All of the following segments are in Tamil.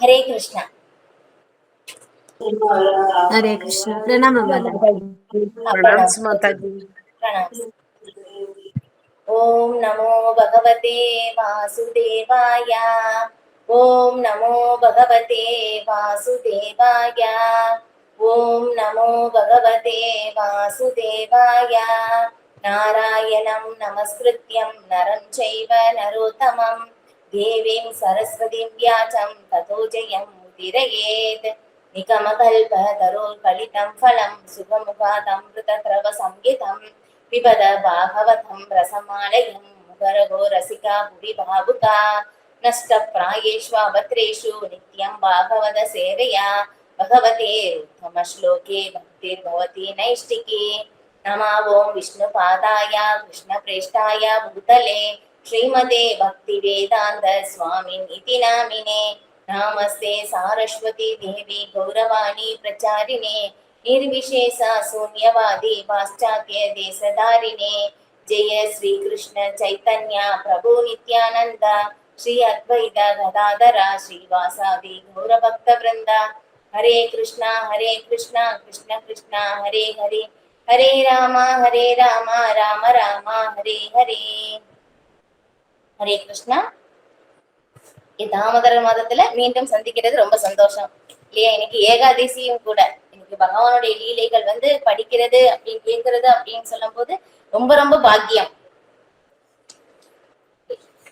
हरे कृष्णा। हरे कृष्ण। प्रणाम माता जी। प्रणाम। ओम नमो भगवते वासुदेवाय। ओम नमो भगवते वासुदेवाय। ओम नमो भगवते वासुदेवाय। नारायणं नमस्कृत्यं नरं चैव नरोत्तमं देवीं सरस्वतीं व्यासं ततो जयमुदीरयेत्। निगमकल्पतरोर्गलितं फलं सुगमुखादमृतद्रवसंयुतं पिबद भागवतं रसमालयं मुखरगो रसिका भुवि भावुका। नष्टप्रायेष्वभद्रेषु नित्यं भागवत सेवया भगवते उत्तमश्लोके भक्तिर्भवति नैष्टिकी। नमो ओं विष्णुपादाय कृष्णप्रेष्ठाय भूतले श्रीमते भक्तिवेदान्त स्वामिनिति नामिने। नमस्ते सारस्वती देवी गौरवाणी प्रचारिणे निर्विशेष शून्यवादी पाश्चात्य देशधारिणे। जय श्री कृष्ण चैतन्य प्रभु नित्यानंद श्री अद्वैत गदाधर श्रीवासादि गौरभक्त वृंद। हरे कृष्णा कृष्ण कृष्ण हरे हरे हरे राम राम राम हरे हरे। हरे कृष्णा। தாமோதர மாதத்துல மீண்டும் சந்திக்கிறது ரொம்ப சந்தோஷம் இல்லையா? இன்னைக்கு ஏகாதசியும் கூட. இன்னைக்கு பகவானுடைய லீலைகள் படிக்கிறது அப்படின்னு கேட்கறது அப்படின்னு சொல்லும் போது ரொம்ப ரொம்ப பாக்கியம்.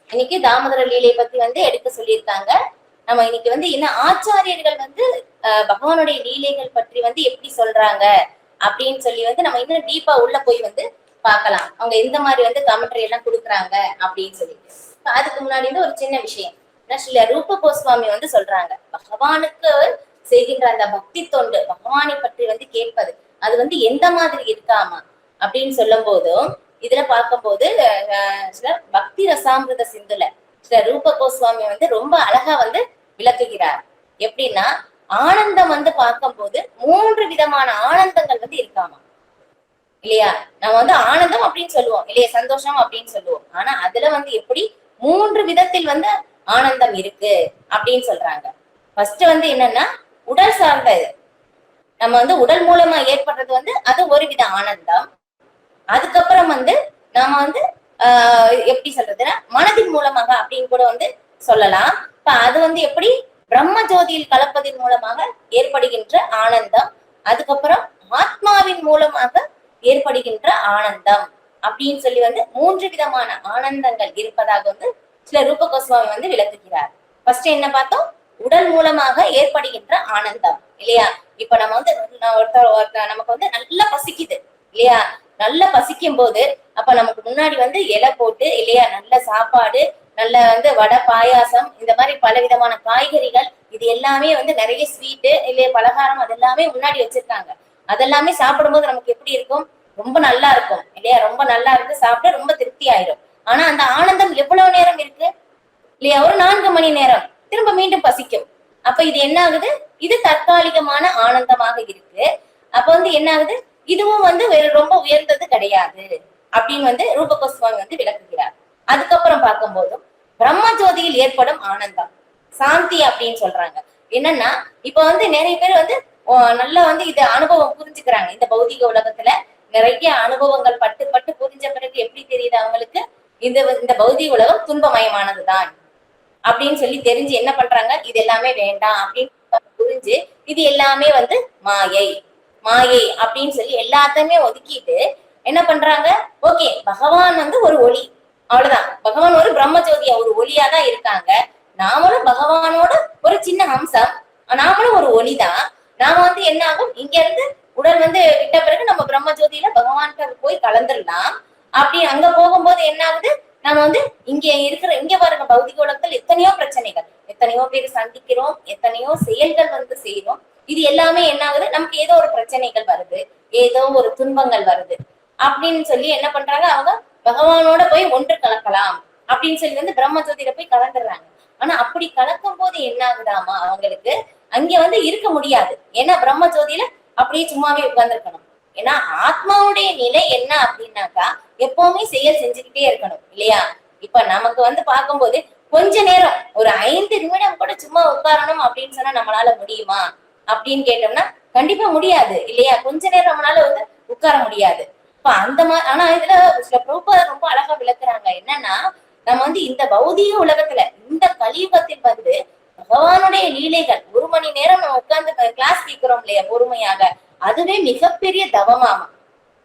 இன்னைக்கு தாமோதர லீலை பத்தி எடுக்க சொல்லியிருக்காங்க. நம்ம இன்னைக்கு இன்னும் ஆச்சாரியர்கள் பகவானுடைய லீலைகள் பற்றி எப்படி சொல்றாங்க அப்படின்னு சொல்லி நம்ம இன்னும் டீப்பா உள்ள போய் பார்க்கலாம். அவங்க எந்த மாதிரி கமெண்ட்ரி எல்லாம் கொடுக்குறாங்க அப்படின்னு சொல்லிட்டு. அதுக்கு முன்னாடி ஒரு சின்ன விஷயம். ஸ்ரீல ரூப கோஸ்வாமி சொல்றாங்க, பகவானுக்கு செய்கின்ற அந்த பக்தி தொண்டு, பகவானை பற்றி கேட்பது அது எந்த மாதிரி இருக்காமா அப்படின்னு சொல்லும் போதும் இதுல பார்க்கும்போது பக்தி ரசாமிருத சிந்துல ஸ்ரீ ரூப கோஸ்வாமி ரொம்ப அழகா விளக்குகிறார். எப்படின்னா, ஆனந்தம் பார்க்கும்போது 3 விதமான ஆனந்தங்கள் இருக்காமா இல்லையா? நம்ம ஆனந்தம் அப்படின்னு சொல்லுவோம் இல்லையா, சந்தோஷம் அப்படின்னு சொல்லுவோம். ஆனா அதுல எப்படி 3 விதத்தில் ஆனந்தம் இருக்கு அப்படின்னு சொல்றாங்க. ஃபர்ஸ்ட் என்னன்னா, உடல் சார்ந்தது. நம்ம உடல் மூலமா ஏற்படுறது அது ஒரு வித ஆனந்தம். அதுக்கப்புறம் நாம எப்படி சொல்றதுன்னா, மனதின் மூலமாக அப்படின்னு கூட சொல்லலாம். இப்ப அது எப்படி பிரம்ம ஜோதியில் கலப்பதின் மூலமாக ஏற்படுகின்ற ஆனந்தம். அதுக்கப்புறம் ஆத்மாவின் மூலமாக ஏற்படுகின்ற ஆனந்தம் அப்படின்னு சொல்லி 3 விதமான ஆனந்தங்கள் இருப்பதாக சில ரூப கோஸ்வாமி விளக்குகிறார். ஃபர்ஸ்ட் என்ன பார்த்தோம்? உடல் மூலமாக ஏற்படுகின்ற ஆனந்தம் இல்லையா? இப்ப நம்ம நமக்கு நல்லா பசிக்குது இல்லையா? நல்லா பசிக்கும் போது அப்ப நமக்கு முன்னாடி இலை போட்டு இல்லையா, நல்ல சாப்பாடு, நல்ல வடை, பாயாசம், இந்த மாதிரி பல விதமான காய்கறிகள், இது எல்லாமே நிறைய ஸ்வீட்டு இல்லையா, பலகாரம், அதெல்லாமே முன்னாடி வச்சிருக்காங்க. அதெல்லாமே சாப்பிடும்போது நமக்கு எப்படி இருக்கும்? ரொம்ப நல்லா இருக்கும் இல்லையா? ரொம்ப நல்லா இருக்கு, சாப்பிட ரொம்ப திருப்தி ஆயிடும். ஆனா அந்த ஆனந்தம் எவ்வளவு நேரம் இருக்கு இல்லையா? ஒரு 4 மணி நேரம், திரும்ப மீண்டும் பசிக்கும். அப்ப இது என்ன ஆகுது? இது தற்காலிகமான ஆனந்தமாக இருக்கு. அப்ப என்ன ஆகுது? இதுவும் ரொம்ப உயர்ந்தது கிடையாது அப்படின்னு ரூப கோஸ்வாமி விளக்குகிறார். அதுக்கப்புறம் பார்க்கும்போதும் பிரம்ம ஜோதியில் ஏற்படும் ஆனந்தம், சாந்தி அப்படின்னு சொல்றாங்க. என்னன்னா, இப்ப நிறைய பேர் நல்லா இது அனுபவம் புரிஞ்சுக்கிறாங்க. இந்த பௌதிக உலகத்துல நிறைய அனுபவங்கள் பட்டு பட்டு புரிஞ்ச பிறகு எப்படி தெரியுது அவங்களுக்கு? இந்த பௌதிக உலகம் துன்பமயமானதுதான் அப்படின்னு சொல்லி தெரிஞ்சு என்ன பண்றாங்க? இது எல்லாமே வேண்டாம் அப்படின்னு புரிஞ்சு இது எல்லாமே மாயை மாயை அப்படின்னு சொல்லி எல்லாத்தையுமே ஒதுக்கிட்டு என்ன பண்றாங்க? ஓகே, பகவான் ஒரு ஒளி, அவ்வளவுதான். பகவான் ஒரு பிரம்ம ஜோதியா, ஒரு ஒளியா தான் இருக்காங்க. நாமளும் பகவானோட ஒரு சின்ன அம்சம், நாமளும் ஒரு ஒளிதான். நாம என்ன ஆகும்? இங்க இருந்து உடல் விட்ட பிறகு நம்ம பிரம்ம ஜோதியில பகவான்கிட்ட போய் கலந்துடலாம். அப்படி அங்க போகும்போது என்ன ஆகுது? நம்ம இங்க பாருங்க, பௌதிக உலகத்தில் எத்தனையோ பிரச்சனைகள், எத்தனையோ பேர் சந்திக்கிறோம், எத்தனையோ செயல்கள் செய்யறோம். இது எல்லாமே என்ன ஆகுது? நமக்கு ஏதோ ஒரு பிரச்சனைகள் வருது, ஏதோ ஒரு துன்பங்கள் வருது அப்படின்னு சொல்லி என்ன பண்றாங்க? அவங்க பகவானோட போய் ஒன்று கலக்கலாம் அப்படின்னு சொல்லி பிரம்ம ஜோதியில போய் கலந்துடுறாங்க. ஆனா அப்படி கலக்கும் போது என்ன ஆகுதாமா, அவங்களுக்கு அங்க இருக்க முடியாது. ஏன்னா பிரம்ம ஜோதியில அப்படியே சும்மாவே உட்கார்ந்துருக்கணும். ஏன்னா ஆத்மாவுடைய நிலை என்ன அப்படின்னாக்கா எப்பவுமே செயல் செஞ்சுக்கிட்டே இருக்கணும் இல்லையா? இப்ப நமக்கு பார்க்கும்போது கொஞ்ச நேரம் ஒரு 5 நிமிடம் கூட சும்மா உட்காரணும் அப்படின்னு சொன்னா நம்மளால முடியுமா அப்படின்னு கேட்டோம்னா கண்டிப்பா முடியாது இல்லையா? கொஞ்ச நேரம் நம்மளால வந்து உட்கார முடியாது. இப்ப அந்த மாதிரி ஆனா இதுல சில பிரபுபாதர் ரொம்ப அழகா விளக்குறாங்க. என்னன்னா நம்ம வந்து இந்த பௌதீக உலகத்துல இந்த கலியுகத்தில் வந்து பகவானுடைய லீலைகள் 1 மணி நேரம் நம்ம உட்கார்ந்து கிளாஸ் கேட்கிறோம் இல்லையா பொறுமையாக, அதுவே மிகப்பெரிய தவமாமா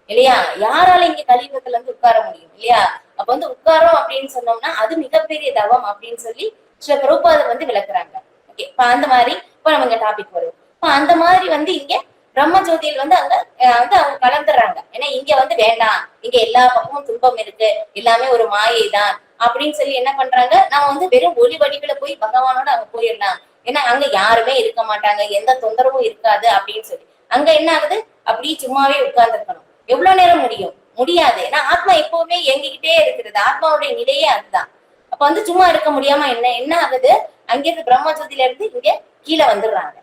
இல்லையா? யாரால இங்க கலியுகத்துல இருந்து உட்கார முடியும் இல்லையா? அப்ப வந்து உட்காரோம் அப்படின்னு சொன்னோம்னா அது மிகப்பெரிய தவம் அப்படின்னு சொல்லி சில பிரபுபாதர் வந்து விளக்குறாங்க. ஓகே, இப்ப அந்த மாதிரி இப்ப நம்ம இங்க டாபிக் வருவோம். இப்ப அந்த மாதிரி வந்து இங்க பிரம்ம ஜோதியில் வந்து அங்க வந்து அவங்க கலந்துடுறாங்க. ஏன்னா இங்க வந்து வேண்டாம், இங்க எல்லா பக்கமும் துன்பம் இருக்கு, எல்லாமே ஒரு மாயை தான் அப்படின்னு சொல்லி என்ன பண்றாங்க, நம்ம வந்து வெறும் ஒளி வடிவுல போய் பகவானோட அங்க போயிடலாம். ஏன்னா அங்க யாருமே இருக்க மாட்டாங்க, எந்த தொந்தரவும் இருக்காது அப்படின்னு சொல்லி அங்க என்ன ஆகுது, அப்படியே சும்மாவே உட்கார்ந்து இருக்கணும். எவ்வளவு நேரம் முடியும்? முடியாது. ஏன்னா ஆத்மா எப்பவுமே இயங்கிக்கிட்டே இருக்கிறது, ஆத்மாவுடைய நிலையே அதுதான். அப்ப வந்து சும்மா இருக்க முடியாம என்ன என்ன ஆகுது, அங்கிருந்து பிரம்ம ஜோதியில இருந்து இங்க கீழே வந்துடுறாங்க,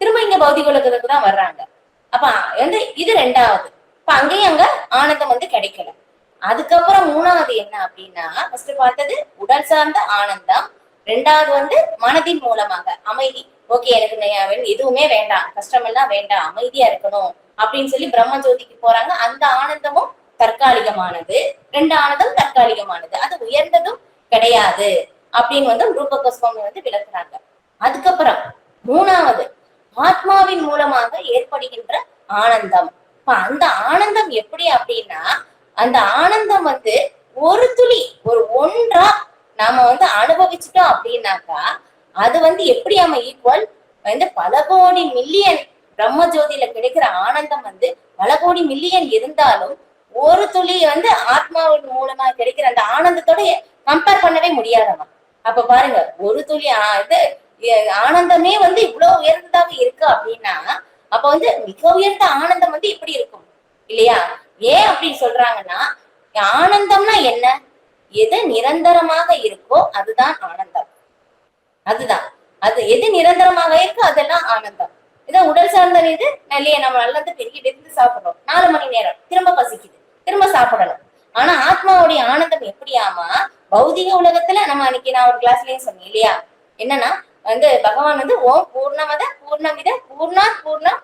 திரும்ப இங்க பௌதிக உலகத்துக்கு தான் வர்றாங்க. அப்ப வந்து இது ரெண்டாவது. இப்ப அங்கேயும் அங்க ஆனந்தம் வந்து கிடைக்கல. அதுக்கப்புறம் மூணாவது என்ன அப்படின்னா, ஃபர்ஸ்ட் பார்த்தது உடல் சார்ந்த ஆனந்தம், ரெண்டாவது வந்து மனதின் மூலமாக அமைதி. ஓகே, எனக்கு எதுவுமே வேண்டாம், கஷ்டம் எல்லாம் வேண்டாம், அமைதியா இருக்கணும் அப்படின்னு சொல்லி பிரம்ம ஜோதிக்கு போறாங்க. அந்த ஆனந்தமும் தற்காலிகமானது, ரெண்டு ஆனந்தம் தற்காலிகமானது, அது உயர்ந்ததும் கிடையாது அப்படின்னு வந்து ரூப கோஸ்வாமி வந்து விளக்குறாங்க. அதுக்கப்புறம் மூணாவது ஆத்மாவின் மூலமாக ஏற்படுகின்ற ஆனந்தம். இப்ப அந்த ஆனந்தம் எப்படி அப்படின்னா, அந்த ஆனந்தம் வந்து ஒரு துளி ஒரு ஒன்றா நாம வந்து அனுபவிச்சுட்டோம் அப்படின்னாக்கா அது வந்து எப்படி நம்ம ஈக்குவல் வந்து பல கோடி மில்லியன் பிரம்ம ஜோதியில கிடைக்கிற ஆனந்தம் வந்து பல கோடி மில்லியன் இருந்தாலும் ஒரு துளி வந்து ஆத்மாவின் மூலமா கிடைக்கிற அந்த ஆனந்தத்தோட கம்பேர் பண்ணவே முடியாதவன். அப்ப பாருங்க, ஒரு துளி இது ஆனந்தமே வந்து இவ்வளவு உயர்ந்ததாக இருக்கு அப்படின்னா அப்ப வந்து மிக உயர்ந்த ஆனந்தம் வந்து இப்படி இருக்கும் இல்லையா? ஏன் அப்படி சொல்றாங்கன்னா, ஆனந்தம்னா என்ன? எது நிரந்தரமாக இருக்கோ அதுதான் ஆனந்தம். அதுதான் அது எது நிரந்தரமாக இருக்கோ அதெல்லாம் ஆனந்தம். இதான் உடல் சார்ந்த இது இல்லையா? நம்ம நல்லது பெரிய விருந்து சாப்பிடுறோம், 4 மணி நேரம் திரும்ப பசிக்குது, திரும்ப சாப்பிடணும். ஆனா ஆத்மாவுடைய ஆனந்தம் எப்படியாமா, பௌதிக உலகத்துல நம்ம அன்னைக்கு நான் ஒரு கிளாஸ்லயும் சொன்னேன் இல்லையா, என்னன்னா வந்து பகவான் வந்து ஓம் பூர்ணமத பூர்ணமித பூர்ணாத் பூர்ணம்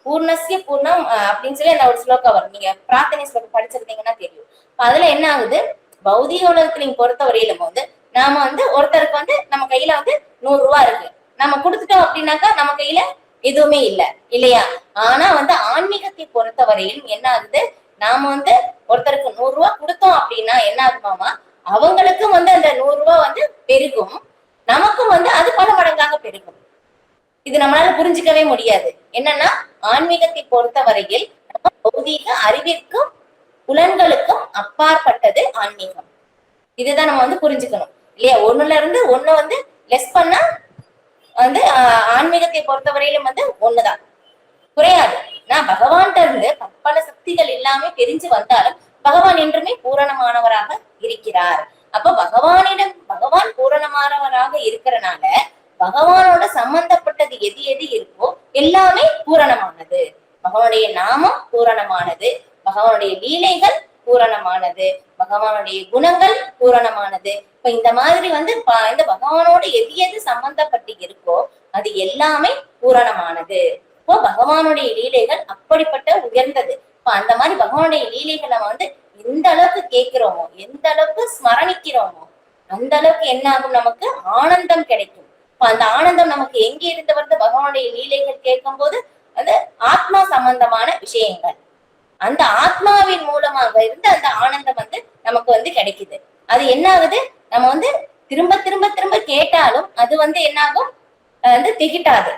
பூர்ணஸ்ய பூர்ணம் அப்படின்னு சொல்லி அந்த ஒரு ஸ்லோகம் வரும். நீங்க பிரார்த்தனை ஸ்லோகம் படிச்சிருந்தீங்கன்னா தெரியும். அதுல என்ன ஆகுது, பௌதிக உலகத்திலையும் பொறுத்த வரையிலும் வந்து நாம வந்து ஒருத்தருக்கு வந்து நம்ம கையில வந்து 100 ரூபாய் இருக்கு, நம்ம கொடுத்துட்டோம் அப்படின்னாக்கா நம்ம கையில எதுவுமே இல்ல இல்லையா? ஆனா வந்து ஆன்மீகத்தை பொறுத்த வரையிலும் என்ன ஆகுது, நாம வந்து ஒருத்தருக்கு 100 ரூபாய் கொடுத்தோம் அப்படின்னா என்ன ஆகுமாமா, அவங்களுக்கும் வந்து அந்த 100 ரூபாய் வந்து பெருகும், நமக்கும் வந்து அது பல மடங்காக பெருகும். இது நம்மளால புரிஞ்சுக்கவே முடியாது. என்னன்னா ஆன்மீகத்தை பொறுத்த வரையில் பௌதீக அறிவிற்கும் புலன்களுக்கும் அப்பாற்பட்டது ஆன்மீகம். இதுதான் நம்ம வந்து புரிஞ்சுக்கணும் இல்லையா? ஒண்ணுல இருந்து ஒண்ணு வந்து லெஸ் பண்ணா வந்து ஆன்மீகத்தை பொறுத்த வரையிலும் வந்து ஒண்ணுதான், குறையாது. நான் பகவான்கிட்ட இருந்து பல சக்திகள் எல்லாமே தெரிஞ்சு வந்தாலும் பகவான் என்றுமே பூரணமானவராக இருக்கிறார். அப்ப பகவான் பூரணமானவராக இருக்கிறனால பகவானோட சம்பந்தப்பட்டது எது எது இருக்கோ எல்லாமே பூரணமானது. பகவானுடைய நாமம் பூரணமானது, பகவானுடைய லீலைகள் பூரணமானது, பகவானுடைய குணங்கள் பூரணமானது. இப்ப இந்த மாதிரி வந்து இந்த பகவானோட எது எது சம்பந்தப்பட்டு இருக்கோ அது எல்லாமே பூரணமானது. இப்போ பகவானுடைய லீலைகள் அப்படிப்பட்ட உயர்ந்தது. இப்ப அந்த மாதிரி பகவானுடைய லீலைகளை நம்ம வந்து எந்த அளவுக்கு கேட்கிறோமோ, எந்த அளவுக்கு ஸ்மரணிக்கிறோமோ அந்த அளவுக்கு என்ன ஆகும், நமக்கு ஆனந்தம் கிடைக்கும். அந்த ஆனந்தம் நமக்கு எங்க இருந்து வந்து பகவானுடைய லீலைகள் கேட்கும் போது அது ஆத்மா சம்பந்தமான விஷயங்கள், அந்த ஆத்மாவின் மூலமாக இருந்து அந்த ஆனந்தம் வந்து நமக்கு வந்து கிடைக்குது. அது என்ன ஆகுது, நம்ம வந்து திரும்ப திரும்ப திரும்ப கேட்டாலும் அது வந்து என்ன ஆகும், வந்து திகிட்டாது.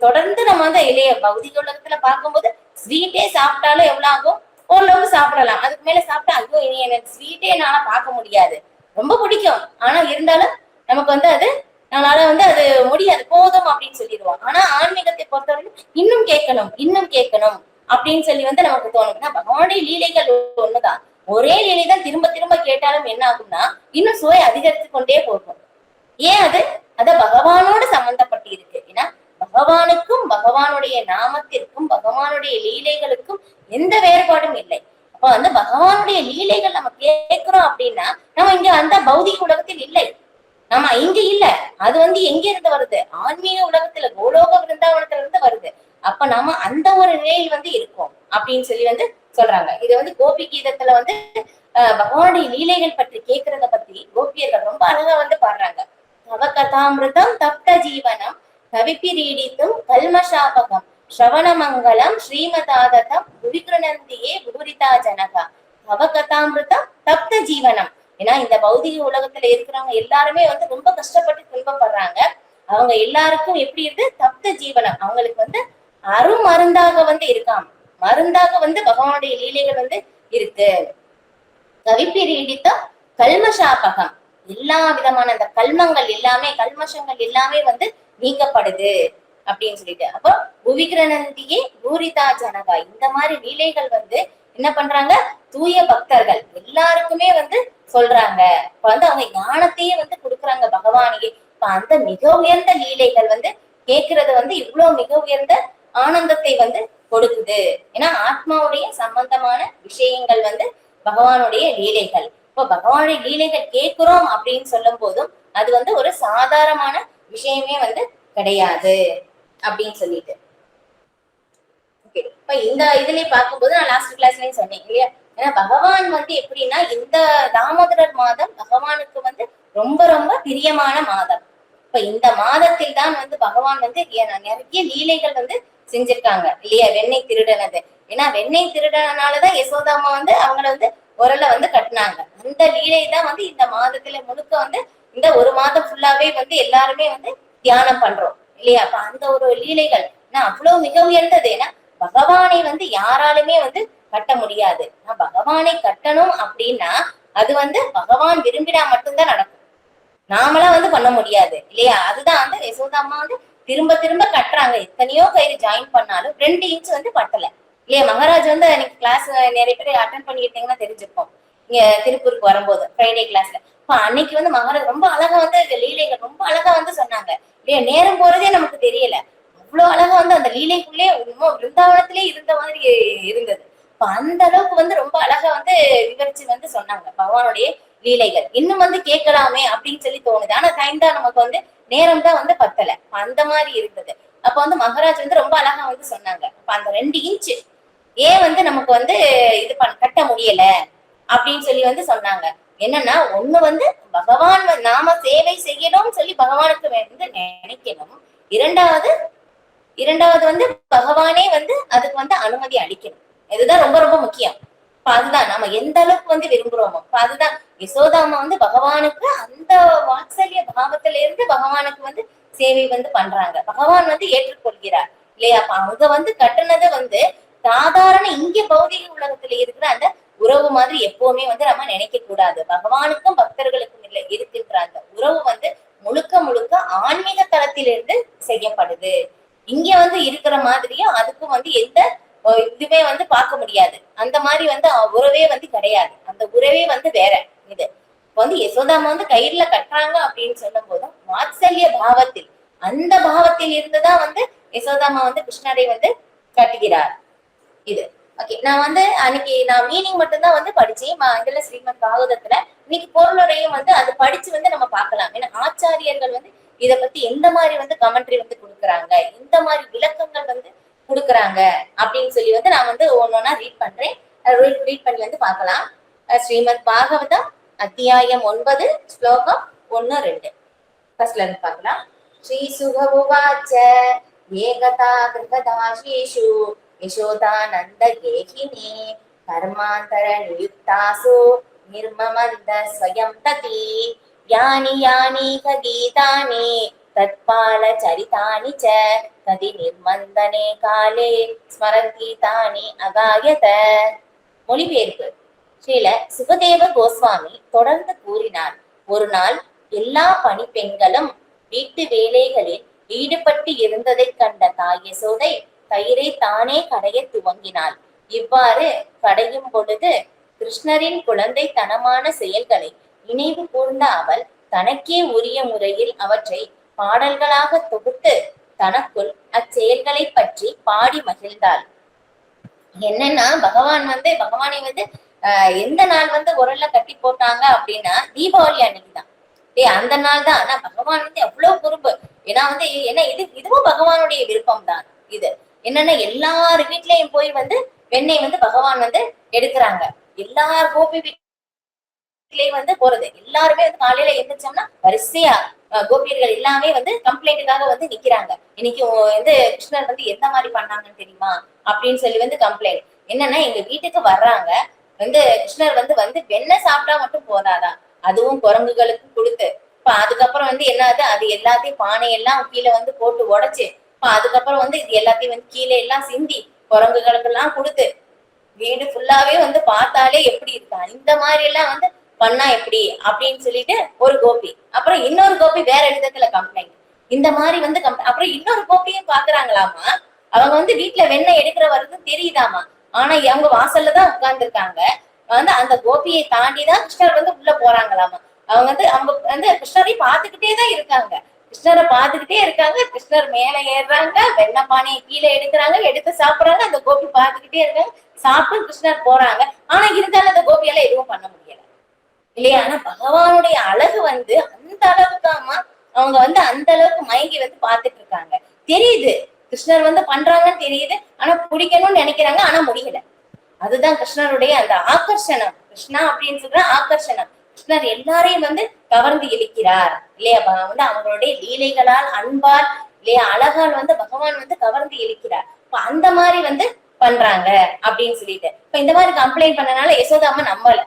தொடர்ந்து நம்ம வந்து இல்லையே பௌதிக உலகத்துல பார்க்கும்போது ஸ்வீட்டே சாப்பிட்டாலும் எவ்வளவு ஆகும், ஓரளவுக்கு சாப்பிடலாம், அதுக்கு மேல சாப்பிட்டா அதுவும் இனி எனக்கு ஸ்வீட்டே என்னால பார்க்க முடியாது, ரொம்ப பிடிக்கும் ஆனா இருந்தாலும் நமக்கு வந்து அது நம்மளால வந்து அது முடியாது, போதும் அப்படின்னு சொல்லிடுவோம். ஆனா ஆன்மீகத்தை பொறுத்தவரைக்கும் இன்னும் கேட்கணும் இன்னும் கேட்கணும் அப்படின்னு சொல்லி வந்து நமக்கு தோணும். பகவானுடைய லீலைகள் ஒண்ணுதான், ஒரே லீலை தான் திரும்ப திரும்ப கேட்டாலும் என்ன ஆகும்னா இன்னும் சுவை அதிகரித்து கொண்டே போகும். ஏன் அது அத பகவானோடு சம்பந்தப்பட்டு இருக்கு. ஏன்னா பகவானுக்கும் பகவானுடைய நாமத்திற்கும் பகவானுடைய லீலைகளுக்கும் எந்த வேறுபாடும் இல்லை. அப்ப வந்து பகவானுடைய லீலைகள் நம்ம கேட்கிறோம் அப்படின்னா நம்ம இங்க அந்த பௌதிக உலகத்தில் இல்லை, ஆமா இங்க இல்ல. அது வந்து எங்க இருந்து வருது? ஆன்மீக உலகத்துல கோலோக விருந்தாவனத்துல இருந்து வருது. அப்ப நம்ம அந்த ஒரு நிலையில் வந்து இருக்கோம் அப்படின்னு சொல்லி வந்து சொல்றாங்க. இது வந்து கோபி கீதத்துல வந்து பகவானுடைய லீலைகள் பற்றி கேட்கறத பத்தி கோபியர்கள் ரொம்ப அழகா வந்து பாடுறாங்க. தவ கதாமிருதம் தப்த ஜீவனம் கவிப்பிரீடித்தும் கல்மஷாபகம் ஸ்ரவணமங்கலம் ஸ்ரீமதாததம் குருகிருநந்தியே குருரிதா ஜனகா தவ கதாமிருதம் தப்த ஜீவனம். ஏன்னா இந்த பௌதிக உலகத்துல இருக்கிறவங்க எல்லாருமே வந்து ரொம்ப கஷ்டப்பட்டு துன்பப்படுறாங்க. அவங்க எல்லாருக்கும் எப்படி இருக்கு? தப்த ஜீவனம். அவங்களுக்கு வந்து அருமருந்தாக வந்து இருக்காம மருந்தாக வந்து பகவானுடைய லீலைகள் வந்து இருக்கு. கவிப்பிரீடித்த கல்மஷாபகம். எல்லா விதமான அந்த கல்மங்கள் எல்லாமே கல்மஷங்கள் எல்லாமே வந்து நீக்கப்படுது அப்படின்னு சொல்லிட்டு. அப்போ புவிகிரணந்தியே பூரிதா ஜனகா இந்த மாதிரி லீலைகள் வந்து என்ன பண்றாங்க? தூய பக்தர்கள் எல்லாருக்குமே வந்து சொல்றாங்க. இப்ப வந்து அவங்க ஞானத்தையே வந்து கொடுக்குறாங்க பகவானியே. இப்ப அந்த மிக உயர்ந்த லீலைகள் வந்து கேட்கறது வந்து இவ்வளவு மிக உயர்ந்த ஆனந்தத்தை வந்து கொடுக்குது. ஏன்னா ஆத்மாவுடைய சம்பந்தமான விஷயங்கள் வந்து பகவானுடைய லீலைகள். இப்போ பகவானுடைய லீலைகள் கேட்கிறோம் அப்படின்னு சொல்லும் போதும் அது வந்து ஒரு சாதாரணமான விஷயமே வந்து கிடையாது அப்படின்னு சொல்லிட்டு. இப்ப இந்த இதுலயே பார்க்கும்போது நான் லாஸ்ட் கிளாஸ்லயும் சொன்னேன் இல்லையா? ஏன்னா பகவான் வந்து எப்படின்னா இந்த தாமோதரர் மாதம் பகவானுக்கு வந்து ரொம்ப ரொம்ப பிரியமான மாதம். இப்ப இந்த மாதத்தில் தான் வந்து பகவான் வந்து நிறைய லீலைகள் வந்து செஞ்சிருக்காங்க இல்லையா? வெண்ணெய் திருடனது. ஏன்னா வெண்ணெய் திருடனாலதான் யசோதாமா வந்து அவங்கள வந்து உரல வந்து கட்டினாங்க. அந்த லீலை தான் வந்து இந்த மாதத்துல முழுக்க வந்து இந்த ஒரு மாதம் ஃபுல்லாவே வந்து எல்லாருமே வந்து தியானம் பண்றோம் இல்லையா? அப்ப அந்த ஒரு லீலைகள் அவ்வளவு மிக உயர்ந்தது. ஏன்னா பகவானை வந்து யாராலுமே வந்து கட்ட முடியாது. பகவானை கட்டணும் அப்படின்னா அது வந்து பகவான் விரும்பினா மட்டும்தான் நடக்கும். நாமளா வந்து பண்ண முடியாது இல்லையா? அதுதான் வந்து யசோதாமா வந்து திரும்ப திரும்ப கட்டுறாங்க. எத்தனையோ கயிறு ஜாயின் பண்ணாலும் 2 இன்ச் வந்து பட்டல இல்லையா? மகாராஜ் வந்து அன்னைக்கு கிளாஸ் நிறைய பேர் அட்டன் பண்ணிக்கிட்டீங்கன்னா தெரிஞ்சிருப்போம். இங்க திருப்பூருக்கு வரும்போது ஃப்ரைடே கிளாஸ்ல. அன்னைக்கு வந்து மகாராஜ் ரொம்ப அழகா வந்து லீலைகள் ரொம்ப அழகா வந்து சொன்னாங்க இல்லையா? நேரம் போறதே நமக்கு தெரியல. அவ்வளவு அழகா வந்து அந்த லீலைக்குள்ளே இன்னும் பிருந்தாவனத்திலே இருந்த மாதிரி இருந்தது. அந்த அளவுக்கு வந்து ரொம்ப அழகா வந்து விவரிச்சு வந்து சொன்னாங்க பகவானுடைய லீலைகள். இன்னும் வந்து கேட்கலாமே அப்படின்னு சொல்லி தோணுது. ஆனா டைம் தான் நமக்கு வந்து நேரம் தான் வந்து பத்தல. அந்த மாதிரி இருந்தது. அப்ப வந்து மகாராஜ் வந்து ரொம்ப அழகா வந்து சொன்னாங்க. அந்த 2 இன்ச்சு ஏன் வந்து நமக்கு வந்து இது கட்ட முடியல அப்படின்னு சொல்லி வந்து சொன்னாங்க. என்னன்னா ஒண்ணு வந்து பகவான் நாம சேவை செய்யணும்னு சொல்லி பகவானுக்கு வந்து நினைக்கணும். இரண்டாவது வந்து பகவானே வந்து அதுக்கு வந்து அனுமதி அளிக்கணும். இதுதான் ரொம்ப ரொம்ப முக்கியம். அதுதான் நம்ம எந்த அளவுக்கு வந்து விரும்புறோமோ அதுதான். யசோதாமா வந்து பகவானுக்கு அந்த வாத்சல்ய பாவத்தில இருந்து பகவானுக்கு வந்து சேவை வந்து பண்றாங்க. பகவான் வந்து ஏற்றுக்கொள்கிறார் இல்லையா? அங்க வந்து கட்டுனது வந்து சாதாரண இங்க பௌதிக உலகத்துல இருக்கிற அந்த உறவு மாதிரி எப்பவுமே வந்து நம்ம நினைக்க கூடாது. பகவானுக்கும் பக்தர்களுக்கும் இருக்கின்ற அந்த உறவு வந்து முழுக்க முழுக்க ஆன்மீக தளத்திலிருந்து செய்யப்படுது. இங்க வந்து இருக்கிற மாதிரியும் அதுக்கும் வந்து எந்த இதுவே வந்து பார்க்க முடியாது. அந்த மாதிரி வந்து உறவே வந்து கிடையாது. அந்த உறவே வந்து வேற. இது வந்து யசோதாமா வந்து கயிறுல கட்டுறாங்க அப்படின்னு சொல்லும் போதும் வாத்சல்ய பாவத்தில் அந்த பாவத்தில் இருந்துதான் வந்து யசோதாமா வந்து கிருஷ்ணரை வந்து கட்டுகிறார். இது ஓகே. நான் வந்து அன்னைக்கு நான் மீனிங் மட்டும்தான் வந்து படிச்சேன் இதுல ஸ்ரீமத் பாகவதத்துல. இன்னைக்கு பொருளுரையும் வந்து அது படிச்சு வந்து நம்ம பார்க்கலாம். ஏன்னா ஆச்சாரியர்கள் வந்து இத பத்தி எந்த மாதிரி வந்து கமெண்ட்ரி வந்து கொடுக்குறாங்க, இந்த மாதிரி விளக்கங்கள் வந்து கொடுக்குறாங்க அப்படின்னு சொல்லி வந்து நான் வந்து ஒன்னொன்னா ரீட் பண்றேன். ரீட் பண்ணி வந்து பார்க்கலாம். ஸ்ரீமத் பாகவதம் அத்தியாயம் 9 ஸ்லோகம் 1-2 ஃபர்ஸ்ட்ல இருந்து பார்க்கலாம். ஸ்ரீ சுகவுவாச்ச ஏகதா கிருததாசீஷு யசோதானந்த கேகினி கர்மாந்தர நியுக்தாசு நிர்மமந்த ஸ்வயம் ததி யானி யானீக கீதானி தத்பால சரிதானி ச ததி நிர்மந்தனே காலே ஸ்மரகீதானி அகாயத. மொழிபெயர்ப்பு. ஸ்ரீல சுகதேவ கோஸ்வாமி தொடர்ந்து கூறினார். ஒரு நாள் எல்லா பணிப்பெண்களும் வீட்டு வேலைகளில் ஈடுபட்டு இருந்ததை கண்ட தாய் யசோதை தயிரை தானே கடைய துவங்கினாள். இவ்வாறு கடையும் பொழுது கிருஷ்ணரின் குழந்தைத்தனமான செயல்களை நினைவு கூர்ந்த அவள் தனக்கே உரிய முறையில் அவற்றை பாடல்களாக தொகுத்து தனக்குள் அச்செயல்களை பற்றி பாடி மகிழ்ந்தாள். என்னன்னா பகவானை வந்து எந்த நாள் வந்து உரல்ல கட்டி போட்டாங்க அப்படின்னா தீபாவளி அன்னைக்குதான் அந்த நாள் தான். ஆனா பகவான் வந்து எவ்வளவு குறும்பு. ஏன்னா வந்து ஏன்னா இதுவும் பகவானுடைய விருப்பம் தான். இது என்னன்னா எல்லார் வீட்லயும் போய் வந்து வெண்ணெய் வந்து பகவான் வந்து எடுக்கிறாங்க. எல்லார் கோபி வீட்லயும் வந்து போறது. எல்லாருமே வந்து காலையில எந்திரிச்சோம்னா வரிசையா கோபியர்கள் எல்லாமே வந்து கம்ப்ளைண்ட்டுக்காக வந்து நிக்கிறாங்க. இன்னைக்கு வந்து கிருஷ்ணர் வந்து எந்த மாதிரி பண்ணாங்கன்னு தெரியுமா அப்படின்னு சொல்லி வந்து கம்ப்ளைண்ட். என்னன்னா எங்க வீட்டுக்கு வர்றாங்க, வந்து கிருஷ்ணர் வந்து வந்து வெண்ணெய் சாப்பிட்டா மட்டும் போதாதா, அதுவும் குரங்குகளுக்கு கொடுத்து, இப்ப அதுக்கப்புறம் வந்து என்னது, அது எல்லாத்தையும் பானையெல்லாம் கீழே வந்து போட்டு உடைச்சு, இப்ப அதுக்கப்புறம் வந்து இது எல்லாத்தையும் வந்து கீழே எல்லாம் சிந்தி குரங்குகளுக்கு எல்லாம் கொடுத்து, வீடு ஃபுல்லாவே வந்து பார்த்தாலே எப்படி இருக்கா, இந்த மாதிரி எல்லாம் வந்து பண்ணா எப்படி அப்படின்னு சொல்லிட்டு ஒரு கோபி. அப்புறம் இன்னொரு கோபி வேற விதத்துல கம்ப்ளைண்ட். இந்த மாதிரி வந்து அப்புறம் இன்னொரு கோபியும் பாக்குறாங்களாமா, அவங்க வந்து வீட்டுல வெண்ணெய் எடுக்கிற வரைக்கும் தெரியுதாமா, ஆனா அவங்க வாசல்ல தான் உட்கார்ந்து இருக்காங்க. வந்து அந்த கோபியை தாண்டிதான் கிருஷ்ணர் வந்து உள்ள போறாங்களாமா. அவங்க வந்து கிருஷ்ணரை பாத்துக்கிட்டே தான் இருக்காங்க. கிருஷ்ணரை பாத்துக்கிட்டே இருக்காங்க. கிருஷ்ணர் மேல ஏறுறாங்க, வெண்ணெய் பானையை கீழே எடுக்கிறாங்க, எடுத்து சாப்பிடுறாங்க. அந்த கோபி பாத்துக்கிட்டே இருக்காங்க, சாப்பிட்டு கிருஷ்ணர் போறாங்க. ஆனா இருந்தாலும் அந்த கோபியால எதுவும் பண்ண முடியல இல்லையா. ஆனா பகவானுடைய அழகு வந்து அந்த அளவுக்காமா, அவங்க வந்து அந்த அளவுக்கு மயங்கி வந்து பாத்துட்டு இருக்காங்க. தெரியுது கிருஷ்ணர் வந்து பண்றாங்கன்னு தெரியுது, ஆனா பிடிக்கணும்னு நினைக்கிறாங்க, ஆனா முடியல. அதுதான் கிருஷ்ணருடைய அந்த ஆகர்ஷணம். கிருஷ்ணா அப்படின்னு சொல்ற ஆகர்ஷணம். கிருஷ்ணர் எல்லாரையும் வந்து கவர்ந்து இழுக்கிறார் இல்லையா. வந்து அவங்களுடைய லீலைகளால், அன்பால் இல்லையா, அழகால் வந்து பகவான் வந்து கவர்ந்து இழுக்கிறார். இப்ப அந்த மாதிரி வந்து பண்றாங்க அப்படின்னு சொல்லிட்டு இப்ப இந்த மாதிரி கம்ப்ளைண்ட் பண்ணனால யசோதாமா நம்பல.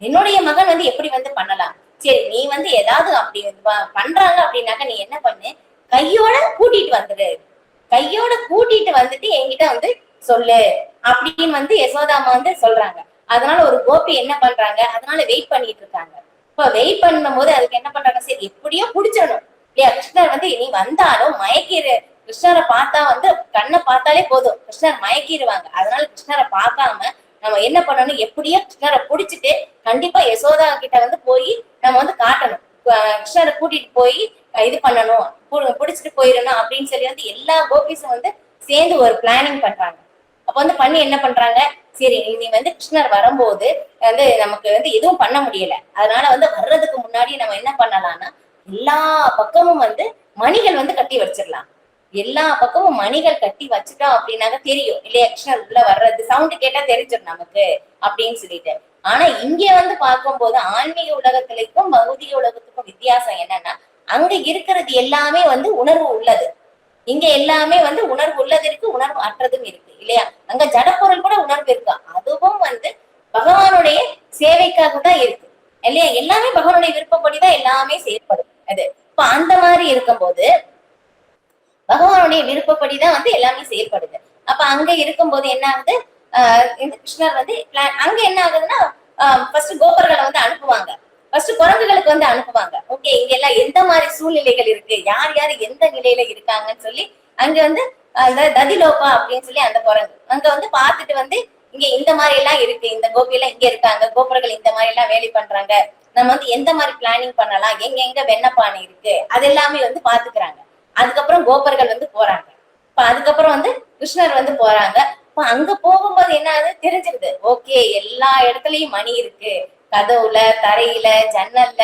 என்னுடைய மகன் வந்து எப்படி வந்து பண்ணலாம், சரி நீ வந்து ஏதாவது அப்படி பண்றாங்க அப்படின்னாக்க நீ என்ன பண்ணு, கையோட கூட்டிட்டு வந்துரு, கையோட கூட்டிட்டு வந்துட்டு என்கிட்ட வந்து சொல்லு அப்படின்னு வந்து யசோதாமா வந்து சொல்றாங்க. அதனால ஒரு கோபி என்ன பண்றாங்க, அதனால வெயிட் பண்ணிட்டு இருக்காங்க. இப்ப வெயிட் பண்ணும் போது அதுக்கு என்ன பண்றாங்க, சரி எப்படியோ புடிச்சிடணும் இல்லையா. கிருஷ்ணர் வந்து இனி வந்தாலும் மயக்கிரு, கிருஷ்ணரை பார்த்தா வந்து கண்ணை பார்த்தாலே போதும் கிருஷ்ணர் மயக்கிடுவாங்க. அதனால கிருஷ்ணரை பார்க்காம நம்ம என்ன பண்ணணும், எப்படியோ கிருஷ்ணரை புடிச்சிட்டு கண்டிப்பா யசோதா கிட்ட வந்து போய் நம்ம வந்து காட்டணும், கிருஷ்ணரை கூட்டிட்டு போய் இது பண்ணணும், புடிச்சிட்டு போயிடணும் அப்படின்னு சொல்லி வந்து எல்லா கோபிஸும் வந்து சேர்ந்து ஒரு பிளானிங் பண்றாங்க. அப்ப வந்து பண்ணி என்ன பண்றாங்க, சரி நீ வந்து கிருஷ்ணர் வரும்போது வந்து நமக்கு வந்து எதுவும் பண்ண முடியல, அதனால வந்து வர்றதுக்கு முன்னாடி நம்ம என்ன பண்ணலாம்னா எல்லா பக்கமும் வந்து மணிகள் வந்து கட்டி வச்சிடலாம். எல்லா பக்கமும் மணிகள் கட்டி வச்சுட்டோம் அப்படின்னாக்க தெரியும் இல்லையா, கிருஷ்ணர் உள்ள வர்றது சவுண்டு கேட்டா தெரிஞ்சிடும் நமக்கு அப்படின்னு சொல்லிட்டு. ஆனா இங்க வந்து பார்க்கும்போது ஆன்மீக உலகத்திற்கும் பௌதிக உலகத்துக்கும் வித்தியாசம் என்னன்னா, அங்க இருக்கிறது எல்லாமே வந்து உணர்வு உள்ளது, இங்க எல்லாமே வந்து உணர்வு உள்ளது இருக்கு, உணர்வு அற்றதும் இருக்கு இல்லையா. அங்க ஜடப்பொருள் கூட உணர்வு இருக்கு, அதுவும் வந்து பகவானுடைய சேவைக்காக தான் இருக்கு இல்லையா. எல்லாமே பகவானுடைய விருப்பப்படிதான் எல்லாமே செயல்படும் அது. இப்ப அந்த மாதிரி இருக்கும்போது பகவானுடைய விருப்பப்படிதான் வந்து எல்லாமே செயல்படுது. அப்ப அங்க இருக்கும்போது என்ன ஆகுது, இந்த கிருஷ்ணர் வந்து அங்க என்ன ஆகுதுன்னா, ஃபர்ஸ்ட் கோபர்களை வந்து அனுப்புவாங்க, ஃபர்ஸ்ட் குரங்குகளுக்கு வந்து அனுப்புவாங்க. ஓகே இங்க எல்லாம் எந்த மாதிரி சூழ்நிலைகள் இருக்கு, யார் யார் எந்த நிலையில இருக்காங்கன்னு சொல்லி அங்க வந்து அந்த ததிலோபா அப்படின்னு சொல்லி அந்த குரங்கு அங்க வந்து பார்த்துட்டு வந்து இங்க இந்த மாதிரி எல்லாம் இருக்கு, இந்த கோபி எல்லாம் இங்க இருக்காங்க, கோபுரங்கள் இந்த மாதிரி எல்லாம் வேலை பண்றாங்க, நம்ம வந்து எந்த மாதிரி பிளானிங் பண்ணலாம், எங்க எங்க வெண்ணப்பானை இருக்கு, அது எல்லாமே வந்து பாத்துக்கிறாங்க. அதுக்கப்புறம் கோபர்கள் வந்து போறாங்க. இப்ப அதுக்கப்புறம் வந்து கிருஷ்ணர் வந்து போறாங்க. இப்ப அங்க போகும்போது என்ன ஆகுது தெரிஞ்சிருது, ஓகே எல்லா இடத்துலயும் மணி இருக்கு, கதவுல, தரையில, ஜன்னல்ல,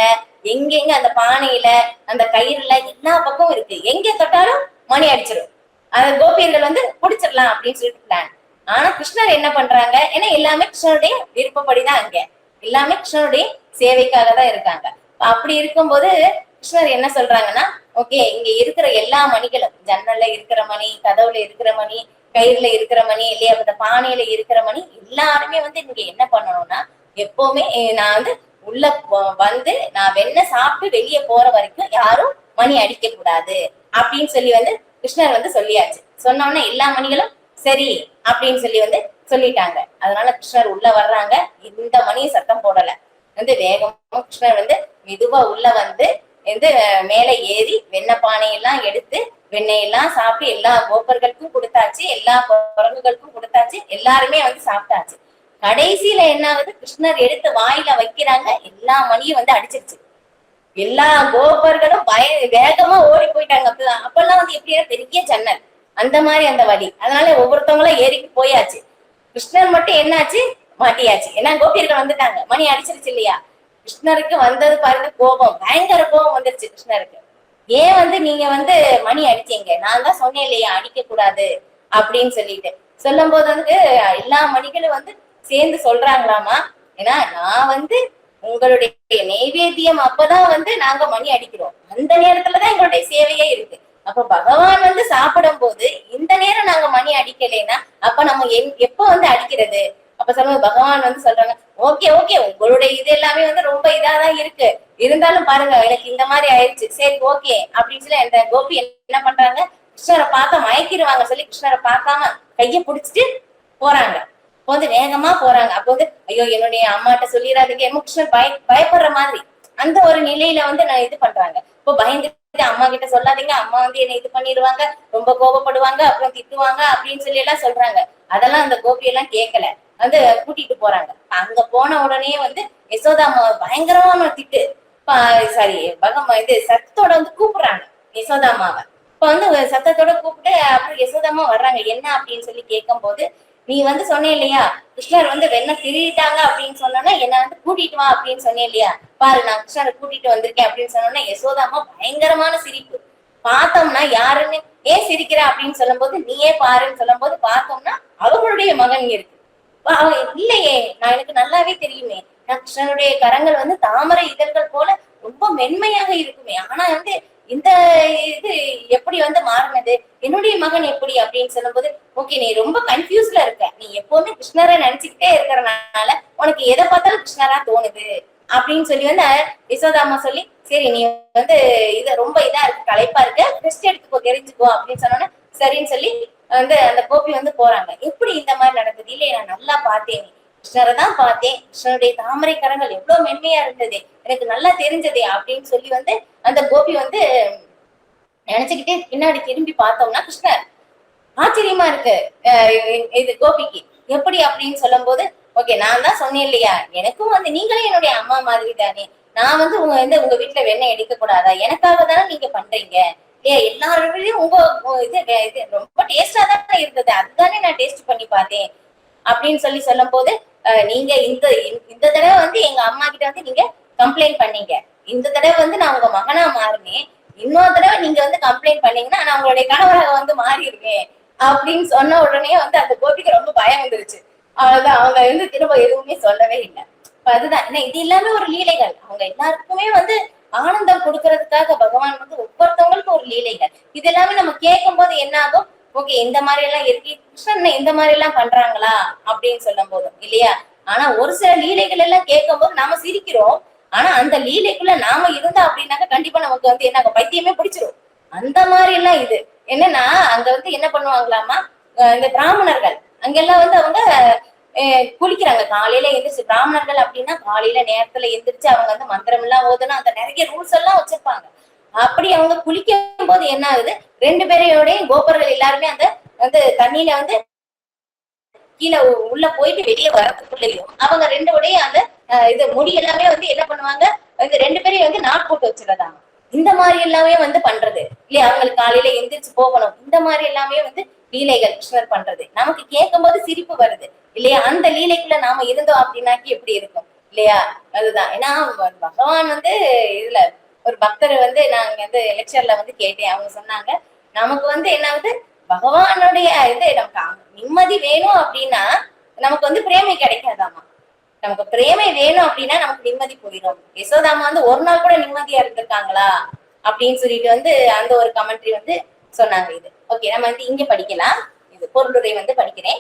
எங்கெங்க அந்த பானையில, அந்த கயிறுல எல்லா பக்கமும் இருக்கு, எங்க தொட்டாலும் மணி அடிச்சிடும், அந்த கோபியர்கள் வந்து புடிச்சிடலாம் அப்படின்னு சொல்லிட்டு பிளான். ஆனா கிருஷ்ணர் என்ன பண்றாங்க, ஏன்னா எல்லாமே கிருஷ்ணருடைய விருப்பப்படிதான், அங்க எல்லாமே கிருஷ்ணருடைய சேவைக்காக தான் இருக்காங்க. அப்படி இருக்கும்போது கிருஷ்ணர் என்ன சொல்றாங்கன்னா, ஓகே இங்க இருக்கிற எல்லா மணிகளும், ஜன்னல்ல இருக்கிற மணி, கதவுல இருக்கிற மணி, கயிறுல இருக்கிற மணி இல்லையா, அந்த பானையில இருக்கிற மணி எல்லாருமே வந்து நீங்க என்ன பண்ணணும்னா, எப்பவுமே நான் வந்து உள்ள வந்து நான் வெண்ணெய் சாப்பிட்டு வெளியே போற வரைக்கும் யாரும் மணி அடிக்க கூடாது அப்படின்னு சொல்லி வந்து கிருஷ்ணர் வந்து சொல்லியாச்சு. சொன்னோம்னா எல்லா மணிகளும் சரி அப்படின்னு சொல்லி வந்து சொல்லிட்டாங்க. அதனால கிருஷ்ணர் உள்ள வர்றாங்க, இந்த மணியும் சத்தம் போடல, வந்து வேகமா கிருஷ்ணர் வந்து மெதுவா உள்ள வந்து மேல ஏறி வெண்ணெய் பானையெல்லாம் எடுத்து வெண்ணெயெல்லாம் சாப்பிட்டு எல்லா கோபர்களுக்கும் கொடுத்தாச்சு, எல்லா குரங்குகளுக்கும் கொடுத்தாச்சு, எல்லாருமே வந்து சாப்பிட்டாச்சு. கடைசியில என்ன ஆகுது, கிருஷ்ணர் எடுத்து வாயில வைக்கிறாங்க, எல்லா மணியும் வந்து அடிச்சிருச்சு. எல்லா கோபர்களும் வேகமா ஓடி போயிட்டாங்க. அப்பெல்லாம் வந்து எப்படியா பெரிய ஜன்னல் அந்த மாதிரி அந்த வழி, அதனால ஒவ்வொருத்தவங்களும் ஏறிக்கு போயாச்சு. கிருஷ்ணர் மட்டும் என்னாச்சு, மாட்டியாச்சு, ஏன்னா கோபியர்கள் வந்துட்டாங்க, மணி அடிச்சிருச்சு இல்லையா. கிருஷ்ணருக்கு வந்தது பாருங்க கோபம், பயங்கர கோபம் வந்துருச்சு கிருஷ்ணருக்கு. ஏன் வந்து நீங்க வந்து மணி அடிச்சீங்க, நான் தான் சொன்னேன் இல்லையா அடிக்க கூடாது அப்படின்னு சொல்லிட்டு சொல்லும் போது வந்து எல்லா மணிகளும் வந்து சேர்ந்து சொல்றாங்களாமா. ஏன்னா நான் வந்து உங்களுடைய நெய்வேத்தியம் அப்பதான் வந்து நாங்க மணி அடிக்கிறோம், அந்த நேரத்துலதான் எங்களுடைய சேவையே இருக்கு. அப்ப பகவான் வந்து சாப்பிடும் போது இந்த நேரம் நாங்க மணி அடிக்கலைன்னா அப்ப நம்ம எப்ப வந்து அடிக்கிறது? அப்ப சொல்லுங்க பகவான் வந்து சொல்றாங்க, ஓகே ஓகே உங்களுடைய இது எல்லாமே வந்து ரொம்ப இதாதான் இருக்கு, இருந்தாலும் பாருங்க எனக்கு இந்த மாதிரி ஆயிடுச்சு, சரி ஓகே அப்படின்னு சொல்லி அந்த கோபி என்ன பண்றாங்க, கிருஷ்ணரை பார்த்தா மயக்கிடுவாங்க சொல்லி கிருஷ்ணரை பார்க்காம கைய புடிச்சிட்டு போறாங்க. இப்போ வந்து வேகமா போறாங்க. அப்போ வந்து ஐயோ என்னுடைய அம்மாட்ட சொல்லிடாதீங்க, கிருஷ்ணர் பயப்படுற மாதிரி அந்த ஒரு நிலையில வந்து நான் இது பண்றாங்க. இப்போ பயந்துட்டு அம்மா கிட்ட சொல்லாதீங்க, அம்மா வந்து என்னை இது பண்ணிடுவாங்க, ரொம்ப கோபப்படுவாங்க, அப்புறம் திட்டுவாங்க அப்படின்னு சொல்லி எல்லாம் சொல்றாங்க. அதெல்லாம் அந்த கோபி எல்லாம் கேட்கல, வந்து கூட்டிட்டு போறாங்க. அங்க போன உடனே வந்து யசோதா அம்மா பயங்கரமான திட்டு, சாரி இது சத்தத்தோட வந்து கூப்பிடுறாங்க யசோதா அம்மாவை. இப்ப வந்து சத்தத்தோட கூப்பிட்டு அப்புறம் யசோதா அம்மா வர்றாங்க. என்ன அப்படின்னு சொல்லி கேட்கும் போது, நீ வந்து சொன்ன இல்லையா கிருஷ்ணர் வந்து வெண்ண திருடிட்டாங்க அப்படின்னு சொன்னோன்னா என்ன வந்து கூட்டிட்டு வா அப்படின்னு சொன்னேன் இல்லையா, பாரு நான் கிருஷ்ணரை கூட்டிட்டு வந்திருக்கேன் அப்படின்னு சொன்னோன்னா யசோதா அம்மா பயங்கரமான சிரிப்பு. பார்த்தோம்னா யாருன்னு, ஏன் சிரிக்கிற அப்படின்னு சொல்லும் போது நீயே பாருன்னு சொல்லும் போது பார்த்தோம்னா அவங்களுடைய மகன் இருக்கு. இல்லையே நான் எனக்கு நல்லாவே தெரியுமே, நான் கிருஷ்ணனுடைய கரங்கள் வந்து தாமரை இதழ்கள் போல ரொம்ப மென்மையாக இருக்குமே, ஆனா வந்து இந்த இது எப்படி வந்து மாறினது, என்னுடைய மகன் எப்படி அப்படின்னு சொல்லும் போது ஓகே நீ ரொம்ப கன்ஃபியூஸ்ல இருக்க, நீ எப்பவுமே கிருஷ்ணரை நினைச்சுக்கிட்டே இருக்கிறனால உனக்கு எதை பார்த்தாலும் கிருஷ்ணரா தோணுது அப்படின்னு சொல்லி வந்து யசோதாமா சொல்லி, சரி நீ வந்து இத ரொம்ப இதா இருக்கு களைப்பா இருக்க, ரெஸ்ட் எடுத்துக்கோ தெரிஞ்சுக்கோ அப்படின்னு சொன்னோன்னா சரின்னு சொல்லி வந்து அந்த கோபி வந்து போறாங்க. எப்படி இந்த மாதிரி நடக்குது, இல்லையே நான் நல்லா பார்த்தேன், கிருஷ்ணரை தான் பார்த்தேன், கிருஷ்ணனுடைய தாமரை கரங்கள் எவ்வளவு மென்மையா இருந்தது எனக்கு நல்லா தெரிஞ்சதே அப்படின்னு சொல்லி வந்து அந்த கோபி வந்து நினைச்சுக்கிட்டே பின்னாடி திரும்பி பார்த்தோம்னா கிருஷ்ணர். ஆச்சரியமா இருக்கு இது கோபிக்கு, எப்படி அப்படின்னு சொல்லும் போது ஓகே நான் தான் சொன்னேன் இல்லையா, எனக்கும் வந்து நீங்களே என்னுடைய அம்மா மாதிரி தானே, நான் வந்து உங்க வீட்டுல வெண்ணெய் எடுக்க கூடாதா, எனக்காக தானே நீங்க பண்றீங்க, எல்லாரோடையும் உங்க இது ரொம்ப டேஸ்டா தானே இருந்தது, அதுதானே நான் டேஸ்ட் பண்ணி பார்த்தேன் அப்படின்னு சொல்லி சொல்லும் போது நீங்க இந்த தடவை வந்து எங்க அம்மா கிட்ட வந்து நீங்க கம்ப்ளைண்ட் பண்ணீங்க, இந்த தடவை வந்து நான் உங்க மகனா மாறினேன், இன்னொரு தடவை நீங்க வந்து கம்ப்ளைண்ட் பண்ணீங்கன்னா நான் உங்களுடைய கணவராக வந்து மாறிடுவேன் அப்படின்னு சொன்ன உடனே வந்து அந்த கோபிக்கு ரொம்ப பயம் வந்துருச்சு. அவ்வளவுதான், அவங்க வந்து திரும்ப எதுவுமே சொல்லவே இல்லை. அதுதான் ஏன்னா இது எல்லாமே ஒரு லீலைகள், அவங்க எல்லாருக்குமே வந்து ஆனந்தம் கொடுக்கறதுக்காக பகவான் வந்து ஒவ்வொருத்தவங்களுக்கும் ஒரு லீலைகள். இது எல்லாமே நம்ம கேட்கும் போது என்ன ஆகும், ஓகே இந்த மாதிரி எல்லாம் இருக்கு, கிருஷ்ணன் இந்த மாதிரி எல்லாம் பண்றாங்களா அப்படின்னு சொல்லும் போதும் இல்லையா. ஆனா ஒரு சில லீலைகள் எல்லாம் கேட்கும் போது நாம சிரிக்கிறோம், ஆனா அந்த லீலைக்குள்ள நாம இருந்தா அப்படின்னாக்க கண்டிப்பா நமக்கு வந்து என்ன பைத்தியமே பிடிச்சிரும். அந்த மாதிரி எல்லாம் இது என்னன்னா அங்க வந்து என்ன பண்ணுவாங்களாமா, இந்த பிராமணர்கள் அங்கெல்லாம் வந்து அவங்க குளிக்கிறாங்க காலையில எந்திரிச்சு, பிராமணர்கள் அப்படின்னா காலையில நேரத்துல எந்திரிச்சு அவங்க வந்து மந்திரம் எல்லாம் ஓதணும், அந்த நிறைய ரூல்ஸ் எல்லாம் வச்சிருப்பாங்க. அப்படி அவங்க குளிக்கும் போது என்ன ஆகுது, ரெண்டு பேரையோட கோபர்கள் எல்லாருமே அந்த வந்து தண்ணியில வந்து கீழே உள்ள போயிட்டு வெளியே வரதுக்குள்ளேயும் அவங்க ரெண்டு உடைய அந்த இது முடி எல்லாமே வந்து என்ன பண்ணுவாங்க, இந்த ரெண்டு பேரையும் வந்து நாட் போட்டு வச்சிருந்தாங்க. இந்த மாதிரி எல்லாமே வந்து பண்றது இல்லையா, அவங்களுக்கு காலையில எந்திரிச்சு போகணும், இந்த மாதிரி எல்லாமே வந்து லீலைகள் கிருஷ்ணர் பண்றது நமக்கு கேட்கும் போது சிரிப்பு வருது இல்லையா. அந்த லீலைக்குள்ள நாம இருந்தோம் அப்படின்னாக்கி எப்படி இருக்கும் இல்லையா. அதுதான் ஏன்னா பகவான் வந்து இதுல ஒரு பக்தர் வந்து நாங்க வந்து லெக்சர்ல வந்து கேட்டேன், அவங்க சொன்னாங்க நமக்கு வந்து என்ன ஆகுது, பகவானுடைய இது நமக்கு நிம்மதி வேணும் அப்படின்னா நமக்கு வந்து பிரேமை கிடைக்காதாமா, நமக்கு பிரேமை வேணும் அப்படின்னா நமக்கு நிம்மதி போயிடும். யசோதாமா வந்து ஒரு நாள் கூட நிம்மதியா இருந்திருக்காங்களா அப்படின்னு சொல்லிட்டு வந்து அந்த ஒரு கமெண்ட்ரி வந்து சொன்னாங்க. இது ஓகே நம்ம வந்து இங்க படிக்கலாம், இது பொருளுரை வந்து படிக்கிறேன்.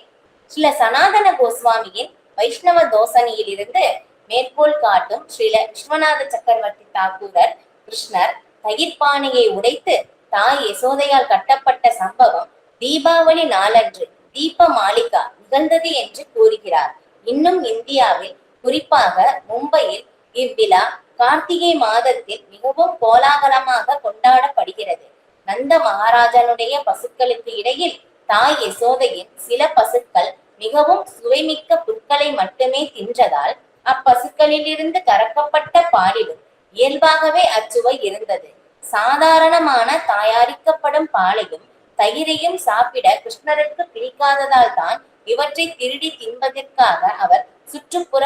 ஸ்ரீல சனாதன கோஸ்வாமியின் வைஷ்ணவ தோசனியில் இருந்து மேற்கோள் காட்டும் ஸ்ரீல விஸ்வநாத சக்கரவர்த்தி தாக்கூரர் கிருஷ்ணர் தயிர்பானையை உடைத்து தாய் யசோதையால் கட்டப்பட்ட சம்பவம் தீபாவளி நாளன்று தீப மாளிகா நிகழ்ந்தது என்று கூறுகிறார். இன்னும் இந்தியாவில் குறிப்பாக மும்பையில் இவ்விழா கார்த்திகை மாதத்தில் மிகவும் கோலாகலமாக கொண்டாடப்படுகிறது. நந்த மகாராஜனுடைய பசுக்களுக்கு இடையில் தாய் யசோதையின் சில பசுக்கள் மிகவும் சுவைமிக்க புற்களை மட்டுமே தின்றதால் அப்பசுக்களிலிருந்து கறக்கப்பட்ட பாலிலும் இயல்பாகவே அச்சுவை இருந்தது. சாதாரணமான தயாரிக்கப்படும் பாலையும் தயிரையும் சாப்பிட கிருஷ்ணருக்கு பிடிக்காததால் தான் இவற்றை திருடி தின்பதற்காக அவர் சுற்றுப்புற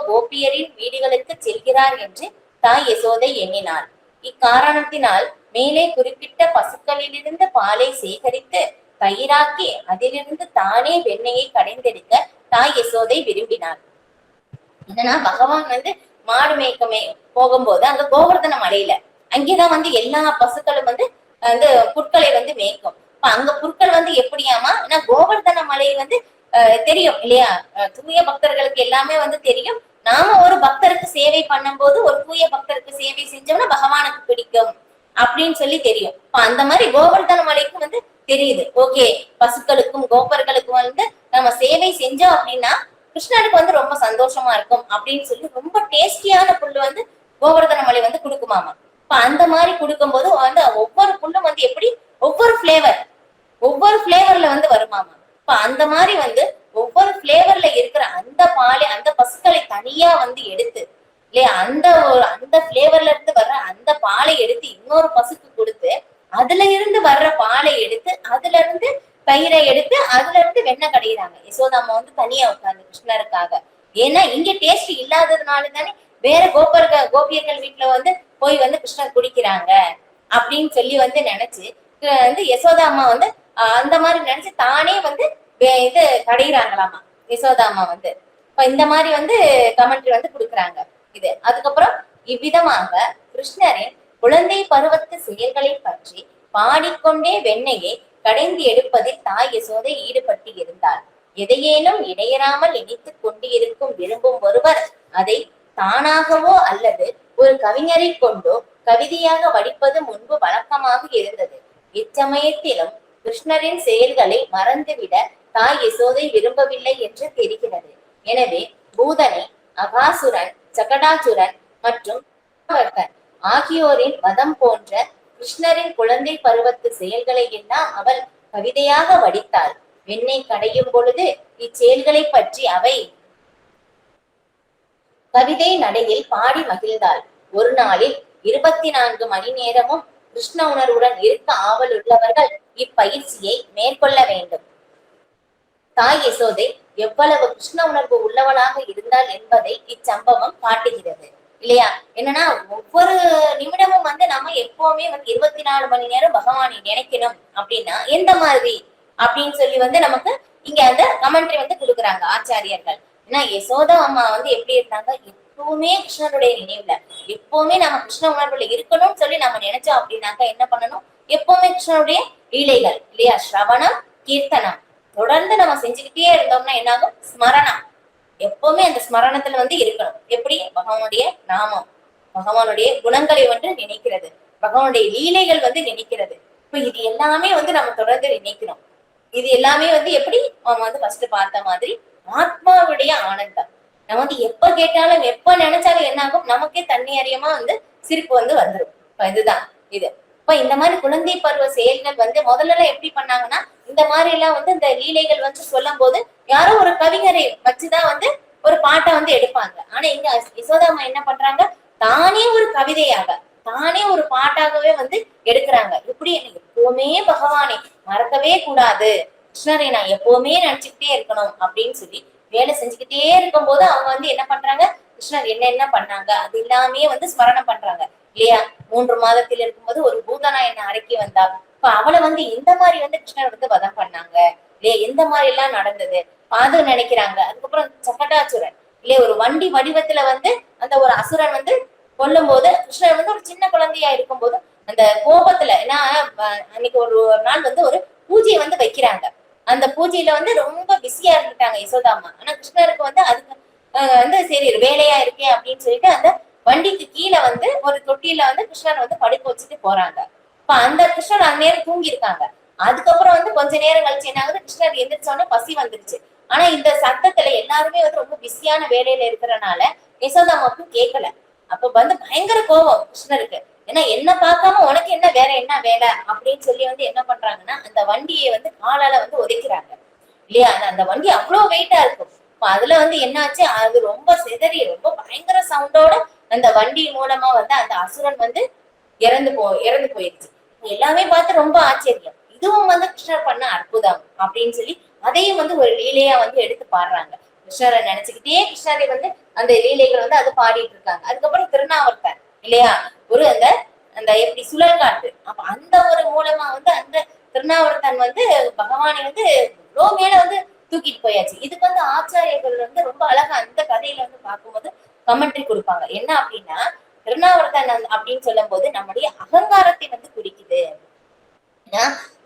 கோபியரின் வீடுகளுக்கு செல்கிறார் என்று தாய் யசோதை எண்ணினாள். இக்காரணத்தினால் மேலே குறிப்பிட்ட பசுக்களிலிருந்து பாலை சேகரித்து தயிராக்கி அதிலிருந்து தானே வெண்ணெயை கடைந்தெடுக்க தாய் யசோதை விரும்பினாள். என்னன்னா பகவான் மாடு மேய்க்கமே போகும்போது அங்க கோவர்தன மலையில அங்கேதான் எல்லா பசுக்களும் அந்த புற்களை மேய்க்கும். அங்க புற்கள் எப்படியாமா ஏன்னா கோவர்தன மலை தெரியும் இல்லையா, தூய பக்தர்களுக்கு எல்லாமே தெரியும். நாம ஒரு பக்தருக்கு சேவை பண்ணும் போது ஒரு தூய பக்தருக்கு சேவை செஞ்சோம்னா பகவானுக்கு பிடிக்கும் அப்படின்னு சொல்லி தெரியும். அந்த மாதிரி கோவர்தன மலைக்கும் தெரியுது. ஓகே, பசுக்களுக்கும் கோபர்களுக்கும் நம்ம சேவை செஞ்சோம் அப்படின்னா கிருஷ்ணனுக்கு ரொம்ப சந்தோஷமா இருக்கும் அப்படின்னு சொல்லி ரொம்ப டேஸ்டியான புல்லு கோவர்தன மலை கொடுக்குமாமா. அந்த மாதிரி கொடுக்கும் போது ஒவ்வொரு புல்லும் எப்படி ஒவ்வொரு பிளேவர்ல வருமாமா. அந்த மாதிரி ஒவ்வொரு பிளேவர்ல இருக்கிற அந்த பாலை அந்த பசுக்களை தனியா எடுத்து இல்லையா, அந்த பிளேவர்ல இருந்து வர்ற அந்த பாலை எடுத்து இன்னொரு பசுக்கு கொடுத்து அதுல இருந்து வர்ற பாலை எடுத்து அதுல இருந்து தயிரை எடுத்து அதுல இருந்து வெண்ணெய் கடையிறாங்க. யசோதாமா தனியா உட்கார்ந்து கிருஷ்ணருக்காக. ஏன்னா இங்க டேஸ்ட் இல்லாததுனால தானே வேற கோபியர்கள் வீட்டுல போய் கிருஷ்ணர் குடிக்கிறாங்க அப்படின்னு சொல்லி நினைச்சு யசோதாமா அந்த மாதிரி நினைச்சு தானே இது கடையிறாங்களாமா யசோதாமா. இப்ப இந்த மாதிரி கமெண்ட்ரி கொடுக்குறாங்க இது. அதுக்கப்புறம் இவ்விதமாக கிருஷ்ணரின் குழந்தை பருவத்து செயல்களை பற்றி பாடிக்கொண்டே வெண்ணெயை கடைந்து எடுப்பதில் தாய் யசோதை ஈடுபட்டு இருந்தாள். எதையேனும் இடையறாமல் இணைத்துக் கொண்டு இருக்கும் விரும்பும் ஒருவர் அதை தானாகவோ அல்லது ஒரு கவிஞரை கொண்டோ கவிதையாக வடிப்பது முன்பு வழக்கமாக இருந்தது. இச்சமயத்திலும் கிருஷ்ணரின் செயல்களை மறந்துவிட தாய் யசோதை விரும்பவில்லை என்று தெரிகிறது. எனவே பூதனை, அகாசுரன், சகடாசுரன் மற்றும் ஆகியோரின் வதம் போன்ற கிருஷ்ணரின் குழந்தை பருவத்து செயல்களை எல்லாம் அவள் கவிதையாக வடித்தாள். வெண்ணெய் கடையும் பொழுது இச்செயல்களை பற்றி அவை கவிதை நடையில் பாடி மகிழ்ந்தாள். ஒரு நாளில் 24 மணி நேரமும் கிருஷ்ண உணர்வுடன் இருக்க ஆவல் உள்ளவர்கள் இப்பயிற்சியை மேற்கொள்ள வேண்டும். தாய் யசோதை எவ்வளவு கிருஷ்ண உணர்வு உள்ளவளாக இருந்தாள் என்பதை இச்சம்பவம் காட்டுகிறது இல்லையா. என்னன்னா ஒவ்வொரு நிமிடமும் நம்ம எப்பவுமே 24 மணி நேரம் பகவானை நினைக்கணும் அப்படின்னா எந்த மாதிரி அப்படின்னு சொல்லி நமக்கு இங்க அந்த கமெண்ட்ரி கொடுக்குறாங்க ஆச்சாரியர்கள். ஏன்னா யசோதா அம்மா எப்படி இருந்தாங்க, எப்பவுமே கிருஷ்ணனுடைய நினைவுல எப்பவுமே நம்ம கிருஷ்ண உணர்வுல இருக்கணும்னு சொல்லி நம்ம நினைச்சோம் அப்படின்னாக்கா என்ன பண்ணணும், எப்பவுமே கிருஷ்ணனுடைய லீலைகள் இல்லையா, ஸ்ரவணம் கீர்த்தனம் தொடர்ந்து நம்ம செஞ்சுக்கிட்டே இருந்தோம்னா என்னாகும், ஸ்மரணம் எப்பவுமே அந்த ஸ்மரணத்துல இருக்கணும். எப்படி பகவானுடைய நாமம், பகவானுடைய குணங்களை நினைக்கிறது, பகவானுடைய லீலைகள் நினைக்கிறது. இப்ப இது எல்லாமே நம்ம தொடர்ந்து நினைக்கணும். இது எல்லாமே எப்படி நம்ம ஃபர்ஸ்ட் பார்த்த மாதிரி ஆத்மாவுடைய ஆனந்தம். நம்ம எப்ப கேட்டாலும் எப்ப நினைச்சாலும் என்ன ஆகும், நமக்கே தண்ணி அறியமா சிரிப்பு வந்துரும். இப்ப இதுதான் இது. இப்ப இந்த மாதிரி குழந்தை பருவ செயல்கள் முதல்ல எல்லாம் எப்படி பண்ணாங்கன்னா, இந்த மாதிரி எல்லாம் இந்த லீலைகள் சொல்லும் போது யாரோ ஒரு கவிஞரை வச்சுதான் ஒரு பாட்டை எடுப்பாங்க. ஆனா இங்க யசோதாமா என்ன பண்றாங்க, தானே ஒரு கவிதையாக தானே ஒரு பாட்டாகவே எடுக்கிறாங்க. இப்படி எப்பவுமே பகவானை மறக்கவே கூடாது, கிருஷ்ணரை நான் எப்பவுமே நினைச்சுக்கிட்டே இருக்கணும் அப்படின்னு சொல்லி வேலை செஞ்சுக்கிட்டே இருக்கும் போது அவங்க என்ன பண்றாங்க, கிருஷ்ணர் என்ன பண்ணாங்க அது எல்லாமே ஸ்மரணம் பண்றாங்க இல்லையா. 3 மாதத்தில் இருக்கும்போது ஒரு பூதனா என்ன அடக்கி வந்தா, இப்ப அவளை இந்த மாதிரி கிருஷ்ணர் வதம் பண்ணாங்க இல்லையா, எந்த மாதிரி எல்லாம் நடந்தது பாது நினைக்கிறாங்க. அதுக்கப்புறம் சகடாசுரன் இல்லையா, ஒரு வண்டி வடிவத்துல அந்த ஒரு அசுரன் கொல்லும் போது கிருஷ்ணர் ஒரு சின்ன குழந்தையா இருக்கும் போது அந்த கோபத்துல, ஏன்னா அன்னைக்கு ஒரு நாள் ஒரு பூஜையை வைக்கிறாங்க. அந்த பூஜையில ரொம்ப பிஸியா இருந்துட்டாங்க யசோதாமா. ஆனா கிருஷ்ணருக்கு அதுக்கு சரி வேலையா இருக்கே அப்படின்னு சொல்லிட்டு அந்த வண்டிக்கு கீழே ஒரு தொட்டியில கிருஷ்ணர் படுக்க வச்சுட்டு போறாங்க. இப்ப அந்த கிருஷ்ணர் அந்த நேரம் தூங்கி இருக்காங்க. அதுக்கப்புறம் கொஞ்ச நேரம் கழிச்சு என்ன ஆகுது, கிருஷ்ணர் எந்திரிச்சோன்னு பசி வந்துருச்சு. ஆனா இந்த சத்தத்துல எல்லாருமே ரொம்ப பிஸியான வேலையில இருக்கிறனால யசோதாமாவுக்கு கேட்கல. அப்ப பயங்கர கோபம் கிருஷ்ணருக்கு. ஏன்னா என்ன பார்க்காம உனக்கு என்ன வேற என்ன வேலை அப்படின்னு சொல்லி என்ன பண்றாங்கன்னா, அந்த வண்டியை காலால உதைக்கிறாங்க இல்லையா. அந்த வண்டி அவ்வளவு வெயிட்டா இருக்கும். அதுல என்னாச்சு, அது ரொம்ப சிதறி ரொம்ப பயங்கர சவுண்டோட அந்த வண்டி மூலமா அந்த அசுரன் இறந்து போயிடுச்சு. எல்லாமே பார்த்து ரொம்ப ஆச்சரியம். இதுவும் கிருஷ்ணர் பண்ண அற்புதம் அப்படின்னு சொல்லி அதையும் ஒரு லீலையா எடுத்து பாடுறாங்க. கிருஷ்ணரை நினைச்சுக்கிட்டே கிருஷ்ணரை வந்து அந்த லீலைகள் வந்து அது பாடிட்டு இருக்காங்க. அதுக்கப்புறம் திருநாவர்த்தன் இல்லையா, ஒரு அந்த அந்த எப்படி சுழல் காற்று, அப்ப அந்த ஒரு மூலமா வந்து அந்த திருநாவர்த்தன் வந்து பகவானை வந்து இவ்வளோ மேல வந்து தூக்கிட்டு போயாச்சு. இதுக்கு வந்து ஆச்சாரியர்கள் வந்து ரொம்ப அழகா அந்த கதையில வந்து பார்க்கும்போது கமெண்ட்ரி கொடுப்பாங்க. என்ன அப்படின்னா, திருநாவர்த்தன் அப்படின்னு சொல்லும் போது நம்முடைய அகங்காரத்தை வந்து குறிக்குது. ஏன்னா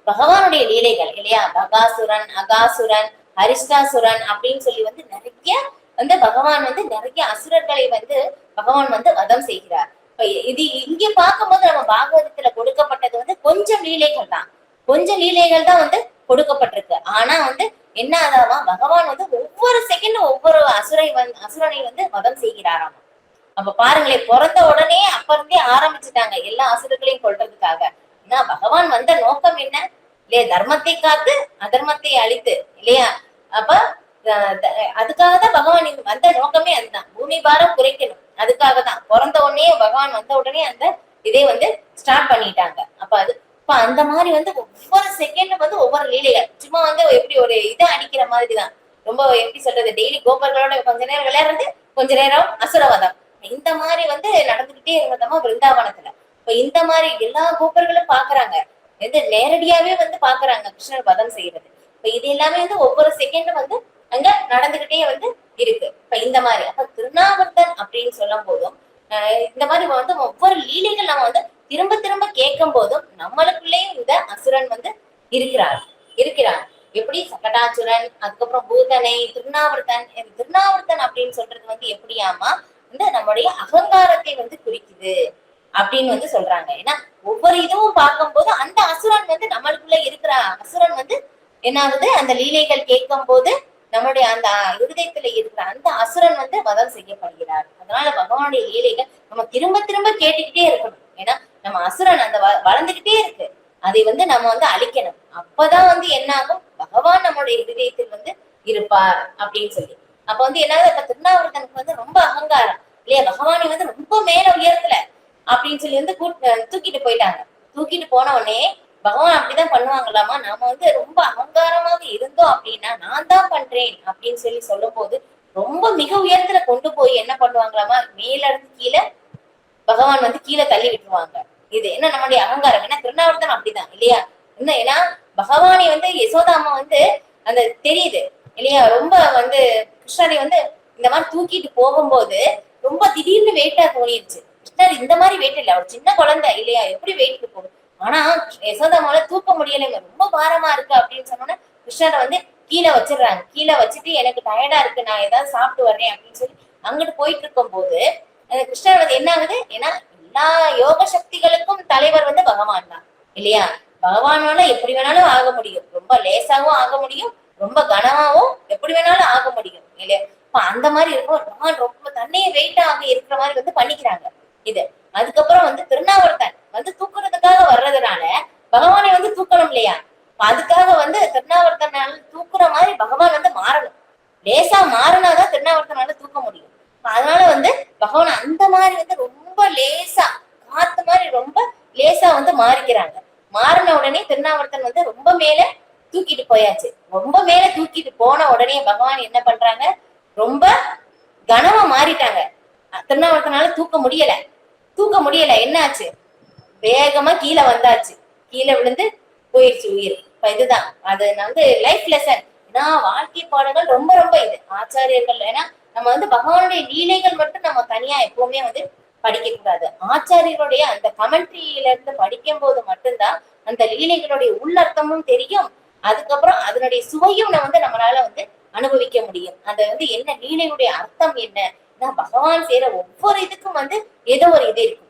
பகவானுடைய லீலைகள் இல்லையா, பகாசுரன், அகாசுரன், அரிஷ்டாசுரன் அப்படின்னு சொல்லி வந்து நிறைய வந்து பகவான் வந்து நிறைய அசுரர்களை வந்து பகவான் வந்து வதம் செய்கிறார். இப்ப இது இங்க பார்க்கும்போது நம்ம பாகவதத்துல கொடுக்கப்பட்டது வந்து கொஞ்சம் லீலைகள் தான், கொஞ்சம் லீலைகள் தான் வந்து கொடுக்கப்பட்டிருக்கு. ஆனா வந்து என்ன ஆதாமா, பகவான் வந்து ஒவ்வொரு செகண்டும் ஒவ்வொரு அசுரனை வந்து வதம் செய்கிறாராம். அப்ப பாருங்களேன், பிறந்த உடனே அப்ப இருந்தே ஆரம்பிச்சுட்டாங்க எல்லா அசுரர்களையும் கொல்றதுக்காக. ஏன்னா பகவான் வந்த நோக்கம் என்ன இல்லையா, தர்மத்தை காத்து அதர்மத்தை அழித்து இல்லையா. அப்ப அதுக்காக தான் பகவான் வந்த நோக்கமே அதுதான், பூமி பாரம் குறைக்கணும். அதுக்காக தான் பிறந்த உடனே பகவான் வந்த உடனே அந்த இதே வந்து ஸ்டார்ட் பண்ணிட்டாங்க. அப்ப அது இப்ப அந்த மாதிரி வந்து ஒவ்வொரு செகண்டும் வந்து ஒவ்வொரு லீலைகள், சும்மா வந்து எப்படி ஒரு இதை அடிக்கிற மாதிரிதான். ரொம்ப எப்படி சொல்றது, டெய்லி கோபர்களோட கொஞ்ச நேரம் விளையாடுறது, கொஞ்ச நேரம் அசுரவதம், இந்த மாதிரி வந்து நடந்துகிட்டே இருந்ததமா பிருந்தாவனத்துல. இப்ப இந்த மாதிரி எல்லா கோபர்களும் பாக்குறாங்க, எந்த நேரடியாவே வந்து பாக்குறாங்க கிருஷ்ணர் வதம் செய்யறது. இப்ப இது எல்லாமே வந்து ஒவ்வொரு செகண்டும் வந்து அங்க நடந்துகிட்டே வந்து இருக்கு. இப்ப இந்த மாதிரி அப்ப திருநாவர்த்தன் அப்படின்னு சொல்லும் போதும் இந்த மாதிரி வந்து ஒவ்வொரு லீலைகள் நம்ம வந்து திரும்ப திரும்ப கேட்கும் போதும் நம்மளுக்குள்ளேயும் இந்த அசுரன் வந்து இருக்கிறார் இருக்கிறார். எப்படி சகடாசுரன், அதுக்கப்புறம் பூதனை, திருநாவர்த்தன். திருநாவர்த்தன் அப்படின்னு சொல்றது வந்து எப்படியாமா, இந்த நம்முடைய அகங்காரத்தை வந்து குறிக்குது அப்படின்னு வந்து சொல்றாங்க. ஏன்னா ஒவ்வொரு இதுவும் பார்க்கும்போது அந்த அசுரன் வந்து நம்மளுக்குள்ள இருக்கிற அசுரன் வந்து என்ன ஆகுது, அந்த லீலைகள் கேட்கும் போது நம்மளுடைய அந்த இருதயத்துல இருக்கிற அந்த அசுரன் வந்து வதம் செய்யப்படுகிறார். அதனால பகவானுடைய லீலைகள் நம்ம திரும்ப திரும்ப கேட்டுக்கிட்டே இருக்கணும். ஏன்னா நம்ம அசுரன் அந்த வளர்ந்துகிட்டே இருக்கு, அதை வந்து நம்ம வந்து அழிக்கணும். அப்பதான் வந்து என்ன ஆகும், பகவான் நம்மளுடைய இருதயத்தில் வந்து இருப்பார் அப்படின்னு சொல்லி. அப்ப வந்து என்னாவது இப்ப திருநாவர்த்தனுக்கு வந்து ரொம்ப அகங்காரம் இல்லையா, பகவானை வந்து ரொம்ப மேல உயரத்துல அப்படின்னு சொல்லி வந்து தூக்கிட்டு போயிட்டாங்க. தூக்கிட்டு போன உடனே பகவான் அப்படிதான் பண்ணுவாங்களாமா, நாம வந்து ரொம்ப அகங்காரமாக இருந்தோம் அப்படின்னா நான் தான் பண்றேன் அப்படின்னு சொல்லி சொல்லும் போது ரொம்ப மிக உயரத்துல கொண்டு போய் என்ன பண்ணுவாங்களாமா, மேல இருந்து கீழே பகவான் வந்து கீழே தள்ளி விட்டுருவாங்க. இது என்ன நம்மளுடைய அகங்காரம். ஏன்னா திருநாவர்த்தன் அப்படிதான் இல்லையா, என்ன ஏன்னா பகவானை வந்து யசோதா அம்மா வந்து அந்த தெரியுது இல்லையா, ரொம்ப வந்து கிருஷ்ணரை வந்து இந்த மாதிரி தூக்கிட்டு போகும்போது ரொம்ப திடீர்னு வெயிட்டா தோணிடுச்சு. கிருஷ்ணர் இந்த மாதிரி வெயிட் இல்லை, அவர் சின்ன குழந்தை இல்லையா, எப்படி வெயிட் போகும். ஆனா யசோதாமால தூக்க முடியலைங்க, ரொம்ப பாரமா இருக்கு அப்படின்னு சொன்னோன்னா கிருஷ்ணரை வந்து கீழே வச்சிடுறாங்க. கீழே வச்சுட்டு எனக்கு டயர்டா இருக்கு, நான் ஏதாவது சாப்பிட்டு வர்றேன் அப்படின்னு சொல்லி அங்கிட்டு போயிட்டு இருக்கும் போது கிருஷ்ணர் வந்து என்ன ஆகுது, ஏன்னா எல்லா யோக சக்திகளுக்கும் தலைவர் வந்து பகவான் தான் இல்லையா. பகவானால எப்படி வேணாலும் ஆக முடியும், ரொம்ப லேசாவும் ஆக முடியும், ரொம்ப கனமாவும் எப்படி வேணாலும் ஆக முடியும் இல்லையா. இப்ப அந்த மாதிரி இருக்கும், பகவான் ரொம்ப தன்னையே வெயிட்டா ஆக இருக்கிற மாதிரி வந்து பண்ணிக்கிறாங்க இது. அதுக்கப்புறம் வந்து திருநாவர்த்தன் வந்து தூக்குறதுக்காக வர்றதுனால பகவானை வந்து தூக்கணும் இல்லையா, அதுக்காக வந்து திருநாவர்த்தனால தூக்குற மாதிரி பகவான் வந்து மாறணும், லேசா மாறினாதான் திருநாவர்த்தனால தூக்க முடியும். அதனால வந்து பகவான் அந்த மாதிரி வந்து ரொம்ப லேசா காத்து மாதிரி ரொம்ப லேசா வந்து மாறிக்கிறாங்க. மாறின உடனே திருநாவர்த்தன் வந்து ரொம்ப மேல தூக்கிட்டு போயாச்சு. ரொம்ப மேல தூக்கிட்டு போன உடனே பகவான் என்ன பண்றாங்க, ரொம்ப கனமா மாறிட்டாங்க. திருநாவர்த்தனால தூக்க முடியல என்ன ஆச்சு, வேகமா கீழே வந்தாச்சு, கீழே விழுந்து போயிடுச்சு உயிர். இப்ப இதுதான் அது வந்து லைஃப் லெசன். ஏன்னா வாழ்க்கை பாடங்கள் ரொம்ப ரொம்ப இது ஆச்சாரியர்கள். ஏன்னா நம்ம வந்து பகவானுடைய லீலைகள் மட்டும் நம்ம தனியா எப்பவுமே வந்து படிக்க கூடாது, ஆச்சாரியர்களுடைய அந்த கமெண்ட்ரியில இருந்து படிக்கும் போது மட்டும்தான் அந்த லீலைகளுடைய உள்ளர்த்தமும் தெரியும். அதுக்கப்புறம் அதனுடைய சுவையும் நம்மளால வந்து அனுபவிக்க முடியும். அந்த வந்து என்ன லீலையுடைய அர்த்தம் என்ன, பகவான் செய்யற ஒவ்வொரு இதுக்கும் வந்து ஏதோ ஒரு இது இருக்கும்.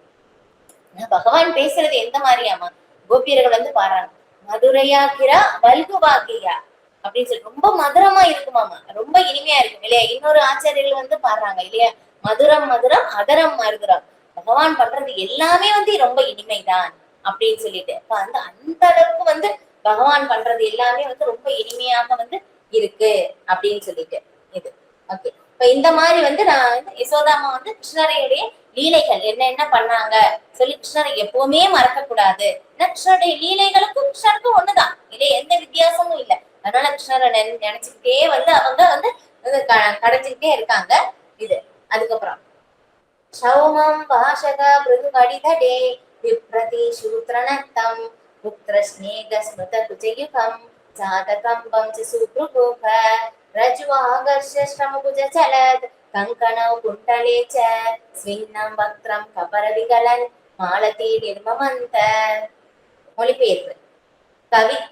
பகவான் பேசுறது எந்த மாதிரியாமா, கோபியர்கள் வந்து பாடுறாங்க, மதுரையாகிறா வல்குவாகியா அப்படின்னு சொல்லி ரொம்ப மதுரமா இருக்குமாமா, ரொம்ப இனிமையா இருக்கும் இல்லையா. இன்னொரு ஆச்சாரியர்கள் வந்து பாடுறாங்க இல்லையா, மதுரம் மதுரம் அதரம் மருதுரம், பகவான் பண்றது எல்லாமே வந்து ரொம்ப இனிமைதான் அப்படின்னு சொல்லிட்டு. அந்த அந்த அளவுக்கு வந்து பகவான் பண்றது எல்லாமே வந்து ரொம்ப இனிமையாக வந்து இருக்கு அப்படின்னு சொல்லிட்டு இது. ஓகே, இப்ப இந்த மாதிரி வந்து நான் யசோதாமா வந்து கிருஷ்ணரையுடைய லீலைகள் என்ன என்ன பண்ணாங்க சொல்லி கிருஷ்ணரை எப்பவுமே மறக்க கூடாது. ஏன்னா கிருஷ்ணருடைய லீலைகளுக்கும் கிருஷ்ணருக்கும் ஒண்ணுதான் இல்லையா, எந்த வித்தியாசமும் இல்லை. அதனால கிருஷ்ணரை நினைச்சுக்கிட்டே வந்து அவங்க வந்து வந்து கடைஞ்சுக்கிட்டே இருக்காங்க. இது அதுக்கப்புறம் சௌமம் பாஷக பிருதுகடிதடே விப்ரதி சூத்ரநத்தம் புத்திர ஸ்நேக ஸ்மிருத குஜயுகம் ஜாதகம் வம்ச சுப்ருகோக ரஜுவாகர்ஷ ஸ்ரமபுஜ சலத் கங்கணவ் குண்டலே ச ஸ்வின்னம் வக்ரம் கபரவிகலன் மாலதி நிர்மமந்த. மொழிபெயர்ப்பு.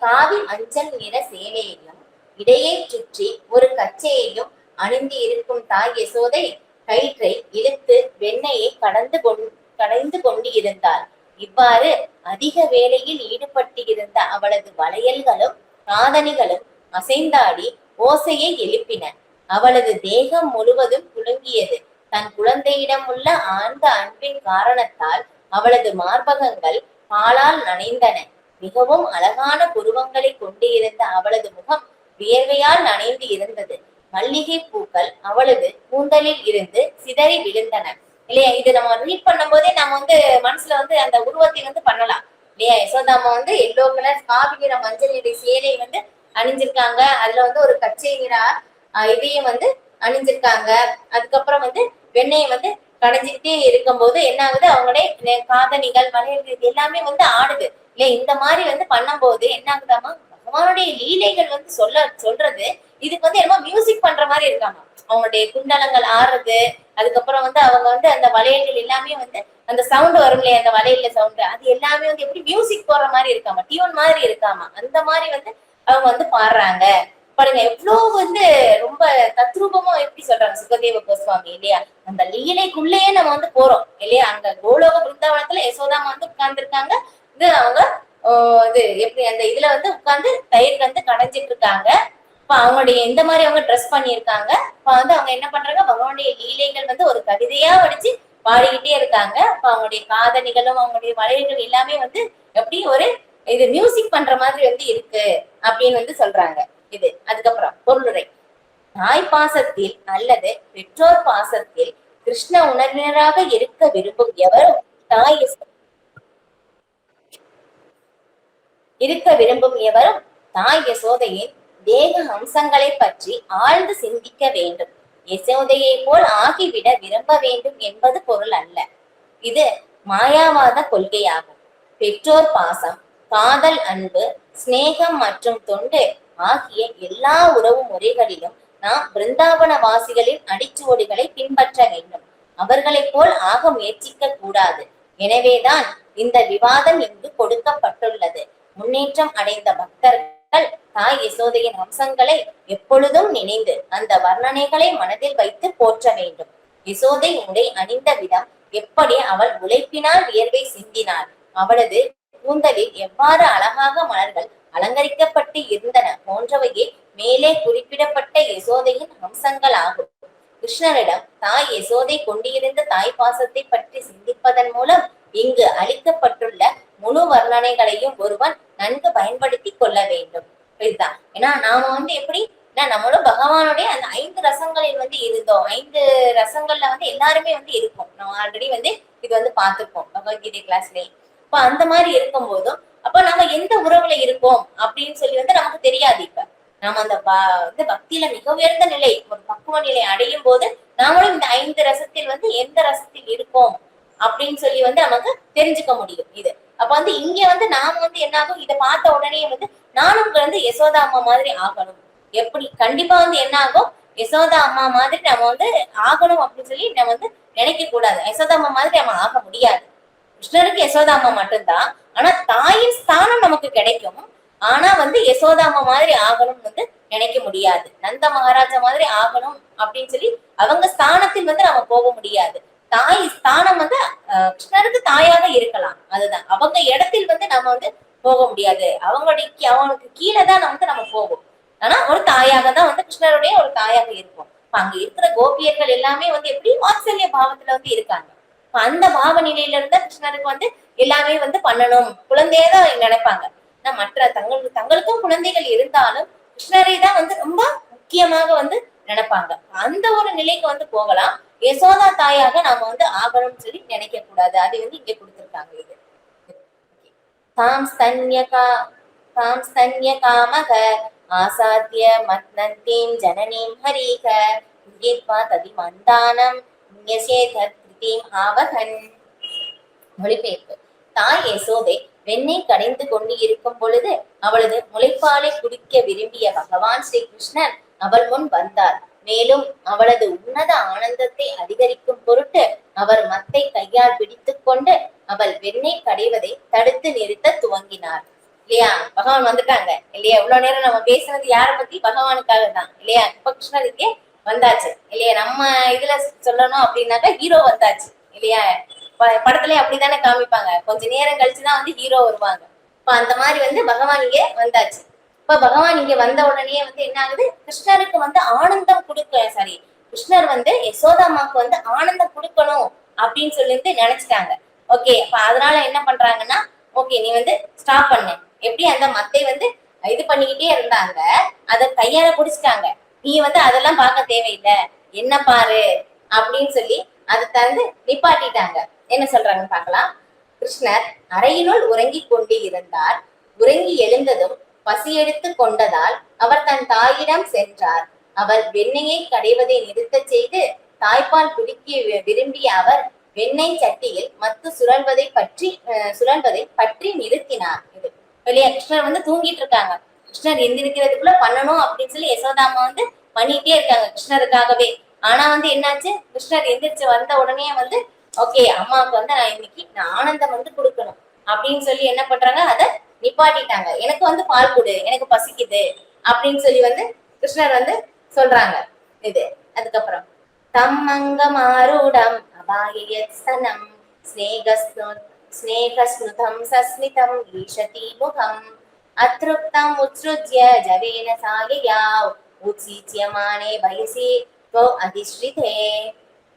காவி மஞ்சள் நிற சேலையையும் இடையே சுற்றி ஒரு கச்சையையும் அணிந்து இருக்கும் தாய் யசோதை கயிற்றை இழுத்து வெண்ணையை கடைந்து கொண்டு இருந்தாள். இவ்வாறு அதிக வேலையில் ஈடுபட்டிருந்த அவளது வளையல்களும் காதணிகளும் அசைந்தாடி ஓசையை எழுப்பின. அவளது தேகம் முழுவதும் குலுங்கியது. தன் குழந்தையிடம் உள்ள ஆழ்ந்த அன்பின் காரணத்தால் அவளது மார்பகங்கள் பாலால் நனைந்தன. மிகவும் அழகான புருவங்களை கொண்டு இருந்த அவளது முகம் வியர்வையால் நனைந்து இருந்தது. மல்லிகை பூக்கள் அவளது கூந்தலில் இருந்து சிதறி விழுந்தன. இல்லையா, இது நம்ம ரீட் பண்ணும் போதே நம்ம வந்து மனசுல வந்து அந்த உருவத்தை வந்து பண்ணலாம் இல்லையா. யசோதாமா வந்து எல்லோ கலர் காவி நிற மஞ்சள் நிற சேலை வந்து அணிஞ்சிருக்காங்க. அதுல வந்து ஒரு கச்சை நிற இதையும் வந்து அணிஞ்சிருக்காங்க. அதுக்கப்புறம் வந்து வெண்ணையை வந்து கடைஞ்சிக்கிட்டே இருக்கும் போது என்ன ஆகுது, அவங்களுடைய காதணிகள் மலையல் எல்லாமே வந்து ஆடுது இல்லையா. இந்த மாதிரி வந்து பண்ணும் போது என்ன ஆகுதாமா, பகவானுடைய லீலைகள் வந்து சொல்றது இதுக்கு வந்து என்னமோ மியூசிக் பண்ற மாதிரி இருக்காங்க. அவங்களுடைய குண்டலங்கள் ஆடுறது, அதுக்கப்புறம் வந்து அவங்க வந்து அந்த வளையல்கள் எல்லாமே வந்து அந்த சவுண்ட் வரும் இல்லையா, அந்த வளையல்ல சவுண்ட், அது எல்லாமே வந்து எப்படி மியூசிக் போடுற மாதிரி இருக்காம, டியூன் மாதிரி இருக்காம அந்த மாதிரி வந்து அவங்க வந்து பாடுறாங்க. பாருங்க எவ்வளவு வந்து ரொம்ப தத்ரூபமா எப்படி சொல்றாங்க சுகதேவ கோஸ்வாமி இல்லையா. அந்த லீலைக்குள்ளேயே நம்ம வந்து போறோம் இல்லையா. அங்க கோலோக பிருந்தாவனத்துல யசோதாமா வந்து உட்கார்ந்து இருக்காங்க. இது அவங்க இது எப்படி அந்த இதுல வந்து உட்கார்ந்து தயிர் வந்து கடைஞ்சிட்டு இருக்காங்க. இப்ப அவங்களுடைய எந்த மாதிரி அவங்க ட்ரெஸ் பண்ணியிருக்காங்க. இப்ப வந்து அவங்க என்ன பண்றாங்க, பகவானுடைய லீலைகள் வந்து ஒரு கவிதையா வடிச்சு பாடிக்கிட்டே இருக்காங்க. இப்ப அவங்களுடைய காதணிகளும் அவங்களுடைய வளையல்கள் எல்லாமே வந்து எப்படி ஒரு இது மியூசிக் பண்ற மாதிரி வந்து இருக்கு அப்படின்னு வந்து சொல்றாங்க. இது அதுக்கப்புறம் பொருளுரை. தாய் பாசத்தில் அல்லது பெற்றோர் பாசத்தில் கிருஷ்ண உணர்வினராக இருக்க விரும்பும் எவரும் தாய் யசோதையின் தேக அம்சங்களை பற்றி ஆழ்ந்து சிந்திக்க வேண்டும். யசோதையை போல் ஆகிவிட விரும்ப வேண்டும் என்பது பொருள் அல்ல. இது மாயாவாத கொள்கையாகும். பெற்றோர் பாசம், காதல், அன்பு, சிநேகம் மற்றும் தொண்டு ஆகிய எல்லா உறவு முறைகளிலும் நாம் பிருந்தாவன வாசிகளின் அடிச்சுவடுகளை பின்பற்ற வேண்டும். அவர்களைப் போல் ஆக முயற்சிக்க கூடாது. எனவேதான் இந்த விவாதம் இங்கு கொடுக்கப்பட்டுள்ளது. முன்னேற்றம் அடைந்த பக்தர்கள் தாய் யசோதையின் அம்சங்களை எப்பொழுதும் நினைந்து அந்த வர்ணனைகளை மனதில் வைத்து போற்ற வேண்டும். யசோதை உடை அணிந்த விதம், எப்படி அவள் உழைப்பினால் வியர்வை சிந்தினாள், அவளது கூந்தலில் எவ்வாறு அழகாக மலர்கள் அலங்கரிக்கப்பட்டு இருந்தன போன்றவையே மேலே குறிப்பிடப்பட்ட யசோதையின் அம்சங்கள் ஆகும். கிருஷ்ணரிடம் தாய் யசோதை கொண்டிருந்த தாய் பாசத்தை பற்றி சிந்திப்பதன் மூலம் இங்கு அளிக்கப்பட்டுள்ள முழு வர்ணனைகளையும் ஒருவன் நன்கு பயன்படுத்தி கொள்ள வேண்டும். இதுதான். ஏன்னா நாம வந்து எப்படி நம்மளும் பகவானுடைய அந்த 5 ரசங்களில் வந்து இருந்தோம். 5 ரசங்கள்ல வந்து எல்லாருமே வந்து இருக்கும். நம்ம ஆல்ரெடி வந்து இது வந்து பார்த்திருப்போம் பகவத்கீதை கிளாஸ்லயே. இப்ப அந்த மாதிரி இருக்கும் போதும் அப்ப நம்ம எந்த உறவுல இருக்கோம் அப்படின்னு சொல்லி வந்து நமக்கு தெரியாது. இப்ப நாம அந்த பக்தியில மிக உயர்ந்த நிலை, ஒரு பக்குவ நிலை அடையும் போது நாமளும் இந்த 5 ரசத்தில் வந்து எந்த ரசத்தில் இருக்கோம் அப்படின்னு சொல்லி வந்து நமக்கு தெரிஞ்சுக்க முடியும். இது அப்ப வந்து இங்க வந்து நாம வந்து என்ன ஆகும், இதை பார்த்த உடனே வந்து நானும் வந்து யசோதா அம்மா மாதிரி ஆகணும். எப்படி கண்டிப்பா வந்து என்ன ஆகும், யசோதா அம்மா மாதிரி நம்ம வந்து ஆகணும் அப்படின்னு சொல்லி நம்ம வந்து நினைக்க கூடாது. யசோதா அம்மா மாதிரி நம்ம ஆக முடியாது. கிருஷ்ணருக்கு யசோதா அம்மா மட்டும்தான். ஆனா தாயின் ஸ்தானம் நமக்கு கிடைக்கும். ஆனா வந்து யசோதா அம்மா மாதிரி ஆகணும்னு வந்து நினைக்க முடியாது. நந்த மகாராஜா மாதிரி ஆகணும் அப்படின்னு சொல்லி அவங்க ஸ்தானத்தில் வந்து நம்ம போக முடியாது. தாய் ஸ்தானம் வந்து கிருஷ்ணருக்கு தாயாக இருக்கலாம். அதுதான் அவங்க இடத்தில் வந்து நம்ம வந்து போக முடியாது. அவங்களுக்கு கீழே தான் நம்ம போகும். ஆனா ஒரு தாயாக தான் வந்து கிருஷ்ணருடைய ஒரு தாயாக இருக்கும். அங்க இருக்கிற கோபியர்கள் எல்லாமே வந்து எப்படி வாத்சல்ய பாவத்துல வந்து இருக்காங்க. அந்த பாவ நிலையில இருந்தா கிருஷ்ணருக்கு வந்து எல்லாமே வந்து பண்ணணும், குழந்தையதான் நினைப்பாங்க. மற்ற தங்களுக்கும் குழந்தைகள் இருந்தாலும் கிருஷ்ணரை தான் வந்து ரொம்ப முக்கியமாக வந்து நினைப்பாங்க. அந்த ஒரு நிலைக்கு வந்து போகலாம். யசோதா தாயாக நாம வந்து ஆகணும்னு சொல்லி நினைக்க கூடாது. அது வந்து இங்க கொடுத்திருக்காங்க. இது தாம் ஸ்தன்ய காமக ஆசாத்திய மத்னந்தீம் ஜனனீம் ஹரீக உயிர்ப்பா ததி மந்தானம் யசேதீம் ஆவகன். மொழிபெயர்ப்பு. தாய் யசோதை வெண்ணெய் கடைந்து கொண்டு இருக்கும் பொழுது அவளது முளைப்பாலை குடிக்க விரும்பிய பகவான் ஸ்ரீ கிருஷ்ணன் அவள் முன் வந்தார். மேலும் அவளது உன்னத ஆனந்தத்தை அதிகரிக்கும் பொருட்டு அவர் மத்தை கையால் பிடித்துக் கொண்டு அவள் வெண்ணெய் கடைவதை தடுத்து நிறுத்த துவங்கினார். இல்லையா, பகவான் வந்துட்டாங்க இல்லையா. இவ்வளவு நேரம் நம்ம பேசுனது யார பத்தி? பகவானுக்காக தான் இல்லையா. இப்ப கிருஷ்ணர் இங்கே வந்தாச்சு இல்லையா. நம்ம இதுல சொல்லணும் அப்படின்னாக்கா ஹீரோ வந்தாச்சு இல்லையா. படத்துல அப்படித்தானே காமிப்பாங்க, கொஞ்ச நேரம் கழிச்சுதான் வந்து ஹீரோ வருவாங்க. இப்ப அந்த மாதிரி வந்து பகவான் இங்க வந்தாச்சு. இப்ப பகவான் இங்க வந்த உடனே வந்து என்ன ஆகுது, கிருஷ்ணருக்கு வந்து ஆனந்தம் கிருஷ்ணர் வந்து யசோதாமாக்கு வந்து ஆனந்தம் கொடுக்கணும் அப்படின்னு சொல்லிட்டு நினைச்சிட்டாங்க. ஓகே, அப்ப அதனால என்ன பண்றாங்கன்னா, ஓகே நீ வந்து ஸ்டாப் பண்ணு. எப்படி அந்த மத்தை வந்து இது பண்ணிக்கிட்டே இருந்தாங்க, அத கையால புடிச்சிட்டாங்க. நீ வந்து அதெல்லாம் பார்க்க தேவையில்லை, என்ன பாரு அப்படின்னு சொல்லி அதை தந்து நிப்பாட்டிட்டாங்க. என்ன சொல்றாங்கன்னு பார்க்கலாம். கிருஷ்ணர் அறையினுள் உறங்கி கொண்டு இருந்தார். உறங்கி எழுந்ததும் பசி எடுத்து கொண்டதால் அவர் தன் தாயிடம் சென்றார். அவர் வெண்ணெயை கடைவதை நிறுத்த செய்து தாய்ப்பால் குடிக்க விரும்பிய அவர் வெண்ணெய் சட்டியில் மத்து சுழல்வதை பற்றி நிறுத்தினார். இது வெளியே கிருஷ்ணர் வந்து தூங்கிட்டு இருக்காங்க. கிருஷ்ணர் எந்திரிக்கிறதுக்குள்ள பண்ணணும் அப்படின்னு சொல்லி யசோதாமா வந்து பண்ணிட்டே இருக்காங்க கிருஷ்ணருக்காகவே. ஆனா வந்து என்னாச்சு, கிருஷ்ணர் எந்திரிச்சு வந்த உடனே வந்து ஓகே அம்மாவுக்கு வந்து நான் இன்னைக்கு ஆனந்தம் வந்து கொடுக்கணும் அப்படின்னு சொல்லி என்ன பண்றாங்க, அதை நிப்பாட்டிட்டாங்க. எனக்கு வந்து பால் கொடு, எனக்கு பசிக்குது அப்படின்னு சொல்லி வந்து கிருஷ்ணர் வந்து சொல்றாங்க. இது அதுக்கப்புறம் தம்மங்கமாரூடம் அபாயஸ்தனம் ஸ்நேகஸ்னுதம் சஸ்மிதம் ஈஷதி முகம் அத்ருப்தம் உத்ருஜ்ய ஜவேன சாயயா உத்சீச்சியமானே பயசி அதிஸ்ரிதே.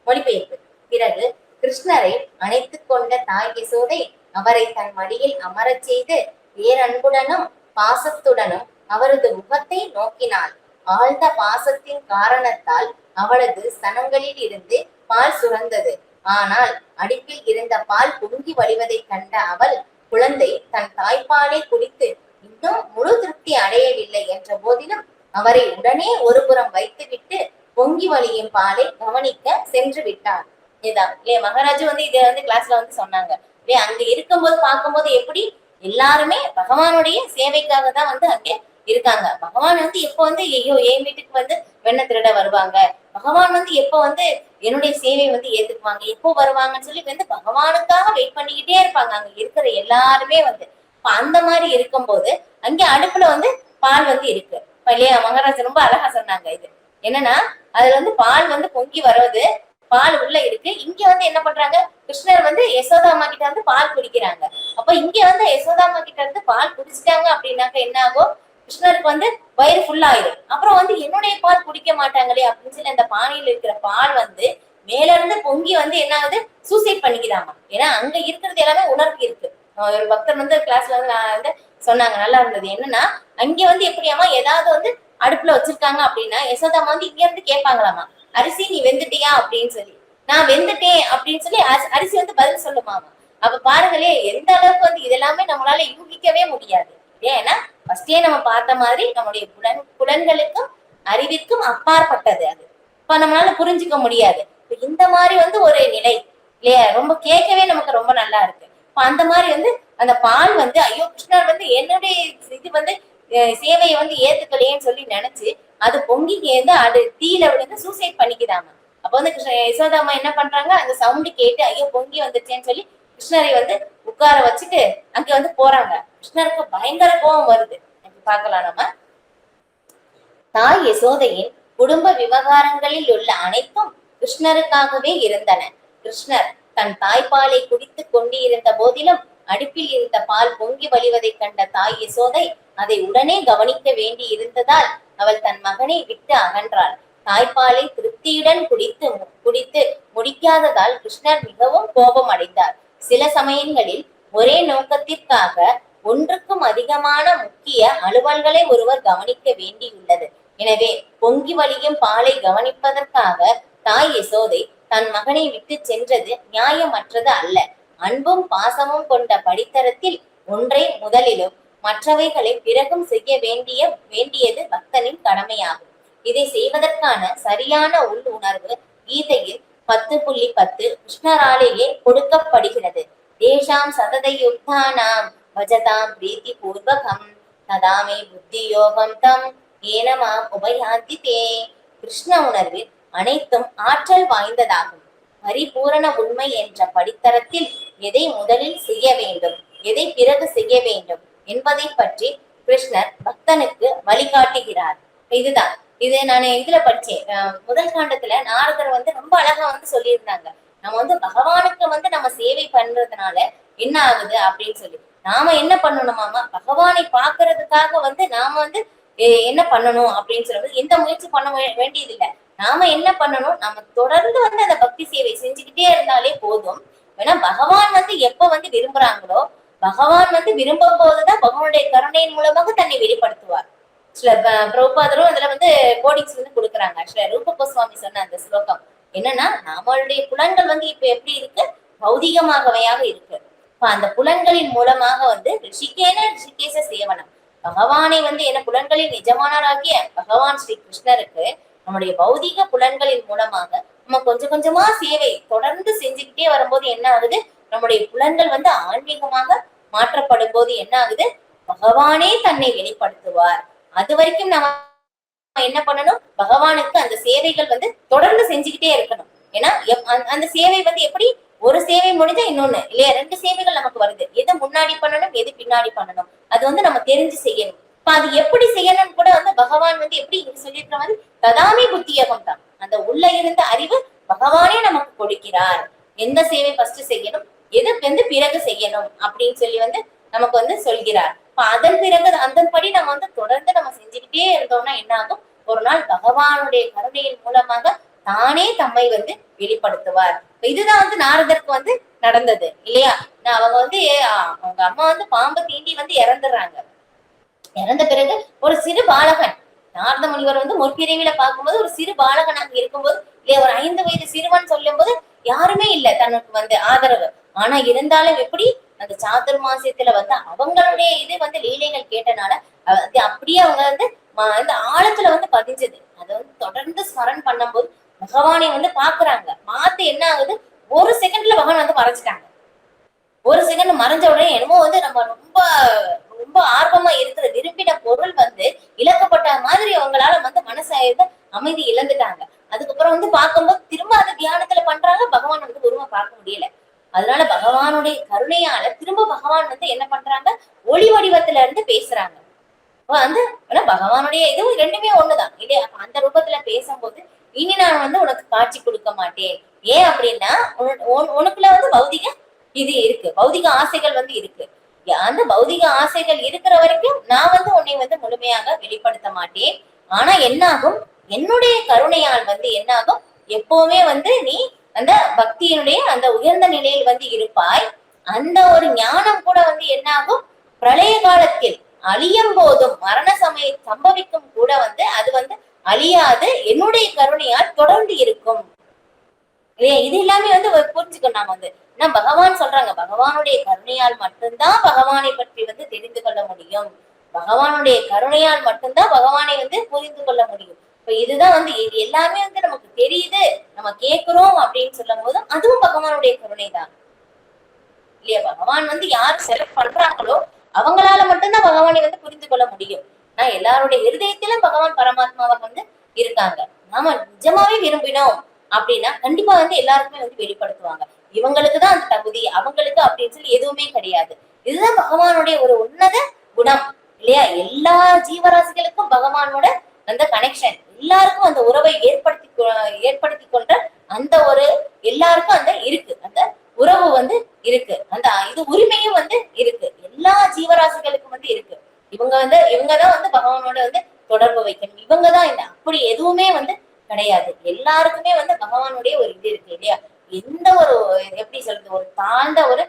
மொழிபெயர்ப்பு. பிறகு கிருஷ்ணரை அணைத்துக் கொண்ட தாய் யசோதை அவரை தன் மடியில் அமரச் செய்து பேரன்புடனும் பாசத்துடனும் அவரது முகத்தை நோக்கினாள். ஆழ்ந்த பாசத்தின் காரணத்தால் அவளது ஸ்தனங்களில் இருந்து பால் சுரந்தது. ஆனால் அடுப்பில் இருந்த பால் பொங்கி வழிவதை கண்ட அவள் குழந்தை தன் தாய்ப்பாலை குடித்து இன்னும் முழு திருப்தி அடையவில்லை என்ற போதிலும் அவரை உடனே ஒரு புறம் வைத்துவிட்டு பொங்கி வழியும் பாலை கவனிக்க சென்று விட்டார். இதுதான் இல்லையா. மகாராஜா வந்து இதை வந்து கிளாஸ்ல வந்து சொன்னாங்க இல்லையா. அங்க இருக்கும்போது பார்க்கும்போது எப்படி எல்லாருமே பகவானுடைய சேவைக்காக தான் வந்து அங்கே இருக்காங்க. பகவான் வந்து எப்ப வந்து ஐயோ என் வீட்டுக்கு வந்து வெண்ணெய் திருட வருவாங்க, பகவான் வந்து எப்ப வந்து என்னுடைய சேவை வந்து ஏத்துக்குவாங்க, எப்போ வருவாங்கன்னு சொல்லி வந்து பகவானுக்காக வெயிட் பண்ணிக்கிட்டே இருப்பாங்க அங்க இருக்கிற எல்லாருமே வந்து. அந்த மாதிரி இருக்கும்போது அங்கே அடுப்புல வந்து பால் வந்து இருக்கு இல்லையா. மகாராஜா ரொம்ப அழகா சொன்னாங்க. இது என்னன்னா, அதுல வந்து பால் வந்து பொங்கி வருவது, பால் உள்ள இருக்கு. இங்க வந்து என்ன பண்றாங்க, கிருஷ்ணர் வந்து யசோதாமா கிட்ட வந்து பால் குடிக்கிறாங்க. அப்ப இங்க வந்து யசோதாமா கிட்ட இருந்து பால் குடிச்சிட்டாங்க அப்படின்னாக்க என்ன ஆகும், கிருஷ்ணருக்கு வந்து வயிறு ஃபுல் ஆயிடும். அப்புறம் வந்து என்னுடைய பால் குடிக்க மாட்டாங்களே அப்படின்னு சொல்லி அந்த பானையில இருக்கிற பால் வந்து மேல இருந்து பொங்கி வந்து என்ன ஆகுது, சூசைட் பண்ணிக்கிறாமா. ஏன்னா அங்க இருக்கிறது எல்லாமே உணர்வு இருக்கு. ஒரு பக்தர் வந்து கிளாஸ்ல வந்து நான் வந்து சொன்னாங்க, நல்லா இருந்தது. என்னன்னா அங்க வந்து எப்படியாமா ஏதாவது வந்து அடுப்புல வச்சிருக்காங்க அப்படின்னா யசோதாமா வந்து இங்க இருந்து கேட்பாங்களாமா, அரிசி நீ வெந்துட்டியா அப்படின்னு சொல்லி. நான் வெந்துட்டேன் அப்படின்னு சொல்லி அரிசி வந்து பதில் சொல்லுமாமா. அப்ப பாருங்களே எந்த அளவுக்கு வந்து இதெல்லாமே நம்மளால யூகிக்கவே முடியாது. ஏன்னா ஃபர்ஸ்டே நம்ம பார்த்த மாதிரி நம்முடைய புலன்களுக்கும் அறிவிற்கும் அப்பாற்பட்டது அது. இப்ப நம்மளால புரிஞ்சுக்க முடியாது. இந்த மாதிரி வந்து ஒரு நிலை இல்லையா, ரொம்ப கேட்கவே நமக்கு ரொம்ப நல்லா இருக்கு. இப்ப அந்த மாதிரி வந்து அந்த பால் வந்து ஐயோ கிருஷ்ணர் வந்து என்னுடைய இது வந்து சேவையை வந்து ஏத்துக்கலையேன்னு சொல்லி நினைச்சு அது பொங்கி வந்து அது தீயில விழுந்து சூசைட் பண்ணிக்கிறாங்க. அப்ப வந்து யசோதாமா என்ன பண்றாங்க, அந்த சவுண்டு கேட்டு ஐயோ பொங்கி வந்துச்சேன்னு சொல்லி கிருஷ்ணரை வந்து உட்கார வச்சுட்டு அங்க வந்து போறாங்க. கிருஷ்ணருக்கு பயங்கர கோபம் வருது. பார்க்கலாம் நம்ம. தாய் யசோதையின் குடும்ப விவகாரங்களில் உள்ள அனைத்தும் கிருஷ்ணருக்காகவே இருந்தன. கிருஷ்ணர் தன் தாய்ப்பாலை குடித்துக் கொண்டிருந்த போதிலும் அடுப்பில் இருந்த பால் பொங்கி வழிவதை கண்ட தாய் யசோதை அதை உடனே கவனிக்க வேண்டி இருந்ததால் அவள் தன் மகனை விட்டு அகன்றாள். தாய்ப்பாலை திருப்தியுடன் குடித்து முடிக்காததால் கிருஷ்ணர் மிகவும் கோபம் அடைந்தார். சில சமயங்களில் ஒரே நோக்கத்திற்காக ஒன்றுக்கும் அதிகமான முக்கிய அலுவல்களை ஒருவர் கவனிக்க வேண்டியுள்ளது. எனவே பொங்கி வழியும் பாலை கவனிப்பதற்காக தாய் யசோதை தன் மகனை விட்டு சென்றது நியாயமற்றது அல்ல. அன்பும் பாசமும் கொண்ட படித்தரத்தில் ஒன்றை முதலிலும் மற்றவைகளை பிறகும் செய்ய வேண்டியது பக்தனின் கடமையாகும். இதை செய்வதற்கான சரியான உள் உணர்வு கீதையில் 10.10 கிருஷ்ணராலேயே கொடுக்கப்படுகிறது. தேஷாம் சததயுக்தானாம் பஜதாம் பிரீத்தி பூர்வகம் ததாமே புத்தி யோகம் தம் ஏனமாம் உபயாந்தி தே. கிருஷ்ண உணர்வில் அனைத்தும் ஆற்றல் வாய்ந்ததாகும். பரிபூரண உண்மை என்ற படித்தரத்தில் எதை முதலில் செய்ய வேண்டும், எதை பிறகு செய்ய வேண்டும் என்பதை பற்றி கிருஷ்ணர் பக்தனுக்கு வழிகாட்டுகிறார். இதுதான் இது நான் இதுல படிச்சேன். முதல் காண்டத்துல நாரதர் ரொம்ப அழகா சொல்லியிருந்தாங்க. நம்ம பகவானுக்கு நம்ம சேவை பண்றதுனால என்ன ஆகுது அப்படின்னு சொல்லி நாம என்ன பண்ணணுமாமா, பகவானை பாக்குறதுக்காக நாம என்ன பண்ணணும் அப்படின்னு சொல்லும்போது எந்த முயற்சி பண்ண வேண்டியது இல்லை. நாம என்ன பண்ணணும், நம்ம தொடர்ந்து அந்த பக்தி சேவை செஞ்சுக்கிட்டே இருந்தாலே போதும். ஏன்னா பகவான் எப்ப விரும்புறாங்களோ, பகவான் விரும்பும் போதுதான் பகவானுடைய கருணையின் மூலமாக தன்னை வெளிப்படுத்துவார். சில பிரபுபாதரும் அதுல கோடிங்ஸ் கொடுக்குறாங்க. சில ரூப கோஸ்வாமி சொன்ன அந்த ஸ்லோகம் என்னன்னா, நம்மளுடைய புலன்கள் இப்ப எப்படி இருக்கு, பௌதிகமாகவையாக இருக்கு. அந்த புலன்களின் மூலமாக ரிஷிகேச சேவனம், பகவானை என்ன புலன்களின் நிஜமானராகிய பகவான் ஸ்ரீ கிருஷ்ணருக்கு நம்முடைய பௌதிக புலன்களின் மூலமாக நம்ம கொஞ்சம் கொஞ்சமா சேவை தொடர்ந்து செஞ்சுக்கிட்டே வரும்போது என்ன ஆகுது, நம்முடைய புலன்கள் ஆன்மீகமாக மாற்றப்படும் போது என்ன ஆகுது, பகவானே தன்னை வெளிப்படுத்துவார். அது வரைக்கும் நம்ம என்ன பண்ணணும், பகவானுக்கு அந்த சேவைகள் தொடர்ந்து செஞ்சுக்கிட்டே இருக்கணும். ஏன்னா அந்த சேவை எப்படி ஒரு சேவை முடிஞ்சா இன்னொன்னு இல்லையா, 2 சேவைகள் நமக்கு வருது. எது முன்னாடி பண்ணணும், எது பின்னாடி பண்ணணும், அது நம்ம தெரிஞ்சு செய்யணும். இப்ப அது எப்படி செய்யணும் கூட பகவான் எப்படி இங்க சொல்லியிருக்கிற மாதிரி ததாமி புத்தியகம் தான், அந்த உள்ள இருந்த அறிவு பகவானே நமக்கு கொடுக்கிறார். எந்த சேவை ஃபர்ஸ்ட் செய்யணும், எது பிறகு செய்யணும் அப்படின்னு சொல்லி நமக்கு சொல்கிறார். அதன் பிறகு அதன்படி நம்ம தொடர்ந்து நம்ம செஞ்சுக்கிட்டே இருந்தோம்னா என்ன ஆகும், ஒரு நாள் பகவானுடைய கருணையின் மூலமாக தானே தம்மை வெளிப்படுத்துவார். இதுதான் நாரதருக்கு நடந்தது இல்லையா. அவங்க அவங்க அம்மா பாம்பை தீண்டி இறந்துடுறாங்க. இறந்த பிறகு ஒரு சிறு பாலகன், நாரத முனிவர் முற்பிரிவில பார்க்கும்போது ஒரு சிறு பாலகனாக இருக்கும்போது இல்லையா, ஒரு 5 வயது சிறுவன் சொல்லும் போது யாருமே இல்லை தனக்கு ஆதரவு. ஆனா இருந்தாலும் எப்படி அந்த சாதுர்மாசியத்துல அவங்களுடைய இது லீலைகள் கேட்டனால அப்படியே அவங்க ஆழத்துல பதிஞ்சது. அதை தொடர்ந்து ஸ்மரண் பண்ணும்போது பகவானை பாக்குறாங்க. மாத்து என்ன ஆகுது, ஒரு செகண்ட்ல பகவான் மறைஞ்சிட்டாங்க. ஒரு செகண்ட் மறைஞ்ச உடனே என்னமோ நம்ம ரொம்ப ரொம்ப ஆர்வமா இருக்கிற விரும்பின பொருள் இழக்கப்பட்ட மாதிரி அவங்களால மனசை அமைதி இழந்துட்டாங்க. அதுக்கப்புறம் பார்க்கும்போது திரும்ப அந்த தியானத்துல பண்றாங்க, பகவான் உருவ பார்க்க முடியல. அதனால பகவானுடைய கருணையால திரும்ப பகவான் என்ன பண்றாங்க, ஒளி வடிவத்துல இருந்து பேசுறாங்க. பகவானுடைய இது 2மே ஒண்ணுதான் இல்லையா. அந்த ரூபத்துல பேசும்போது இனி நான் உனக்கு காட்சி கொடுக்க மாட்டேன். ஏன் அப்படின்னா உனக்குள்ள பௌதிக இது இருக்கு, பௌதிக ஆசைகள் இருக்கு. அந்த பௌதிக ஆசைகள் இருக்கிற வரைக்கும் நான் உன்னை முழுமையாக வெளிப்படுத்த மாட்டேன். ஆனா என்னாகும், என்னுடைய கருணையால் என்னாகும், எப்பவுமே நீ அந்த பக்தியினுடைய அந்த உயர்ந்த நிலையில் இருப்பாய். அந்த ஒரு ஞானம் கூட என்னாகும், பிரளய காலத்தில் அழியும் போதும் மரண சமயம் சம்பவிக்கும் கூட அது அழியாது, என்னுடைய கருணையால் தொடர்ந்து இருக்கும். இது எல்லாமே புரிஞ்சுக்கணும். நாம பகவான் சொல்றாங்க, பகவானுடைய கருணையால் மட்டும்தான் பகவானை பற்றி தெரிந்து கொள்ள முடியும். பகவானுடைய கருணையால் மட்டும்தான் பகவானை புரிந்து கொள்ள முடியும். இப்ப இதுதான் இது எல்லாமே நமக்கு தெரியுது, நம்ம கேட்கிறோம் அப்படின்னு சொல்லும் போது அதுவும் பகவானுடைய கருணை தான் இல்லையா. பகவான் யாரு செலக்ட் பண்றாங்களோ அவங்களால மட்டும்தான் பகவானை புரிந்து கொள்ள முடியும். நான் எல்லாருடைய இருதயத்திலும் பகவான் பரமாத்மாவாக இருக்காங்க. நாம நிஜமாவே விரும்பினோம் அப்படின்னா கண்டிப்பா எல்லாருக்குமே வெளிப்படுத்துவாங்க. இவங்களுக்குதான் அந்த தகுதி, அவங்களுக்கு அப்படின்னு சொல்லி எதுவுமே கிடையாது. இதுதான் பகவானுடைய ஒரு உன்னத குணம் இல்லையா. எல்லா ஜீவராசிகளுக்கும் பகவானோட அந்த கனெக்ஷன், எல்லாருக்கும் அந்த உறவை ஏற்படுத்தி கொண்ட அந்த ஒரு எல்லாருக்கும் அந்த இருக்கு, அந்த உறவு இருக்கு, அந்த இது உரிமையும் இருக்கு, எல்லா ஜீவராசிகளுக்கும் இருக்கு. இவங்கதான் பகவானோட தொடர்பு வைக்கணும். இவங்கதான் அப்படி எதுவுமே கிடையாது. எல்லாருக்குமே பகவானுடைய ஒரு இது இருக்கு இல்லையா. எந்த ஒரு எப்படி சொல்றது, ஒரு தாழ்ந்த ஒரு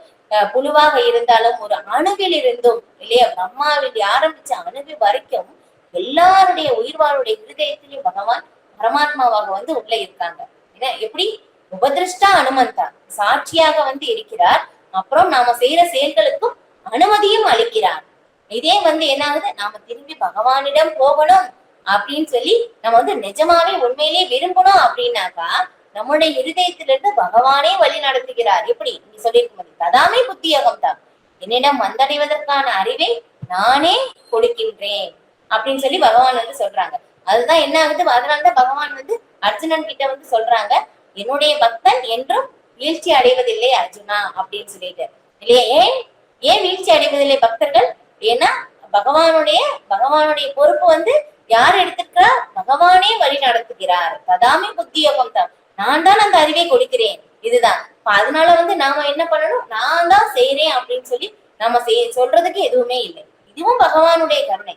புழுவாக இருந்தாலும் ஒரு அணுவில் இருந்தும் இல்லையா, பிரம்மாவில் ஆரம்பிச்ச அணுவி வரைக்கும் எல்லாருடைய உயிர்வாளுடைய இருதயத்திலையும் பகவான் பரமாத்மாவாக உள்ள இருக்காங்க. ஏன்னா எப்படி உபதிருஷ்டா அனுமந்தா சாட்சியாக இருக்கிறார். அப்புறம் நாம செய்யற செயல்களுக்கும் அனுமதியும் அளிக்கிறார். இதே வந்து என்ன ஆகுது, நாம திரும்பி பகவானிடம் போகணும் அப்படின்னு சொல்லி நம்ம வந்து நிஜமாவே உண்மையிலேயே விரும்பணும் அப்படின்னாக்கா நம்முடைய இருதயத்திலிருந்து பகவானே வழி நடத்துகிறார். எப்படி நீ சொல்லியிருக்க ததாமே புத்தியோகம் தான், என்னிடம் வந்தடைவதற்கான அறிவை நானே கொடுக்கின்றேன் அப்படின்னு சொல்லி பகவான் வந்து சொல்றாங்க. அதுதான் என்ன ஆகுது, அதனாலதான் பகவான் வந்து அர்ஜுனன் கிட்ட வந்து சொல்றாங்க, என்னுடைய பக்தன் என்றும் வீழ்ச்சி அடைவதில்லை அர்ஜுனா அப்படின்னு சொல்லிட்டு இல்லையா. ஏன் ஏன் வீழ்ச்சி அடைவதில்லை பக்தர்கள்? ஏன்னா பகவானுடைய பொறுப்பு வந்து யார் எடுத்துக்கிறா, பகவானே வழி நடத்துகிறார். ததாமி புத்தியோகம் தான், நான் தான் அந்த அறிவை கொடுக்கிறேன். இதுதான் அதனால வந்து நாம என்ன பண்ணணும், நான் தான் செய்யறேன் அப்படின்னு சொல்லி நம்ம சொல்றதுக்கு எதுவுமே இல்லை. இதுவும் பகவானுடைய கருணை.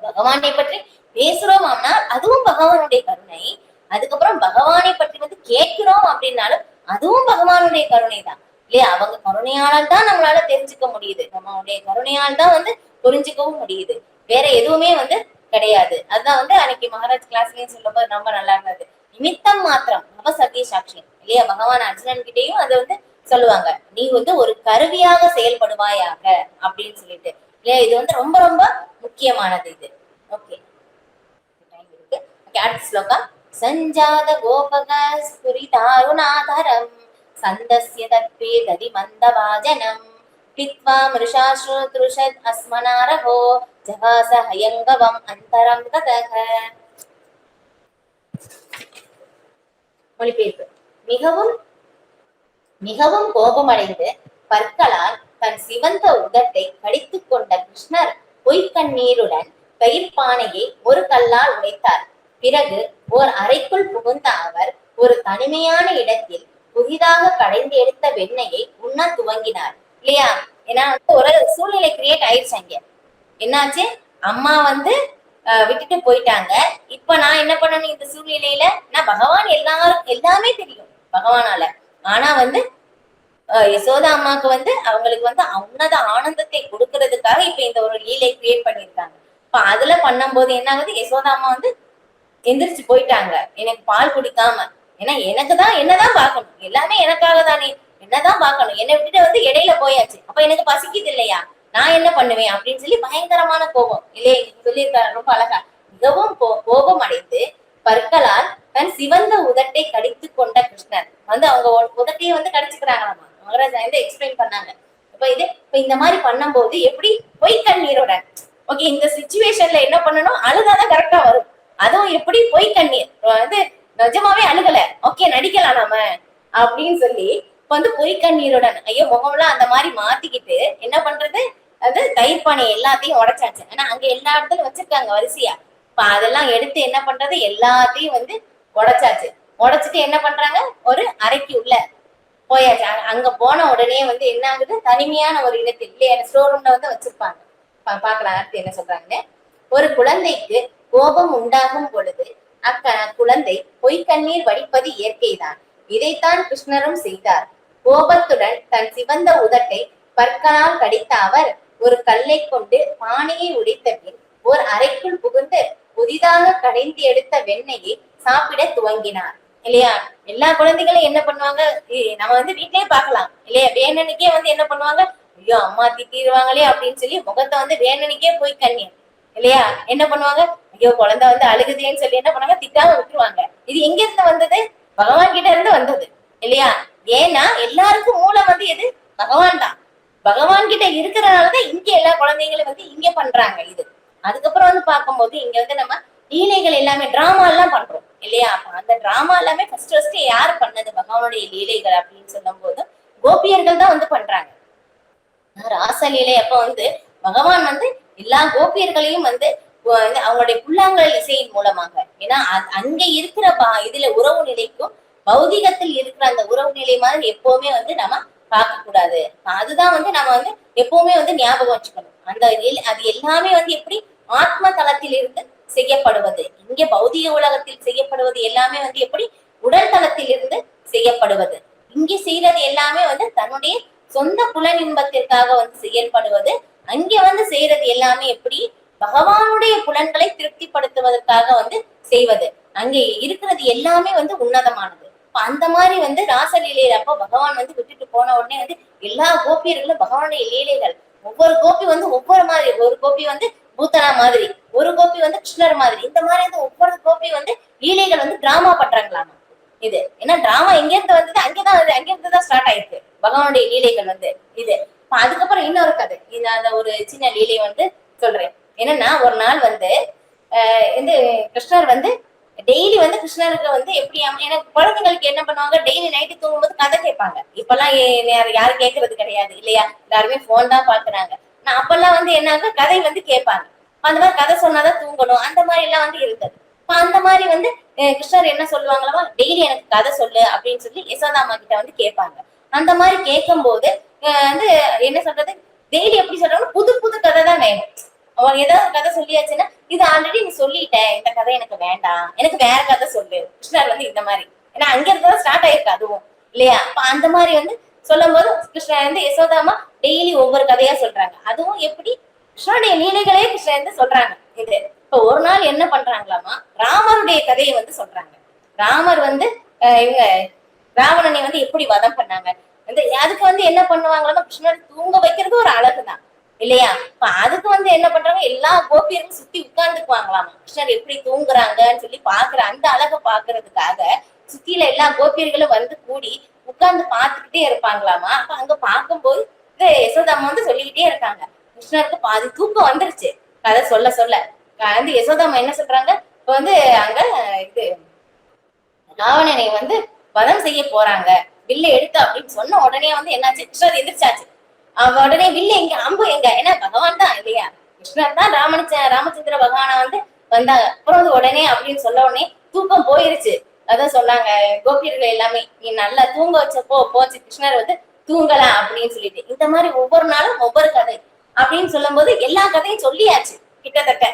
பகவானை பற்றி பேசுறோம் ஆனால் அதுவும் பகவானுடைய கருணை. அதுக்கப்புறம் பகவானை பற்றி வந்து கேட்கிறோம் அப்படின்னாலும் அதுவும் பகவானுடைய கருணை தான் இல்லையா. அவங்க கருணையால் தான் நம்மளால தெரிஞ்சுக்க முடியுது, நம்மளுடைய கருணையால் தான் வந்து புரிஞ்சுக்கவும் முடியுது. வேற எதுவுமே வந்து கிடையாது. அதுதான் வந்து அன்னைக்கு மகாராஜ் கிளாஸ்லயும் சொல்லும் போது ரொம்ப நல்லா இருந்தது. நிமித்தம் மாத்திரம் நவ சத்திய சாட்சி இல்லையா. பகவான் அர்ஜுனன் கிட்டையும் அதை வந்து சொல்லுவாங்க, நீ வந்து ஒரு கருவியாக செயல்படுவாயாக அப்படின்னு சொல்லிட்டு இல்லையா. இது வந்து ரொம்ப ரொம்ப முக்கியமானது இது. ஓகே, அடுத்த ஸ்லோகம். சஞ்சாத கோபக ஸ்புரிதாருணாதரம் சந்தஸ்ய தத்வே ததி மந்தவாஜனம் பித்வா மிருஷாஸ்ருத்ருஷத் அஸ்மனாரஹோ ஜகாச ஹயங்கவம் அந்தரம் கதக. மொழிபெயர்ப்பு. மிகவும் மிகவும் கோபமடைந்து பற்களால் தன் சிவந்த உதட்டை கடித்துக் கொண்ட கிருஷ்ணர் பொய்க்கண்ணீருடன் தயிர் பானையை ஒரு கல்லால் உடைத்தார். பிறகு ஓர் அறைக்குள் புகுந்த அவர் ஒரு தனிமையான இடத்தில் புதிதாக கடைந்து எடுத்த வெண்ணெயை உண்ண துவங்கினார் இல்லையா. ஏன்னா ஒரு சூழ்நிலை கிரியேட் ஆயிடுச்சு. அங்க என்னாச்சு, அம்மா வந்து விட்டுட்டு போயிட்டாங்க. இப்ப நான் என்ன பண்ணணும் இந்த சூழ்நிலையில? நான் பகவான் எல்லாமே தெரியும் பகவானால. ஆனா வந்து யசோதா அம்மாவுக்கு வந்து அவங்களுக்கு வந்து உன்னத ஆனந்தத்தை கொடுக்கறதுக்காக இப்ப இந்த ஒரு லீலை கிரியேட் பண்ணிருக்காங்க. இப்ப அதுல பண்ணும்போது என்ன ஆகுது, யசோதா அம்மா வந்து எந்திரிச்சு போயிட்டாங்க எனக்கு பால் குடிக்காம. ஏன்னா எனக்குதான் என்னதான் பார்க்கணும், எல்லாமே எனக்காக தானே, என்னதான் பார்க்கணும், என்னை விட்டுட்டு வந்து இடையில போயாச்சு. அப்ப எனக்கு பசிக்குது இல்லையா, நான் என்ன பண்ணுவேன் அப்படின்னு சொல்லி பயங்கரமான கோபம் இல்லையே சொல்லியிருக்காரு ரொம்ப அழகா. மிகவும் கோபம் அடைந்து பற்களால் தன் சிவந்த உதட்டை கடித்து கொண்ட கிருஷ்ணர் வந்து அவங்க உதட்டையை வந்து கடிச்சுக்கிறாங்களாமா. மகாராஜா வந்து எக்ஸ்பிளைன் பண்ணாங்க. இப்ப இந்த மாதிரி பண்ணும்போது எப்படி பொய் கண்ணீரோட ஓகே இந்த சிச்சுவேஷன்ல என்ன பண்ணணும், அழுதாதான் கரெக்டா வரும். அதுவும் எப்படி பொய் கண்ணீர் வந்து நிஜமாவே அழுகல, ஓகே நடிக்கலாம் நாம அப்படின்னு சொல்லி இப்ப வந்து பொய் கண்ணீருடன் ஐயோ முகம்லாம் அந்த மாதிரி மாத்திக்கிட்டு என்ன பண்றது, அது தயிர் பானை எல்லாத்தையும் உடைச்சாச்சு. ஆனா அங்க எல்லா இடத்துலயும் வச்சிருக்காங்க வரிசையா. இப்ப அதெல்லாம் எடுத்து என்ன பண்றது, எல்லாத்தையும் வந்து உடைச்சாச்சு. உடைச்சிட்டு என்ன பண்றாங்க, ஒரு அறைக்கு உள்ள போயாச்சு. அங்க போன உடனே வந்து என்ன ஆகுது, தனிமையான ஒரு இடத்தில் இல்லையா ஸ்டோர் ரூம்ல வந்து வச்சிருப்பாங்க. பாக்கலாம் அடுத்து என்ன சொல்றாங்கன்னு. ஒரு குழந்தைக்கு கோபம் உண்டாகும் பொழுது குழந்தை பொய்க்கண்ணீர் வடிப்பது இயற்கைதான். இதைத்தான் கிருஷ்ணரும் செய்தார். கோபத்துடன் தன் சிவந்த உதட்டை பற்களால் கடித்த அவர் ஒரு கல்லை கொண்டு பானையை உடைத்த பின் ஓர் அறைக்குள் புகுந்து புதிதாக கடைந்து எடுத்த வெண்ணெயை சாப்பிட துவங்கினார் இல்லையா. எல்லா குழந்தைகளும் என்ன பண்ணுவாங்க, நம்ம வந்து வீட்லயே பார்க்கலாம் இல்லையா, வேணனுக்கே வந்து என்ன பண்ணுவாங்க, ஐயோ அம்மா திட்டிடுவாங்களே அப்படின்னு சொல்லி முகத்தை வந்து வேணனுக்கே போய் கண்ணீர் இல்லையா என்ன பண்ணுவாங்க, ஐயோ குழந்தை வந்து அழுகுதேன்னு சொல்லி என்ன பண்ணுவாங்க, திட்டாம விட்டுருவாங்க. இது எங்க இருந்து வந்தது, பகவான் கிட்ட இருந்து வந்தது இல்லையா. ஏன்னா எல்லாருக்கும் மூலம் வந்து எது, பகவான் தான். பகவான் கிட்ட இருக்கிறனாலதான் இங்க எல்லா குழந்தைங்களும் வந்து இங்க பண்றாங்க இது. அதுக்கப்புறம் வந்து பார்க்கும்போது இங்க வந்து நம்ம லீலைகள் எல்லாமே டிராமா எல்லாம் பண்றோம் இல்லையா. அந்த டிராமா எல்லாமே ஃபர்ஸ்ட் யாரு பண்ணது, பகவானுடைய லீலைகள் அப்படின்னு சொல்லும் போது கோபியர்கள் தான் வந்து பண்றாங்க. ராசலீலை அப்ப வந்து பகவான் வந்து எல்லா கோபியர்களையும் வந்து அவங்களுடைய புல்லாங்குழல் இசையின் மூலமாக, ஏன்னா அங்க இருக்கிற இதுல உறவு நிலைக்கும் பௌதிகத்தில் இருக்கிற அந்த உறவு நிலை மாதிரி எப்பவுமே வந்து நம்ம பார்க்க கூடாது. அதுதான் வந்து நம்ம வந்து எப்பவுமே வந்து ஞாபகம் வச்சுக்கணும். அது எல்லாமே வந்து எப்படி ஆத்ம தளத்தில் இருந்து செய்யப்படுவது, இங்க பௌதிக உலகத்தில் செய்யப்படுவது எல்லாமே வந்து எப்படி உடல் தளத்தில் இருந்து செய்யப்படுவது. இங்க செய்யறது எல்லாமே வந்து தன்னுடைய சொந்த புலன் இன்பத்திற்காக வந்து செயல்படுவது. அங்க வந்து செய்யறது எல்லாமே எப்படி பகவானுடைய புலன்களை திருப்திப்படுத்துவதற்காக வந்து செய்வது. அங்கே இருக்கிறது எல்லாமே வந்து உன்னதமானது. அந்த மாதிரி வந்து ராசலீலையில அப்போ பகவான் வந்து விட்டுட்டு போன உடனே வந்து எல்லா கோபியர்களும் பகவானுடைய லீலைகள் ஒவ்வொரு கோபி வந்து ஒவ்வொரு மாதிரி, ஒரு கோபி வந்து பூத்தனா மாதிரி, ஒரு கோபி வந்து கிருஷ்ணர் மாதிரி, இந்த மாதிரி வந்து ஒவ்வொரு கோபி வந்து லீலைகள் வந்து டிராமா பண்றாங்களாமா. இது ஏன்னா டிராமா எங்க இருந்து வந்தது, அங்கதான் அங்க இருந்துதான் ஸ்டார்ட் ஆயிருக்கு பகவானுடைய லீலைகள் வந்து இது. அதுக்கப்புறம் இன்னொரு கதை, இது அந்த ஒரு சின்ன லீலை வந்து சொல்றேன். என்னன்னா ஒரு நாள் வந்து இந்த கிருஷ்ணர் வந்து டெய்லி வந்து கிருஷ்ணருக்கு வந்து எப்படி எனக்கு குழந்தைங்களுக்கு என்ன பண்ணுவாங்க, டெய்லி நைட்டு தூங்கும்போது கதை கேட்பாங்க. இப்பெல்லாம் யாரும் கேட்கறது கிடையாது இல்லையா, எல்லாருமே போன் தான் பாக்குறாங்க. நான் அப்பெல்லாம் வந்து என்ன கதை வந்து கேட்பாங்க. அந்த மாதிரி கதை சொன்னாதான் தூங்கணும், அந்த மாதிரி எல்லாம் வந்து இருந்தது. அந்த மாதிரி வந்து கிருஷ்ணர் என்ன சொல்லுவாங்களா, டெய்லி எனக்கு கதை சொல்லு அப்படின்னு சொல்லி யசோதாமா கிட்ட வந்து கேட்பாங்க. அந்த மாதிரி கேட்கும் போது வந்து என்ன சொல்றது, டெய்லி எப்படி சொல்றாங்க, புது புது கதை தான் வேணும். அவங்க ஏதாவது கதை சொல்லியாச்சுன்னா, இது ஆல்ரெடி நீ சொல்லிட்டேன், இந்த கதை எனக்கு வேண்டாம், எனக்கு வேற கதை சொல்லு. கிருஷ்ணர் வந்து இந்த மாதிரி, ஏன்னா அங்க இருந்துதான் ஸ்டார்ட் ஆயிருக்கு அதுவும் இல்லையா. அந்த மாதிரி வந்து சொல்லும் போது கிருஷ்ணர் வந்து யசோதாமா டெய்லி ஒவ்வொரு கதையா சொல்றாங்க. அதுவும் எப்படி கிருஷ்ணனுடைய லீலைகளே கிருஷ்ணர் வந்து சொல்றாங்க. இது இப்ப ஒரு நாள் என்ன பண்றாங்களாமா, ராமருடைய கதையை வந்து சொல்றாங்க. ராமர் வந்து இவங்க ராவணனை வந்து எப்படி வதம் பண்ணாங்க வந்து, அதுக்கு வந்து என்ன பண்ணுவாங்களாமா, கிருஷ்ணர் தூங்க வைக்கிறது ஒரு அழகுதான் இல்லையா. இப்ப அதுக்கு வந்து என்ன பண்றாங்க, எல்லா கோபியரும் சுத்தி உட்கார்ந்துக்குவாங்களாமா, கிருஷ்ணர் எப்படி தூங்குறாங்கன்னு சொல்லி பாக்குற அந்த அழகை பாக்குறதுக்காக சுத்தியில எல்லா கோபியர்களும் வந்து கூடி உட்கார்ந்து பாத்துக்கிட்டே இருப்பாங்களாமா. அப்ப அங்க பார்க்கும்போது யசோதாமா வந்து சொல்லிக்கிட்டே இருக்காங்க. கிருஷ்ணருக்கு பாதி தூக்கம் வந்துருச்சு கதை சொல்ல சொல்ல. வந்து யசோதாமா என்ன சொல்றாங்க, இப்ப வந்து அங்க இது ராவணனை வந்து வதம் செய்ய போறாங்க, வில்ல எடுத்து அப்படின்னு சொன்ன உடனே வந்து என்னாச்சு, கிருஷ்ணர் எந்திரிச்சாச்சு. அவ உடனே வில்ல எங்க, அம்பு எங்க, ஏன்னா பகவான் தான் இல்லையா, கிருஷ்ணர் தான் ராமச்சந்திர பகவானா வந்து வந்தாங்க. அப்புறம் வந்து உடனே அப்படின்னு சொல்ல உடனே தூக்கம் போயிருச்சு. அதான் சொன்னாங்க கோபியர்கள் எல்லாமே, நீ நல்லா தூங்க வச்சப்போ போச்சு, கிருஷ்ணர் வந்து தூங்கலாம் அப்படின்னு சொல்லிட்டு. இந்த மாதிரி ஒவ்வொரு நாளும் ஒவ்வொரு கதை அப்படின்னு சொல்லும் போது எல்லா கதையும் சொல்லியாச்சு கிட்டத்தட்ட.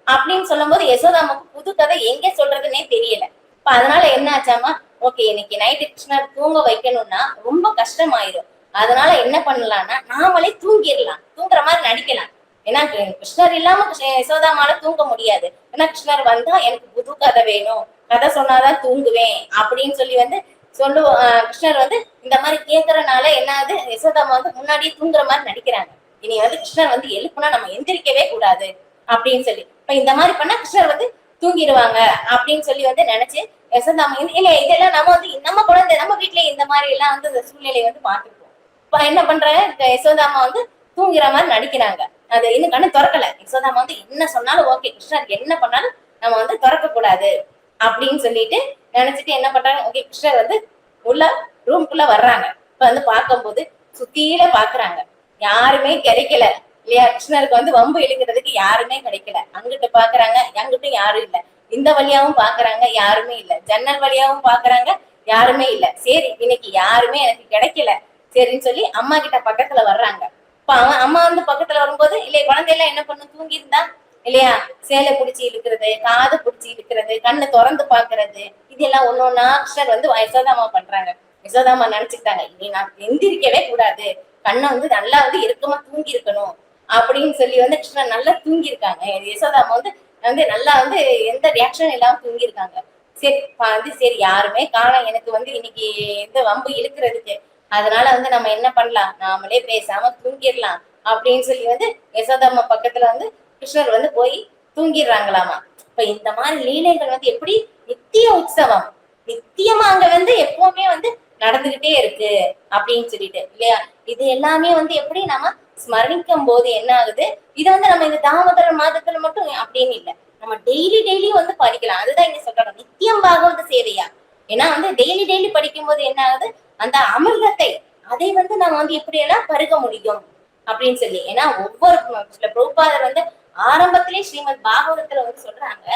அப்படின்னு சொல்லும் போது யசோதாமாக்கு புது கதை எங்க சொல்றதுன்னே தெரியல. இப்ப அதனால என்ன ஆச்சாமா, ஓகே இன்னைக்கு நைட்டு கிருஷ்ணர் தூங்க வைக்கணும்னா ரொம்ப கஷ்டமாயிரும், அதனால என்ன பண்ணலாம்னா நாமளே தூங்கிடலாம், தூங்குற மாதிரி நடிக்கலாம். ஏன்னா கிருஷ்ணர் இல்லாம யசோதாமால தூங்க முடியாது. ஏன்னா கிருஷ்ணர் வந்தா எனக்கு புது கதை வேணும், கதை சொன்னாதான் தூங்குவேன் அப்படின்னு சொல்லி வந்து கிருஷ்ணர் வந்து இந்த மாதிரி கேக்குறனால என்ன ஆகுது, யசோதாமா வந்து முன்னாடியே தூங்குற மாதிரி நடிக்கிறாங்க. இனி வந்து கிருஷ்ணர் வந்து எழுப்புனா நம்ம எந்திரிக்கவே கூடாது அப்படின்னு சொல்லி, இப்ப இந்த மாதிரி பண்ணா கிருஷ்ணர் வந்து தூங்கிடுவாங்க அப்படின்னு சொல்லி வந்து நினைச்சு யசோதாமா இல்ல இதெல்லாம் நம்ம வந்து நம்ம குழந்தை நம்ம வீட்லயே இந்த மாதிரி எல்லாம் வந்து இந்த சூழ்நிலையை வந்து பார்த்துருக்கோம். இப்ப என்ன பண்றாங்க, யசோதாமா வந்து தூங்குற மாதிரி நடிக்கிறாங்க. அது இன்னும் கண்ணு திறக்கல. யசோதாமா வந்து என்ன சொன்னாலும் ஓகே, கிருஷ்ணர் என்ன பண்ணாலும் நம்ம வந்து திறக்க கூடாது அப்படின்னு சொல்லிட்டு நினைச்சிட்டு என்ன பண்றாங்க, ஓகே கிருஷ்ணர் வந்து உள்ள ரூம்குள்ள வர்றாங்க. இப்ப வந்து பார்க்கும்போது சுத்தியில பாக்குறாங்க, யாருமே கிடைக்கல இல்லையா. கிருஷ்ணருக்கு வந்து வம்பு இழுக்கிறதுக்கு யாருமே கிடைக்கல. அங்கிட்டு பாக்குறாங்க, அங்கிட்டும் யாரும் இல்ல. இந்த வழியாவும் பாக்குறாங்க, யாருமே இல்ல. ஜன்னல் வழியாவும் பாக்குறாங்க, யாருமே இல்ல. சரி இன்னைக்கு யாருமே எனக்கு கிடைக்கல சரின்னு சொல்லி அம்மா கிட்ட பக்கத்துல வர்றாங்க. இப்ப அம்மா வந்து பக்கத்துல வரும்போது இல்லையா, குழந்தையெல்லாம் என்ன பண்ணும், தூங்கி இருந்தா இல்லையா, சேலை பிடிச்சி இழுக்கிறது, காது பிடிச்சி இழுக்கிறது, கண்ணை திறந்து பாக்குறது, இதெல்லாம் ஒன்னொன்னா கிருஷ்ணர் வந்து யசோதாமா பண்றாங்க. யசோதாமா நினைச்சுக்கிட்டாங்க, இனி நான் எந்திரிக்கவே கூடாது, கண்ணை வந்து நல்லா வந்து இறுக்கமா தூங்கி இருக்கணும் அப்படின்னு சொல்லி வந்து கிருஷ்ணன் நல்லா தூங்கி இருக்காங்க. யசோதாமா வந்து வந்து நல்லா வந்து எந்த ரியாக்ஷன் இல்லாம தூங்கி இருக்காங்க. சரி வந்து சரி யாருமே காணோம் எனக்கு வந்து இன்னைக்கு எந்த வம்பு இழுக்கிறதுக்கு, அதனால வந்து நம்ம என்ன பண்ணலாம், நாமளே பேசாம தூங்கிடலாம் அப்படின்னு சொல்லி வந்து யசோதாமா பக்கத்துல வந்து கிருஷ்ணர் வந்து போய் தூங்கிடுறாங்களாமா. இப்ப இந்த மாதிரி லீலைகள் வந்து எப்படி நித்திய உற்சவம், நித்தியமா அங்க வந்து எப்பவுமே வந்து நடந்துகிட்டே இருக்கு அப்படின்னு சொல்லிட்டு இல்லையா. இது எல்லாமே வந்து எப்படி நம்ம ஸ்மரணிக்கும் போது என்ன ஆகுது, இது வந்து நம்ம இந்த தாமோதர மாதத்துல மட்டும் அப்படின்னு இல்லை, நம்ம டெய்லி டெய்லி வந்து படிக்கலாம். அதுதான் இங்க சொல்றாங்க நித்தியம் பாகவத சேவையா. ஏன்னா வந்து டெய்லி டெய்லி படிக்கும் போது என்ன ஆகுது, அந்த அமிர்தத்தை அதை வந்து நம்ம வந்து எப்படி எல்லாம் பருக முடியும் அப்படின்னு சொல்லி. ஏன்னா ஒவ்வொரு சில பிரபுபாதர் வந்து ஆரம்பத்திலேயே ஸ்ரீமத் பாகவதத்துல வந்து சொல்றாங்க,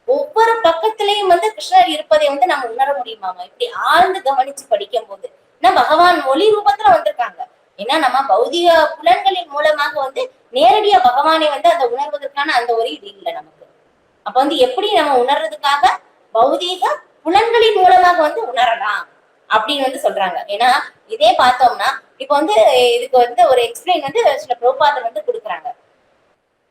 ஒவ்வொரு பக்கத்திலையும் வந்து கிருஷ்ணர் இருப்பதை வந்து நம்ம உணர முடியுமாமா இப்படி ஆழ்ந்து கவனிச்சு படிக்கும் போது. ஏன்னா பகவான் மொழி ரூபத்துல வந்திருக்காங்க. ஏன்னா நம்ம பௌதிக புலன்களின் மூலமாக வந்து நேரடியா பகவானை வந்து அந்த உணர்வதற்கான அந்த ஒரு இது இல்லை நமக்கு. அப்ப வந்து எப்படி நம்ம உணர்றதுக்காக பௌதீக புலன்களின் மூலமாக வந்து உணரலாம் அப்படின்னு வந்து சொல்றாங்க. ஏன்னா இதே பார்த்தோம்னா இப்ப வந்து இதுக்கு வந்து ஒரு எக்ஸ்பிளைன் வந்து சில பிரபுபாதர் வந்து கொடுக்குறாங்க.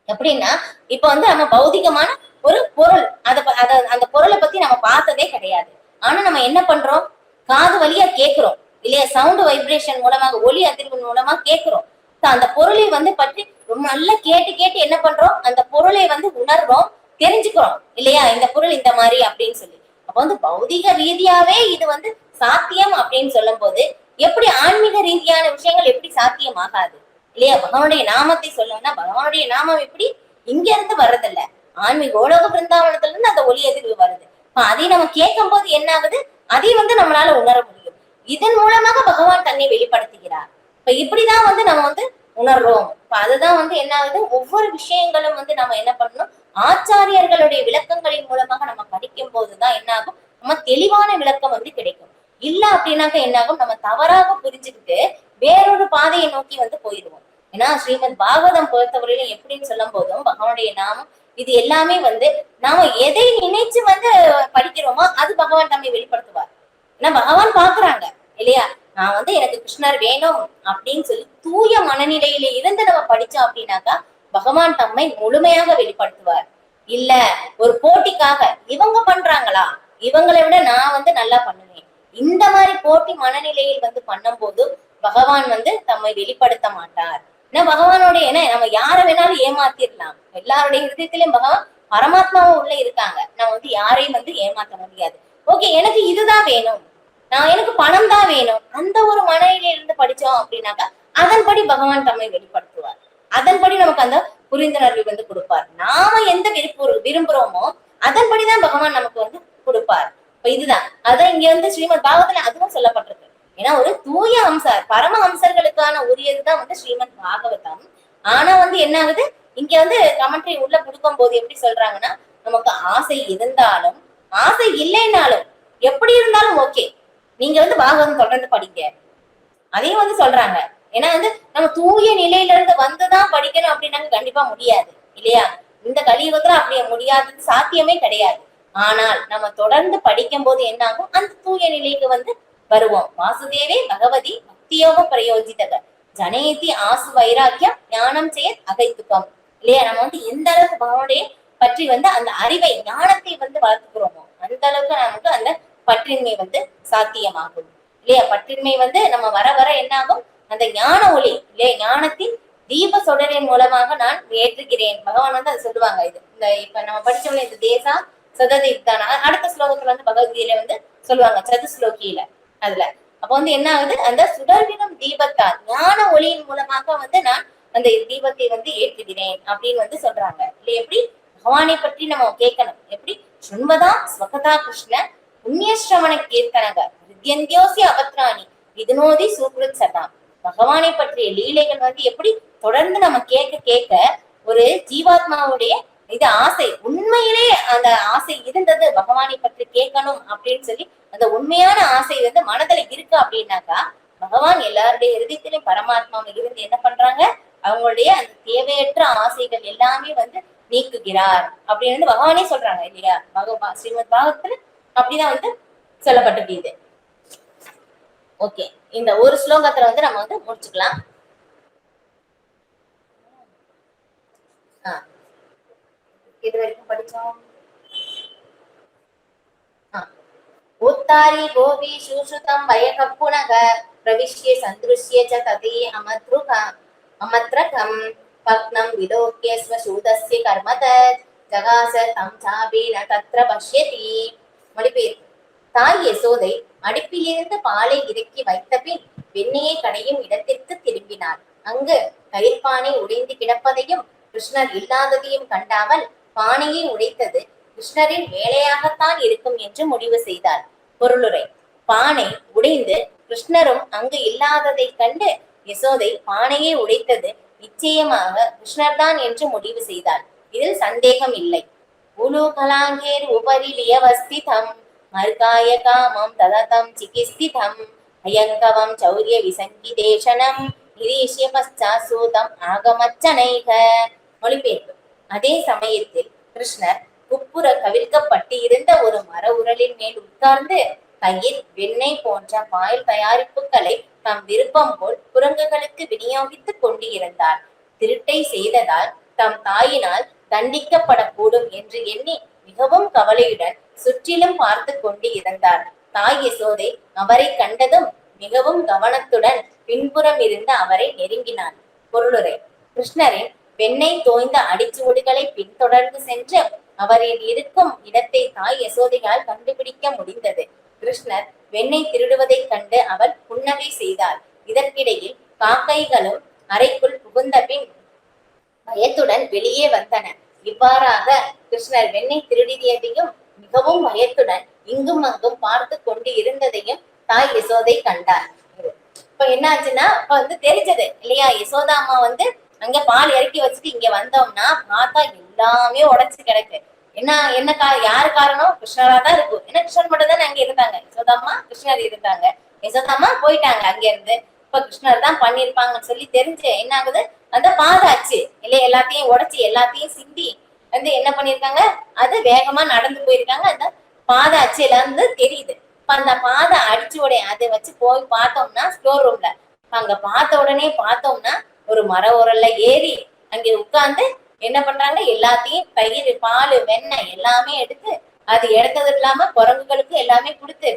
எப்படின்னா இப்ப வந்து நம்ம பௌதிகமான ஒரு பொருள், அந்த பொருளை பத்தி நம்ம பார்த்ததே கிடையாது. ஆனா நம்ம என்ன பண்றோம், காது வழியா கேட்கிறோம் இல்லையா, சவுண்ட் வைப்ரேஷன் மூலமாக ஒலி அதிர்வு மூலமா கேட்கிறோம். அந்த பொருளை வந்து பற்றி ரொம்ப நல்லா கேட்டு கேட்டு என்ன பண்றோம், அந்த பொருளை வந்து உணர்றோம், தெரிஞ்சுக்கிறோம் இல்லையா, இந்த பொருள் இந்த மாதிரி அப்படின்னு சொல்லி. அப்ப வந்து பௌதிக ரீதியாவே இது வந்து சாத்தியம் அப்படின்னு சொல்லும் போது எப்படி ஆன்மீக ரீதியான விஷயங்கள் எப்படி சாத்தியமாகாது இல்லையா? பகவானுடைய நாமத்தை சொல்லணும்னா பகவானுடைய நாமம் எப்படி இங்க இருந்து வர்றதில்ல, ஆன்மீக கோலோக பிருந்தாவனத்துல இருந்து அந்த ஒளி எதிர்வு வருது. அதை நம்ம கேட்கும் போது என்ன ஆகுது, அதை வந்து நம்மளால உணர முடியும். இதன் மூலமாக பகவான் தன்னை வெளிப்படுத்துகிறார். இப்ப இப்படிதான் வந்து நம்ம வந்து உணர்றோம். இப்ப அதுதான் வந்து என்ன ஆகுது, ஒவ்வொரு விஷயங்களும் வந்து நம்ம என்ன பண்ணணும், ஆச்சாரியர்களுடைய விளக்கங்களின் மூலமாக நம்ம படிக்கும் போதுதான் என்ன ஆகும், நம்ம தெளிவான விளக்கம் வந்து கிடைக்கும். இல்ல அப்படின்னாக்க என்ன ஆகும், நம்ம தவறாக புரிஞ்சுக்கிட்டு வேறொரு பாதையை நோக்கி வந்து போயிடுவோம். ஏன்னா ஸ்ரீமத் பாகவதம் பொறுத்தவரையிலும் எப்படின்னு சொல்லும் போதும் பகவானுடைய நாமம் இது எல்லாமே வந்து நாம எதை நினைச்சு வந்து படிக்கிறோமோ அது பகவான் தம்மை வெளிப்படுத்துவார். ஏன்னா பகவான் பாக்குறாங்க இல்லையா, நான் வந்து எனக்கு கிருஷ்ணர் வேணும் அப்படின்னு சொல்லி தூய மனநிலையில இருந்து நம்ம படிச்சோம் அப்படின்னாக்கா பகவான் தம்மை முழுமையாக வெளிப்படுத்துவார். இல்ல ஒரு போட்டிக்காக இவங்க பண்றாங்களா, இவங்களை விட நான் வந்து நல்லா பண்ணுவேன், இந்த மாதிரி போட்டி மனநிலையில் வந்து பண்ணும் போது பகவான் வந்து தம்மை வெளிப்படுத்த மாட்டார். ஏன்னா பகவானுடைய என்ன, நம்ம யாரை வேணாலும் ஏமாத்திடலாம், எல்லாருடைய ஹிருதயத்திலயும் பகவான் பரமாத்மாவும் உள்ள இருக்காங்க, நம்ம வந்து யாரையும் வந்து ஏமாத்த முடியாது. ஓகே எனக்கு இதுதான் வேணும், நான் எனக்கு பணம் தான் வேணும், அந்த ஒரு மனநிலையில இருந்து படிச்சோம் அப்படின்னாக்கா அதன்படி பகவான் தம்மை வெளிப்படுத்துவார். அதன்படி நமக்கு அந்த புரிந்துணர்வு வந்து கொடுப்பார். நாம எந்த விரும்புறோமோ அதன்படிதான் பகவான் நமக்கு வந்து கொடுப்பார். இப்ப இதுதான் அதான் இங்க வந்து ஸ்ரீமத் பாகவத்துல அதுவும் சொல்லப்பட்டிருக்கு. ஏன்னா ஒரு தூய அம்சர் பரம அம்சர்களுக்கான உரியதுதான் வந்து ஸ்ரீமத் பாகவதம். ஆனா வந்து என்ன ஆகுது, இங்க வந்து கமெண்ட்ரி உள்ள கொடுக்கும் போது எப்படி சொல்றாங்கன்னா, நமக்கு ஆசை இருந்தாலும் ஆசை இல்லைன்னாலும் எப்படி இருந்தாலும் ஓகே, நீங்க வந்து பாகவதம் தொடர்ந்து படிங்க அதையும் வந்து சொல்றாங்க. ஏன்னா வந்து நம்ம தூய நிலையில இருந்து வந்துதான் படிக்கணும் அப்படின்னாங்க கண்டிப்பா முடியாது இல்லையா, இந்த கலியுகத்துல அப்படியே முடியாதது சாத்தியமே கிடையாது. ஆனால் நம்ம தொடர்ந்து படிக்கும் போது என்ன ஆகும், அந்த தூய நிலைக்கு வந்து வருவோம். வாசுதேவே பகவதி பக்தியோக பிரயோஜிதக ஜனேதி ஆசு வைராக்கியம் ஞானம் செய்ய அகைத்துக்கம் இல்லையா, நம்ம வந்து எந்த அளவுக்கு பகவானுடைய பற்றி வந்து அந்த அறிவை ஞானத்தை வந்து வளர்த்துக்கிறோமோ அந்த அளவுக்கு நமக்கு அந்த பற்றின்மை வந்து சாத்தியமாகும் இல்லையா. பற்றின்மை வந்து நம்ம வர வர என்ன ஆகும், அந்த ஞான ஒளி இல்லையா, ஞானத்தின் தீப சொடரின் மூலமாக நான் ஏற்றுகிறேன். பகவான் வந்து அதை சொல்லுவாங்க. இது இந்த இப்ப நம்ம படிச்சோம்ல இந்த தேசா சததீப்தான அடுத்த ஸ்லோகத்துல வந்து பகவத்கீதையில வந்து சொல்லுவாங்க சதுஸ்லோகியில அதுல. அப்ப வந்து என்ன ஆகுது, அந்த சுடர்விடும் தீபத்தால் ஞான ஒளியின் மூலமாக வந்து நான் அந்த தீபத்தை வந்து ஏற்றுகிறேன் அப்படின்னு வந்து சொல்றாங்க இல்ல. எப்படி பகவானை பற்றி நம்ம கேட்கணும், எப்படி சுண்மதா ஸ்வகதா கிருஷ்ண புண்ணியஸ்ரவண கீர்த்தனக வித்யந்தியோசி அபத்ராணி விதுனோதி சூக்ருத் சதாம். பகவானை பற்றிய லீலைகள் வந்து எப்படி தொடர்ந்து நம்ம கேட்க கேட்க ஒரு ஜீவாத்மாவுடைய இது ஆசை உண்மையிலே அந்த ஆசை இருந்தது பகவானை பற்றி கேட்கணும் அப்படின்னு சொல்லி அந்த உண்மையான ஆசை வந்து மனதுல இருக்கு அப்படின்னாக்கா பகவான் எல்லாருடைய ஹிருதயத்திலும் பரமாத்மாவை இருந்து என்ன பண்றாங்க, அவங்களுடைய அந்த தேவையற்ற ஆசைகள் எல்லாமே வந்து நீக்குகிறார் அப்படின்னு பகவானே சொல்றாங்க இல்லையா. ஸ்ரீமத் பாகவத்துல அப்படிதான் வந்து சொல்லப்பட்டிருக்கு. ஓகே, இந்த ஒரு ஸ்லோகத்துல வந்து நம்ம வந்து முடிச்சுக்கலாம். இது வரைக்கும் படிச்சோம். உத்தாரி கோபி சுசுதம் வயகப்புனக பிரவிஷ்ய சந்திருஷ்ய ச ததே அமத்ரகம் பக்னம் விலோக்ய ஸ்வசூதஸ்ய கர்மத ஜகாச தம் சாபேன தத்ர பஷ்யதி. மொழிபெயர்ப்பு. தாய் யசோதை அடுப்பிலிருந்து பாலை இறக்கி வைத்த பின் வெண்ணெயை கடையும் இடத்திற்கு திரும்பினார். அங்கு தயிர்பானை உடைந்து கிடப்பதையும் கிருஷ்ணர் இல்லாததையும் கண்டாமல் பானையை உடைத்தது கிருஷ்ணரின் வேலையாகத்தான் இருக்கும் என்று முடிவு செய்தார். பொருளுரை. பானை உடைந்து கிருஷ்ணரும் அங்கு இல்லாததை கண்டு யசோதை பானையை உடைத்தது நிச்சயமாக கிருஷ்ணர் தான் என்று முடிவு செய்தார். இதில் சந்தேகம் இல்லை. உலு கலாங்கேர் உபரி வியவஸ்திதம் மர்காய காமம் தததம் சிகிஸ்திதம் அயங்கவம் சௌரிய விசங்கிதேஷனம் நிரீஷ்ய பச்சாத் சூதம் ஆகமச்சனைக. மொழிபெயர்ப்பு. அதே சமயத்தில் கிருஷ்ணர் குப்புற கவிழ்க்கப்பட்டு இருந்த ஒரு மர உரலின் மேல் உட்கார்ந்து தயிர் வெண்ணெய் போன்ற பால் தயாரிப்புகளை தம் விருப்பம் போல் குரங்குகளுக்கு விநியோகித்துக் கொண்டு இருந்தார். திருட்டை செய்ததால் தம் தாயினால் தண்டிக்கப்படக்கூடும் என்று எண்ணி மிகவும் கவலையுடன் சுற்றிலும் பார்த்து கொண்டு இருந்தார். தாய் யசோதை அவரை கண்டதும் மிகவும் கவனத்துடன் பின்புறம் இருந்து அவரை நெருங்கினார். பொருளுரை. கிருஷ்ணரின் வெண்ணெய் தோய்ந்த அடிச்சுவடுகளை பின்தொடர்ந்து சென்று அவரில் இருக்கும் இடத்தை தாய் யசோதையால் கண்டுபிடிக்க முடிந்தது. கிருஷ்ணர் வெண்ணெய் திருடுவதைக் கண்டு அவள் புன்னகை செய்தாள். இதற்கிடையில் காக்கைகளும் அறைக்குள் புகுந்த பின் பயத்துடன் வெளியே வந்தன. இவ்வாறாக கிருஷ்ணர் வெண்ணெய் திருடியதையும் மிகவும் பயத்துடன் இங்கும் அங்கும் பார்த்து கொண்டு இருந்ததையும் தாய் யசோதை கண்டார். இப்ப என்ன ஆச்சுன்னா, இப்ப தெரிஞ்சது இல்லையா, யசோதா அம்மா அங்க பால் இறக்கி வச்சுட்டு இங்க வந்தோம்னா பார்த்தா எல்லாமே உடைச்சு கிடக்கு. என்ன என்ன யாரு காரணம்? கிருஷ்ணரா தான் இருக்கும். ஏன்னா கிருஷ்ணர் மட்டும் தானே அங்க இருந்தாங்க. யசோதாம்மா கிருஷ்ணர் இருந்தாங்க. யசோதாம்மா போயிட்டாங்க அங்க இருந்து. இப்ப கிருஷ்ணர் தான் பண்ணிருப்பாங்கன்னு சொல்லி தெரிஞ்சு என்ன ஆகுது, அந்த பாதாச்சு இல்லையா, எல்லாத்தையும் உடைச்சு எல்லாத்தையும் சிந்தி என்ன பண்ணிருக்காங்க, அது வேகமா நடந்து போயிருக்காங்க. அந்த பாத அச்சுல தெரியுது. இப்ப அந்த பாதை அடிச்சுடைய அதை வச்சு போய் பார்த்தோம்னா ஸ்டோர் ரூம்ல அங்க பார்த்த உடனே பார்த்தோம்னா ஒரு மர உரல்ல ஏறி அங்க உட்கார்ந்து என்ன பண்றாங்க, எல்லாத்தையும் தயிர் பால் வெண்ணெய் எல்லாமே எடுத்து அது எடுத்தது இல்லாம குரங்குகளுக்கு எல்லாமே கொடுத்து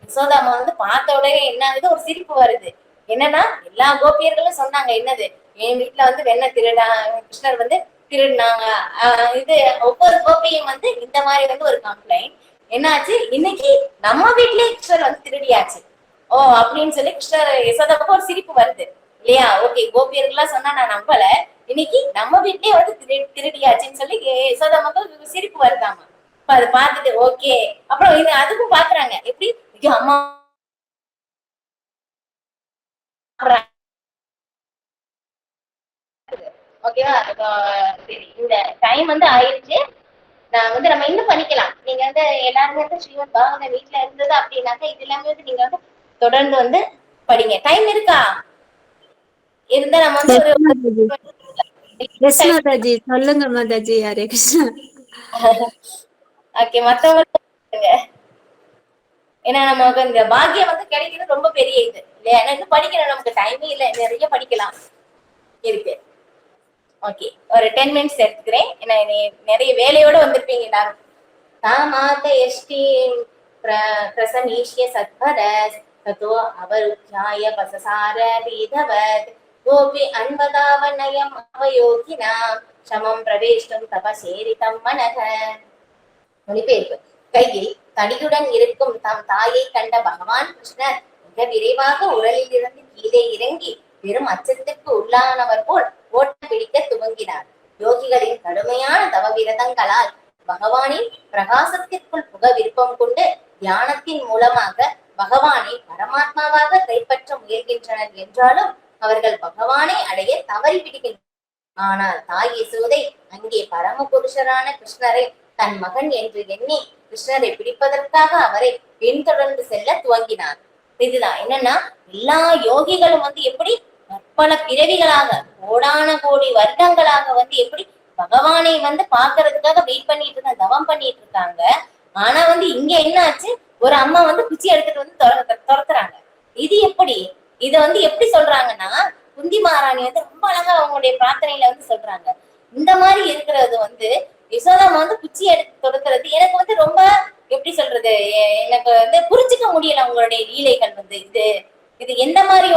யசோதாமா பார்த்த உடனே என்ன ஆகுது, ஒரு சிரிப்பு வருது. என்னன்னா எல்லா கோபியர்களும் சொன்னாங்க, என்னது என் வீட்டுல வெண்ணெய் திருடா கிருஷ்ணர் திருடினாங்க. இது ஒவ்வொரு கோபியும் இந்த மாதிரி ஒரு கம்ப்ளைண்ட். என்னாச்சு, இன்னைக்கு நம்ம வீட்லயே கிருஷ்ணர் திருடியாச்சு ஓ அப்படின்னு சொல்லி கிருஷ்ணர் யசோதாவுக்கு ஒரு சிரிப்பு வருது இல்லையா. ஓகே, கோபியர்கள்லாம் சொன்னா நான் நம்பல, இன்னைக்கு நம்ம வீட்லயே திருடியாச்சுன்னு சொல்லி யசோதாவுக்கு சிரிப்பு வருதாமா. இப்ப அதை பார்த்துட்டு ஓகே, அப்புறம் இது அதுக்கும் பாக்குறாங்க எப்படி, ஐயோ அம்மா ஓகேவா. சரி, இந்த டைம் ஆயிடுச்சு. நான் நம்ம இன்னும் பண்ணிக்கலாம். நீங்க எல்லாருமே ஸ்ரீமத் பாகவத வீட்டுல இருந்தது அப்படின்னாக்கா இது எல்லாமே நீங்க தொடர்ந்து படிங்க. டைம் இருக்கா? இருந்தா நம்ம ஒரு சொல்லுங்க மாதாஜி. ஹரே கிருஷ்ணா. ஓகே, மத்தவங்க ஏன்னா நமக்கு இந்த பாக்கியம் கிடைக்கிறது ரொம்ப பெரிய இது இல்லையா. இன்னும் படிக்கணும், நமக்கு டைமே இல்லை, நிறைய படிக்கலாம் இருக்கு. ஓகே, ஒரு 10 மினிட்ஸ் எடுத்துக்கிறேன். ஏன்னா நிறைய வேலையோட வந்திருப்பீங்க எல்லாரும். தாமாத எஷ்டி பிரசமீஷ்ய சத்பரஸ் ததோ அவருத்யாய பசசார பீதவத் கோபி அன்பதாவநயம் அவயோகினாம் சமம் பிரவேஷ்டும் தபசேரிதம் மனக. மொழிபெயர்ப்பு. கையில் தடியுடன் இருக்கும் தம் தாயை கண்ட பகவான் கிருஷ்ணர் மிக விரைவாக உரலில் இருந்து கீழே இறங்கி பெரும் அச்சத்திற்கு உள்ளானவர் போல் ஓட்டம் பிடிக்க துவங்கினார். யோகிகளின் கடுமையான தவ விரதங்களால் பகவானின் பிரகாசத்திற்குள் புக விருப்பம் கொண்டு தியானத்தின் மூலமாக பகவானை பரமாத்மாவாக கைப்பற்ற முயல்கின்றனர் என்றாலும் அவர்கள் பகவானை அடைய தவறி விடுகின்றனர். ஆனால் தாய் யசோதை அங்கே பரம புருஷரான கிருஷ்ணரை தன் மகன் என்று எண்ணி கிருஷ்ணரை பிடிப்பதற்காக அவரை பின்தொடர்ந்து செல்ல துவங்கினார். இதுதான் என்னன்னா, எல்லா யோகிகளும் எப்படி பல பிறவிகளாக கோடான கோடி வருடங்களாக எப்படி பகவானை பாக்குறதுக்காக வெயிட் பண்ணிட்டு இருக்காங்க, தவம் பண்ணிட்டு இருக்காங்க. ஆனா இங்க என்ன ஆச்சு, ஒரு அம்மா குச்சி எடுத்துட்டு துரத்துறாங்க. இது எப்படி, இத எப்படி சொல்றாங்கன்னா, குந்தி மகாராணி ரொம்ப அழகா அவங்களுடைய பிரார்த்தனையில சொல்றாங்க. இந்த மாதிரி இருக்கிறது யசோதாமா குச்சி எடுத்து துரத்துறது எனக்கு ரொம்ப எப்படி சொல்றது, எனக்கு புரிஞ்சுக்க முடியல. உங்களுடைய லீலைகள் இது இது எந்த மாதிரி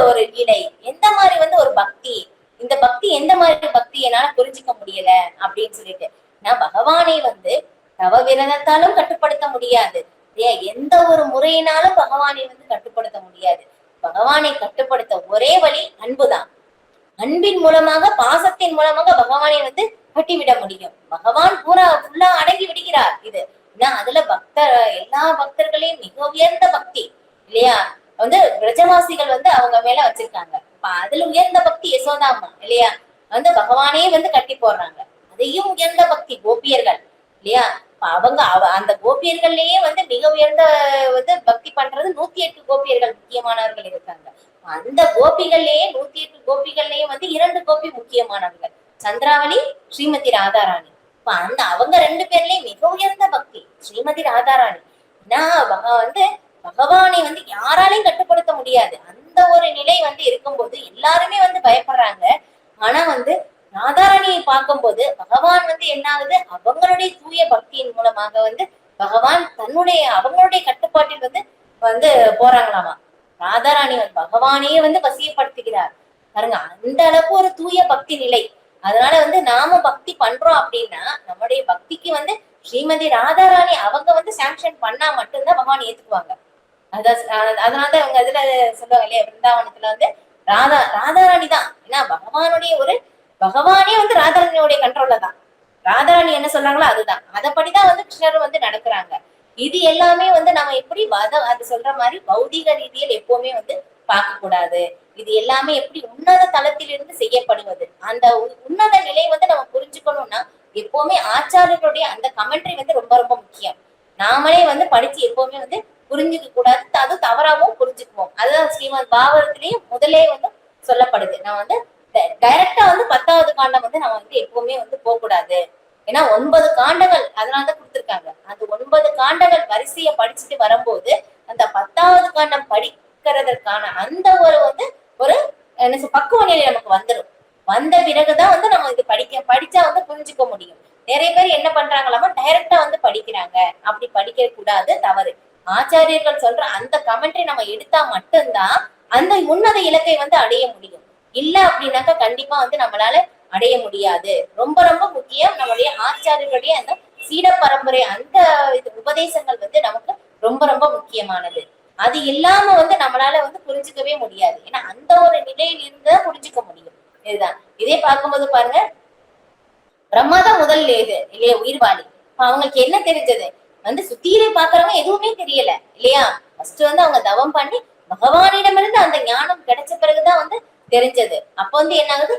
ஒரு லீலை, எந்த மாதிரி ஒரு பக்தி, இந்த பக்தி எந்த மாதிரி பக்தி என்னால புரிஞ்சுக்க முடியல அப்படின்னு சொல்லிட்டு. நான் பகவானை தவ விரதத்தாலும் கட்டுப்படுத்த முடியாது, எந்த ஒரு முறையினாலும் பகவானை கட்டுப்படுத்த முடியாது. பகவானை கட்டுப்படுத்த ஒரே வழி அன்புதான். அன்பின் மூலமாக, பாசத்தின் மூலமாக பகவானை கட்டிவிட முடியும். பகவான் ஃபுல்லா அடங்கி விடுகிறார். இது அதுல எல்லா பக்தர்களையும் மிக உயர்ந்த பக்தி இல்லையா பிரஜவாசிகள் அவங்க மேல வச்சிருக்காங்க. அதுல உயர்ந்த பக்தி யசோதாமா இல்லையா, பகவானே கட்டி போடுறாங்க. அதையும் உயர்ந்த பக்தி கோபியர்கள் இல்லையா. அவங்க அந்த கோபியர்கள்லயே மிக உயர்ந்த பக்தி பண்றது 108 கோபியர்கள் முக்கியமானவர்கள் இருக்காங்க. அந்த கோபிகள்லயே 108 கோபிகள்லயே 2 கோபி முக்கியமானவர்கள், சந்திராவளி, ஸ்ரீமதி ராதாராணி. அவங்க 2 பேர்லயும் மிக உயர்ந்த பக்தி ஸ்ரீமதி ராதாராணி. பகவானை யாராலையும் கட்டுப்படுத்த முடியாது. அந்த ஒரு நிலை இருக்கும்போது எல்லாருமே பயப்படுறாங்க. ஆனா ராதாராணியை பார்க்கும்போது பகவான் என்ன ஆகுது, அவங்களுடைய தூய பக்தியின் மூலமாக பகவான் அவங்களுடைய கட்டுப்பாட்டில் போறாங்களாமா. ராதாராணி பகவானையே வசியப்படுத்துகிறார். பாருங்க, அந்த அளவுக்கு ஒரு தூய பக்தி நிலை. அதனால வந்து நாம பக்தி பண்றோம் அப்படின்னா நம்முடைய பக்திக்கு வந்து ஸ்ரீமதி ராதாராணி அவங்க வந்து சாங்ஷன் பண்ணா மட்டும்தான் பகவான் ஏத்துக்குவாங்க. அதான் அதனாலதான் அவங்க இதுல சொல்லுவாங்க இல்லையா, பிருந்தாவனத்துல வந்து ராதாராணி தான். ஏன்னா பகவானுடைய ஒரு பகவானே வந்து ராதாராணியோடைய கண்ட்ரோல்ல தான். ராதாராணி என்ன சொல்றாங்களோ அதுதான், அதப்படிதான் வந்து கிருஷ்ணரும் வந்து நடக்கிறாங்க. இது எல்லாமே வந்து நம்ம எப்படி அது சொல்ற மாதிரி பௌதிக ரீதியில் எப்பவுமே வந்து பார்க்க கூடாது. இது எல்லாமே எப்படி உன்னத தளத்திலிருந்து செய்யப்படுவது, அந்த உன்னத நிலை வந்து நம்ம புரிஞ்சுக்கணும்னா எப்பவுமே ஆச்சாரியர்களுடைய அந்த கமெண்ட்ரி வந்து ரொம்ப ரொம்ப முக்கியம். நாமளே வந்து படிச்சு எப்பவுமே வந்து புரிஞ்சுக்க கூடாது, அது தவறாவும் புரிஞ்சுக்குவோம். அதுதான் ஸ்ரீமத் பாகவதத்திலேயும் முதலே வந்து சொல்லப்படுது. நான் வந்து டைரக்டா வந்து 10வது காண்டம் வந்து நம்ம வந்து எப்பவுமே வந்து போக கூடாது. ஏன்னா 9 காண்டங்கள் அதனாலதான் கொடுத்திருக்காங்க. அந்த 9 காண்டங்கள் வரிசைய படிச்சுட்டு வரும்போது அந்த 10வது காண்டம் படிக்கிறதற்கான அந்த ஒரு வந்து ஒரு என்ன பக்குவ நிலை நமக்கு வந்துடும். வந்த பிறகுதான் வந்து நம்ம இது படிச்சா வந்து புரிஞ்சுக்க முடியும். நிறைய பேர் என்ன பண்றாங்களாமா, டைரக்டா வந்து படிக்கிறாங்க. அப்படி படிக்க கூடாது, தவறு. ஆச்சாரியர்கள் சொல்ற அந்த கமெண்ட்ரி நம்ம எடுத்தா மட்டும்தான் அந்த உன்னத இலக்கை வந்து அடைய முடியும். இல்ல அப்படின்னாக்கா கண்டிப்பா வந்து நம்மளால அடைய முடியாது. ரொம்ப ரொம்ப முக்கியம் நம்முடைய ஆச்சாரியர்களுடைய அந்த சீட பரம்பரை அந்த உபதேசங்கள் வந்து நமக்கு ரொம்ப ரொம்ப முக்கியமானது. அது இல்லாம வந்து நம்மளால வந்து புரிஞ்சுக்கவே முடியாது. ஏன்னா அந்த ஒரு நிலையில் இருந்துதான் புரிஞ்சுக்க முடியும். இதுதான். இதே பார்க்கும்போது பாருங்க, பிரம்மாதான் முதல் இது இல்லையா உயிர்வாளி. அவங்களுக்கு என்ன தெரிஞ்சது, வந்து சுத்தியிலே பாக்குறவங்க எதுவுமே தெரியல இல்லையா. ஃபர்ஸ்ட் வந்து அவங்க தவம் பண்ணி பகவானிடமிருந்து அந்த ஞானம் கிடைச்ச பிறகுதான் வந்து தெரிஞ்சது. அப்ப வந்து என்ன ஆகுது,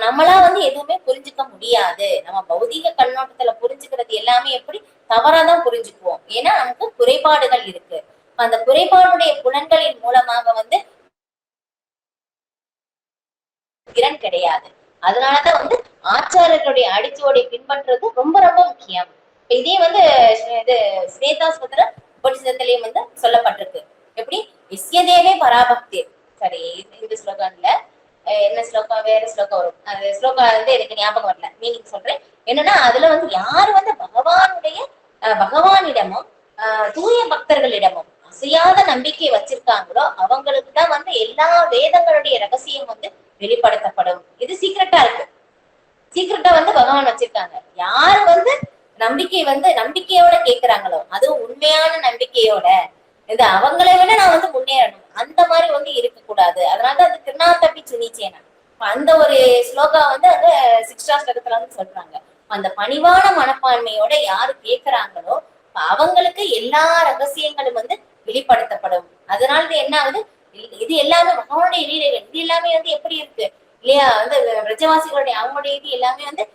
நம்மளா வந்து எதுவுமே புரிஞ்சுக்க முடியாது. நம்ம பௌதிக கண்ணோட்டத்துல புரிஞ்சுக்கிறது எல்லாமே எப்படி தவறாதான் புரிஞ்சுக்குவோம். ஏன்னா நமக்கு குறைபாடுகள் இருக்கு. அந்த குறைபாடுடைய புலன்களின் மூலமாக வந்து திறன் கிடையாது. அதனாலதான் வந்து ஆச்சாரியர்களுடைய அடிச்சுவடை பின்பற்றுறது ரொம்ப ரொம்ப முக்கியம். இதே வந்து இது ஸ்வேதாஸ்வதர உபனிஷத்திலையும் வந்து சொல்லப்பட்டிருக்கு. எப்படி எஸ்ய தேவே பராபக்தி. சரி, இந்த ஸ்லோகம் இல்ல, என்ன ஸ்லோகம், வேற ஸ்லோகம் வரும். அந்த ஸ்லோகம் வந்து எனக்கு ஞாபகம் வரல, மீனிங் சொல்றேன். என்னன்னா அதுல வந்து யாரு வந்து பகவானிடமும் தூய பக்தர்களிடமும் அசையாத நம்பிக்கை வச்சிருக்காங்களோ அவங்களுக்கு தான் வந்து எல்லா வேதங்களுடைய ரகசியம் வந்து வெளிப்படுத்தப்படும். இது சீக்கிரட்டா இருக்கு. சீக்கிரட்டா வந்து பகவான் வச்சிருக்காங்க. யாரு வந்து நம்பிக்கையோட கேக்குறாங்களோ, அதுவும் உண்மையான நம்பிக்கையோட, இது அவங்களை விட நான் வந்து முன்னேறணும் அந்த மாதிரி வந்து இருக்க கூடாது. அதனாலதான் அது திருநாத்தப்பி சுனிச்சேனா அந்த ஒரு ஸ்லோகா வந்து அந்த 6th ஸ்லோகத்துல வந்து சொல்றாங்க. அந்த பணிவான மனப்பான்மையோட யாரு கேக்குறாங்களோ அவங்களுக்கு எல்லா ரகசியங்களும் வந்து வெளிப்படுத்தப்படும். அதனால என்ன ஆகுது, இது எல்லாமே பகவானுடைய லீலைகள். இது எல்லாமே வந்து எப்படி இருக்கு இல்லையா, வந்து பிரஜவாசிகளுடைய அவங்களுடைய இது எல்லாமே வந்து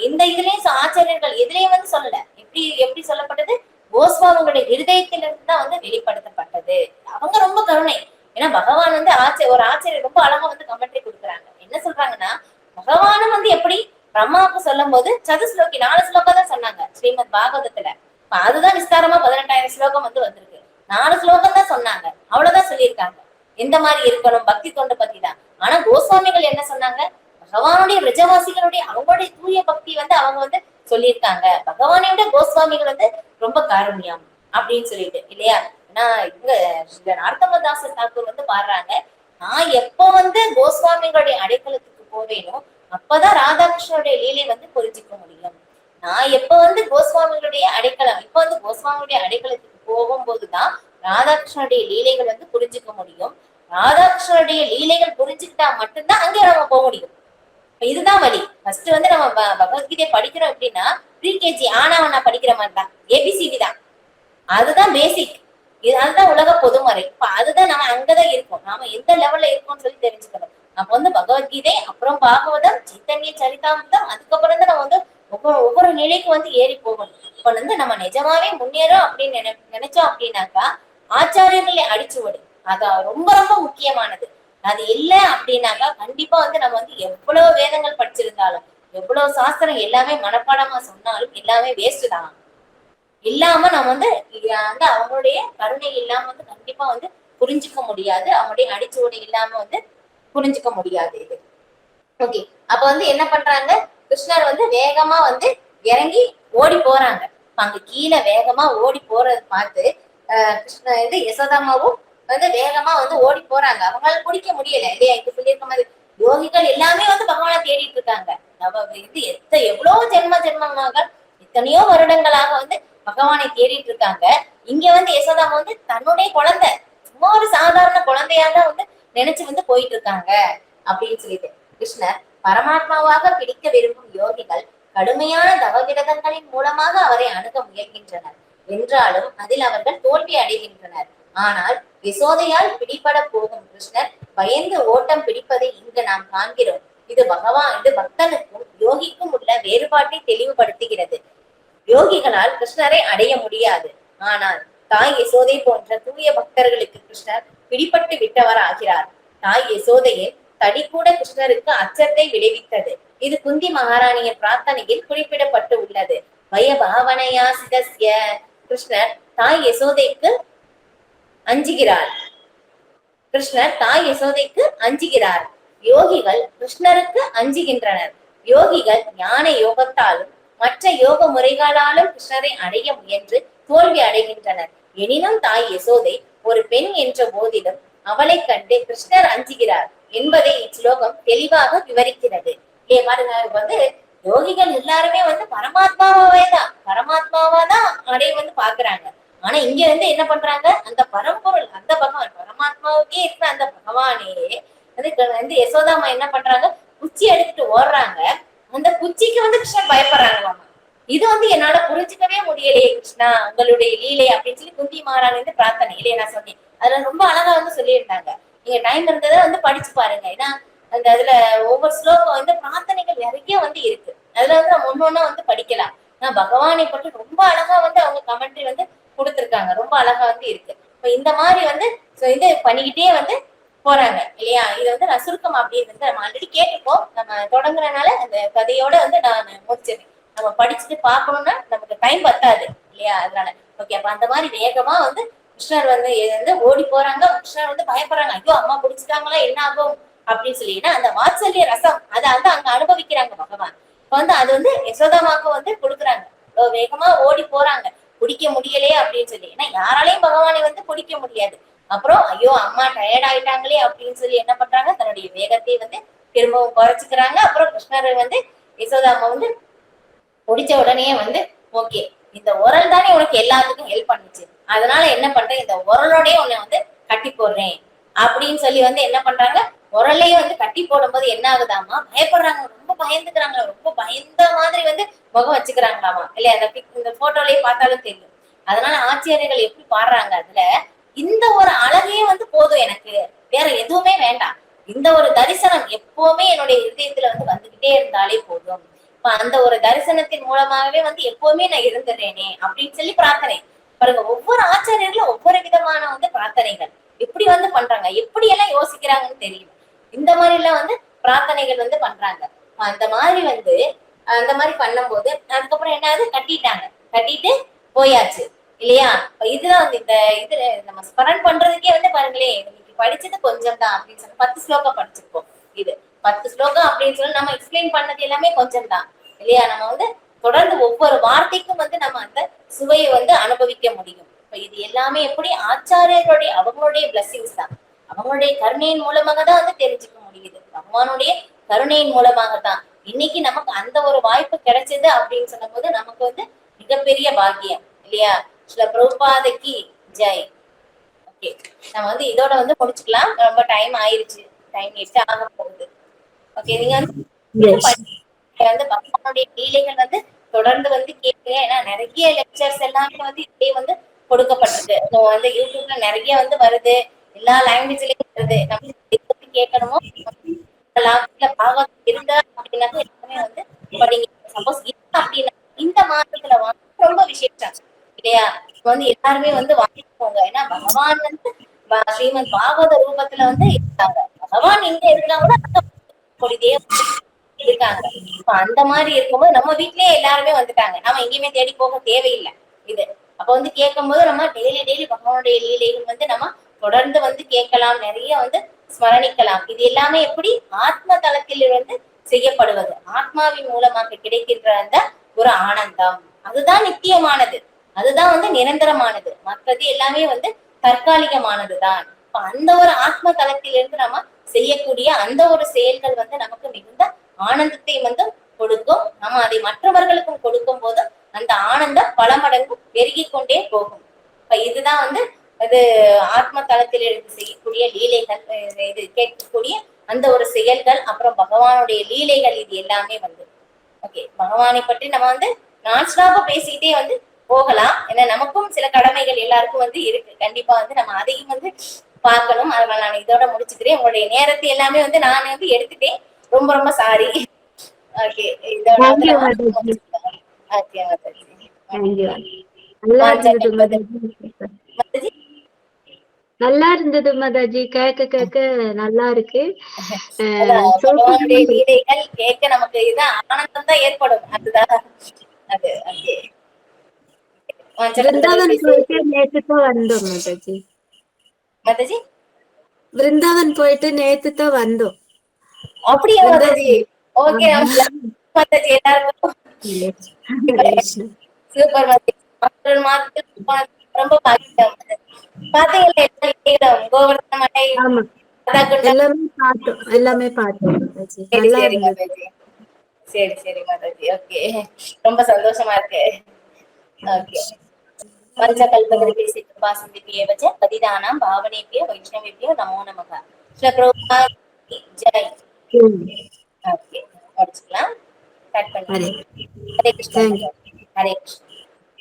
இந்த இதுலயும் ஆச்சாரியர்கள் எதுலயும் வந்து சொல்லல. எப்படி எப்படி சொல்லப்பட்டது, கோஸ்வாமிகளுடைய இருதயத்திலிருந்து தான் வந்து வெளிப்படுத்தப்பட்டது. அவங்க ரொம்ப கருணை. ஏன்னா பகவான் வந்து ஒரு ஆச்சரியர் ரொம்ப அழகா வந்து கமெண்ட்ரி கொடுக்குறாங்க. என்ன சொல்றாங்கன்னா, பகவானும் வந்து எப்படி பிரம்மாவுக்கு சொல்லும் போது சதுஸ்லோகி 4 ஸ்லோகம் தான் சொன்னாங்க ஸ்ரீமத் பாகவதத்துல. அதுதான் விஸ்தாரமா 18,000 ஸ்லோகம் வந்து வந்திருக்கு. 4 ஸ்லோகம் தான் சொன்னாங்க, அவ்வளவுதான் சொல்லியிருக்காங்க. எந்த மாதிரி இருக்கணும் பக்தி தொண்டு பத்தி தான். ஆனா கோஸ்வாமிகள் என்ன சொன்னாங்க, பகவானுடைய பிரஜவாசிகளுடைய அவங்களுடைய தூய பக்தி வந்து அவங்க வந்து சொல்லியிருக்காங்க. பகவானை விட கோஸ்வாமிகள் வந்து ரொம்ப காருண்யம் அப்படின்னு சொல்லிட்டு இல்லையா. இவங்க நார்த்தமதாச தாக்கூர் வந்து பாடுறாங்க, நான் எப்ப வந்து கோஸ்வாமிகளுடைய அடைக்கலத்துக்கு போவேனோ அப்பதான் ராதாகிருஷ்ணனுடைய லீலை வந்து புரிஞ்சுக்க முடியும். நான் எப்ப வந்து கோஸ்வாமிகளுடைய அடைக்கலம், இப்ப வந்து கோஸ்வாமியுடைய அடைக்கலத்துக்கு போகும்போதுதான் ராதாகிருஷ்ணனுடைய லீலைகள் வந்து புரிஞ்சுக்க முடியும். ராதாகிருஷ்ணனுடைய லீலைகள் புரிஞ்சுக்கிட்டா மட்டும்தான் அங்கே நம்ம போக முடியும். இதுதான் வழி. ஃபர்ஸ்ட் வந்து நம்ம பகவத்கீதையை படிக்கிறோம் அப்படின்னா ப்ரீகேஜி ஆனா படிக்கிற மாதிரி தான், ஏபிசிடி தான். அதுதான் பேசிக். அதுதான் உலக பொதுமறை. இப்ப அதுதான் நம்ம அங்கதான் இருக்கோம். நாம எந்த லெவல்ல இருக்கோம்னு சொல்லி தெரிஞ்சுக்கணும். அப்ப வந்து பகவத்கீதை, அப்புறம் பாகவதம், சைத்தன்ய சரிதாமிர்தம், அதுக்கப்புறம் தான் நம்ம வந்து ஒவ்வொரு நிலைக்கு வந்து ஏறி போகணும். இப்ப வந்து நம்ம நிஜமாவே முன்னேறோம் அப்படின்னு நினைச்சோம் அப்படின்னாக்கா ஆச்சாரியர்களை அடிச்சுவடு அதான் ரொம்ப ரொம்ப முக்கியமானது. அது இல்ல அப்படின்னாக்கா கண்டிப்பா வந்து நம்ம வந்து எவ்வளவு வேதங்கள் படிச்சிருந்தாலும், எவ்வளவு சாஸ்திரம் எல்லாமே மனப்பாடமா சொன்னாலும் எல்லாமே வேஸ்ட் தான். இல்லாம நம்ம வந்து அவங்களுடைய கருணை இல்லாம வந்து கண்டிப்பா வந்து புரிஞ்சுக்க முடியாது. அவங்களுடைய அடிச்சுவடை இல்லாம வந்து புரிஞ்சுக்க முடியாது இது. ஓகே, அப்ப வந்து என்ன பண்றாங்க, கிருஷ்ணர் வந்து வேகமா வந்து இறங்கி ஓடி போறாங்க. அங்க கீழே வேகமா ஓடி போறத பார்த்து கிருஷ்ண யசோதாமாவும் வந்து வேகமா வந்து ஓடி போறாங்க. அவங்களால பிடிக்க முடியல இல்லையா. இது சொல்லியிருக்க மாதிரி யோகிகள் எல்லாமே வந்து பகவானை தேடிட்டு இருக்காங்க. இது எவ்வளவு ஜென்மமாக எத்தனையோ வருடங்களாக வந்து பகவானை தேடிட்டு இருக்காங்க. இங்க வந்து யசோதாமா வந்து தன்னுடைய குழந்தை, சும்மா ஒரு சாதாரண குழந்தையா தான் வந்து நினைச்சு வந்து போயிட்டு இருக்காங்க அப்படின்னு சொல்லிட்டு கிருஷ்ணர் பரமாத்மாவாக பிடிக்க விரும்பும் யோகிகள் கடுமையான தவவிரதங்களின் மூலமாக அவரை அணுக முயல்கின்றனர். என்றாலும் அதில் அவர்கள் தோல்வி அடைகின்றனர். ஆனால் யசோதையால் பிடிபட போகும் கிருஷ்ணர் பயந்து ஓட்டம் பிடிப்பதை இங்கு நாம் காண்கிறோம். இது பக்தனுக்கும் யோகிக்கும் உள்ள வேறுபாட்டை தெளிவுபடுத்துகிறது. யோகிகளால் கிருஷ்ணரை அடைய முடியாது. ஆனால் தாய் யசோதை போன்ற தூய பக்தர்களுக்கு கிருஷ்ணர் பிடிபட்டு விட்டவர் ஆகிறார். தாய் யசோதையின் தடி கூட கிருஷ்ணருக்கு அச்சத்தை விளைவித்தது. இது குந்தி மகாராணியின் பிரார்த்தனையில் குறிப்பிடப்பட்டு உள்ளது. பயபாவனையா சிதஸ்ய கிருஷ்ணர் தாய் யசோதைக்கு அஞ்சுகிறார். கிருஷ்ணர் தாய் யசோதைக்கு அஞ்சுகிறார். யோகிகள் கிருஷ்ணருக்கு அஞ்சுகின்றனர். யோகிகள் ஞான யோகத்தாலும் மற்ற யோக முறைகளாலும் கிருஷ்ணரை அடைய முயன்று தோல்வி அடைகின்றனர். எனினும் தாய் யசோதை ஒரு பெண் என்ற போதிலும் அவளை கண்டு கிருஷ்ணர் அஞ்சுகிறார் என்பதை இச்ச்லோகம் தெளிவாக விவரிக்கிறது. பாருங்க, வந்து யோகிகள் எல்லாருமே வந்து பரமாத்மாவா தான் அடைய வந்து பாக்குறாங்க. ஆனா இங்க வந்து என்ன பண்றாங்க, அந்த பரம்பொருள், அந்த பகவான், பரமாத்மாவுக்கே இருக்கிற அந்த பகவானே வந்து யசோதாமா என்ன பண்றாங்க, குச்சி எடுத்துட்டு ஓடுறாங்க. அந்த குச்சிக்கு வந்து கிருஷ்ணர் பயப்படுறாங்களாமா. இது வந்து என்னால புரிஞ்சுக்கவே முடியலையே கிருஷ்ணா, உங்களுடைய லீலை அப்படின்னு சொல்லி குந்தி மகாராணி வந்து பிரார்த்தனை இல்லையே நான் சொன்னேன். அதுல ரொம்ப அழகா வந்து சொல்லியிருந்தாங்க. நீங்க டைம் இருந்ததை வந்து படிச்சு பாருங்க. ஏன்னா அதுல ஒவ்வொரு ஸ்லோகம் வந்து பிரார்த்தனைகள் நிறைய வந்து இருக்கு. அதுல வந்து நம்ம ஒன்னொன்னா வந்து படிக்கலாம். ஆனா பகவானை பற்றி ரொம்ப அழகா வந்து அவங்க கமெண்ட்ரி வந்து கொடுத்திருக்காங்க. ரொம்ப அழகா வந்து இருக்கு. இப்ப இந்த மாதிரி வந்து இது பண்ணிக்கிட்டே வந்து போறாங்க இல்லையா. இது வந்து நான் சுருக்கம் அப்படின்னு வந்து நம்ம ஆல்ரெடி கேட்டுப்போம். நம்ம தொடங்குறதுனால அந்த கதையோட வந்து நான் முடிச்சிருக்கேன். நம்ம படிச்சுட்டு பாக்கணும்னா நமக்கு டைம் பத்தாது இல்லையா. அதனால ஓகே. அப்ப அந்த மாதிரி வேகமா வந்து கிருஷ்ணர் வந்து ஓடி போறாங்க. கிருஷ்ணர் வந்து பயப்படுறாங்க, ஐயோ அம்மா பிடிச்சிட்டாங்களா என்ன ஆகும் அப்படின்னு சொல்லினா அந்த வாத்சல்ய ரசம் அதை வந்து அங்க அனுபவிக்கிறாங்க பகவான். இப்ப வந்து அது வந்து யசோதாமாக்கு வந்து கொடுக்குறாங்க. வேகமா ஓடி போறாங்க, பிடிக்க முடியலையே அப்படின்னு சொல்லி. ஏன்னா யாராலையும் பகவானை வந்து பிடிக்க முடியாது. அப்புறம் ஐயோ அம்மா டயர்ட் ஆயிட்டாங்களே அப்படின்னு சொல்லி என்ன பண்றாங்க, தன்னுடைய வேகத்தை வந்து திரும்பவும் குறைச்சுக்கிறாங்க. அப்புறம் கிருஷ்ணரை வந்து யசோதாமா வந்து முடிச்ச உடனே வந்து ஓகே, இந்த உரல் தானே உனக்கு எல்லாத்துக்கும் ஹெல்ப் பண்ணுச்சு, அதனால என்ன பண்றேன், இந்த உரலோடய உன்னை வந்து கட்டி போடுறேன் அப்படின்னு சொல்லி வந்து என்ன பண்றாங்க, உரலையும் வந்து கட்டி போடும் போது என்ன ஆகுதாமா, பயப்படுறாங்க, ரொம்ப பயந்துக்கிறாங்க, ரொம்ப பயந்த மாதிரி வந்து முகம் வச்சுக்கிறாங்களாமா இல்லையா. அந்த இந்த போட்டோலயே பார்த்தாலும் தெரியும். அதனால ஆச்சாரியர்கள் எப்படி பாடுறாங்க, அதுல இந்த ஒரு அழகே வந்து போதும், எனக்கு வேற எதுவுமே வேண்டாம், இந்த ஒரு தரிசனம் எப்பவுமே என்னுடைய இதயத்துல வந்து வந்துகிட்டே இருந்தாலே போதும், அந்த ஒரு தரிசனத்தின் மூலமாகவே வந்து எப்பவுமே நான் இருந்துடுறேனே அப்படின்னு சொல்லி பிரார்த்தனை பாருங்க. ஒவ்வொரு ஆச்சாரியர்களும் ஒவ்வொரு விதமான வந்து பிரார்த்தனைகள் எப்படி வந்து பண்றாங்க, எப்படி எல்லாம் யோசிக்கிறாங்கன்னு தெரியல. இந்த மாதிரி எல்லாம் வந்து பிரார்த்தனைகள் வந்து பண்றாங்க. அந்த மாதிரி வந்து அந்த மாதிரி பண்ணும்போது அதுக்கப்புறம் என்னது, கட்டிட்டு போயாச்சு இல்லையா. இதுதான் வந்து இந்த இது நம்ம ஸ்மரண் பண்றதுக்கே வந்து பாருங்களேன், இன்னைக்கு படிச்சது கொஞ்சம் தான் அப்படின்னு சொல்லி 10 ஸ்லோகம் படிச்சிருப்போம். இது 10 ஸ்லோகம் அப்படின்னு சொல்லி நம்ம எக்ஸ்பிளைன் பண்ணது எல்லாமே கொஞ்சம் தான் இல்லையா. நம்ம வந்து தொடர்ந்து ஒவ்வொரு வார்த்தைக்கும் வந்து நம்ம அந்த சுவையை வந்து அனுபவிக்க முடியும். இது எல்லாமே எப்படி ஆச்சாரியர்களுடைய அவங்களுடைய பிளஸிங்ஸ் தான், அவங்களுடைய கருணையின் மூலமாக தான் வந்து தெரிஞ்சுக்க முடியுது. பகவானுடைய கருணையின் மூலமாக தான் இன்னைக்கு நமக்கு அந்த ஒரு வாய்ப்பு கிடைச்சது அப்படின்னு சொல்லும் போது நமக்கு வந்து மிகப்பெரிய பாக்கியம் இல்லையா. சில பிரபுபாதைக்கு ஜெய். ஓகே, நம்ம வந்து இதோட வந்து முடிச்சுக்கலாம். ரொம்ப டைம் ஆயிருச்சு, டைம் 8 ஆக போகுது. ஓகே, நீங்க வந்து பகவானுடைய லீலைகள் வந்து தொடர்ந்து வந்து கேட்குங்க. ஏன்னா நிறைய லெக்சர்ஸ் எல்லாமே வந்து இதே வந்து கொடுக்கப்பட்டிருக்கு. வந்து யூடியூப்ல நிறைய வந்து வருது, எல்லா லாங்குவேஜ்லயும் வருது. நம்ம கேட்கணுமோ பாகம் இருந்த அப்படின்னாக்க எல்லாமே வந்து படிங்க. சப்போஸ் அப்படின்னா இந்த மாதத்துல வாங்க ரொம்ப விசேஷம் இல்லையா. வந்து எல்லாருமே வந்து வாங்கிக்கோங்க. ஏன்னா பகவான் வந்து ஸ்ரீமத் பாகவத ரூபத்துல வந்து இருக்காங்க. பகவான் எங்க இருக்காங்களோ இருக்காங்க. அந்த மாதிரி இருக்கும்போது நம்ம வீட்லயே எல்லாருமே வந்துட்டாங்க, நம்ம எங்கேயுமே தேடி போக தேவையில்லை. இது அப்ப வந்து கேட்கும் போது நம்ம டெய்லி பகவானுடைய லீலைகள் வந்து நம்ம தொடர்ந்து வந்து கேட்கலாம், நிறைய வந்து ஸ்மரணிக்கலாம். இது எல்லாமே எப்படி ஆத்ம தளத்தில் இருந்து செய்யப்படுவது, ஆத்மாவின் மூலமாக கிடைக்கின்ற அந்த ஒரு ஆனந்தம், அதுதான் நித்தியமானது, அதுதான் வந்து நிரந்தரமானது. மற்றது எல்லாமே வந்து தற்காலிகமானதுதான். அப்ப அந்த ஒரு ஆத்ம தளத்திலிருந்து நம்ம செய்யக்கூடிய அந்த ஒரு செயல்கள் வந்து நமக்கு மிகுந்த ஆனந்தத்தை வந்து கொடுக்கும். நம்ம அதை மற்றவர்களுக்கும் கொடுக்கும் போது அந்த ஆனந்தம் பல மடங்கு பெருகிக் கொண்டே போகும். இப்ப இதுதான் வந்து அது ஆத்ம தளத்தில் எடுத்து செய்யக்கூடிய லீலைகள், இது கேட்கக்கூடிய அந்த ஒரு செயல்கள், அப்புறம் பகவானுடைய லீலைகள், இது எல்லாமே வந்து ஓகே. பகவானை பற்றி நம்ம வந்து நான் ஸ்டாப்பா பேசிக்கிட்டே வந்து போகலாம். ஏன்னா நமக்கும் சில கடமைகள் எல்லாருக்கும் வந்து இருக்கு. கண்டிப்பா வந்து நம்ம அதையும் வந்து பார்க்கணும். அதனால நான் இதோட முடிச்சுக்கிறேன். உங்களுடைய நேரத்தை எல்லாமே வந்து நான் வந்து எடுத்துட்டேன். ரொம்ப ரொம்ப சாரி. ஓகே, இதோட வந்து நம்ம முடிச்சுக்கலாம். ஓகே மாதாஜி. நல்லா வாஞ்சா இருந்தது கல்பதரு. மாதாஜி. மாதாஜி நல்லா இருந்தது மாதாஜி. கேட்க கேட்க நல்லா இருக்கு. அதான் பகவானுடைய சூப்பரா லீலைகள் கேட்க நமக்கு இதான் ஆனந்தம் தான் ஏற்படும். அதுதான் அது. ஓகே, வாஞ்சா கல்பதரு விருந்தாவன் பேசி. போயிட்டு நேத்து தான் வந்தோம் மாதாஜி. மாதாஜி விருந்தாவன் போயிட்டு நேத்து தான் வந்தோம். அப்படியா மாதாஜி? விருந்தாவன். ஓகே, மாதாஜி எல்லாருக்கும் ஹரே கிருஷ்ணா. சூப்பர் மாதாஜி. மற்றொரு மாதத்தில் ரொம்ப பாக்கியம். பாத்தீங்களா எல்லா லீலைகளும் கோவர்தன மலை, ஆமா, ராதாகுண்டம். எல்லாமே பார்த்தோம் மாதாஜி. சரி நல்லா சரி இருந்தது. மாதாஜி. சரி சரி மாதாஜி. ஓகே, ரொம்ப சந்தோஷமா இருக்கு. ஓகே, பஞ்சகல்பதரிசி கிருபாசிந்திபியே வச்ச பதிதானாம் பாவனேபிய வைஷ்ணவேபியோ நமோ நமக. ஸ்ரீ பிரபுபாத் கி ஜெய். ஓகே, முடிச்சுக்கலாம். கட் ஹரே பண்ணிக்கலாம். ஹரே கிருஷ்ணா தேங்க்யூ. மாதாஜி. ஹரே கிருஷ்ணா.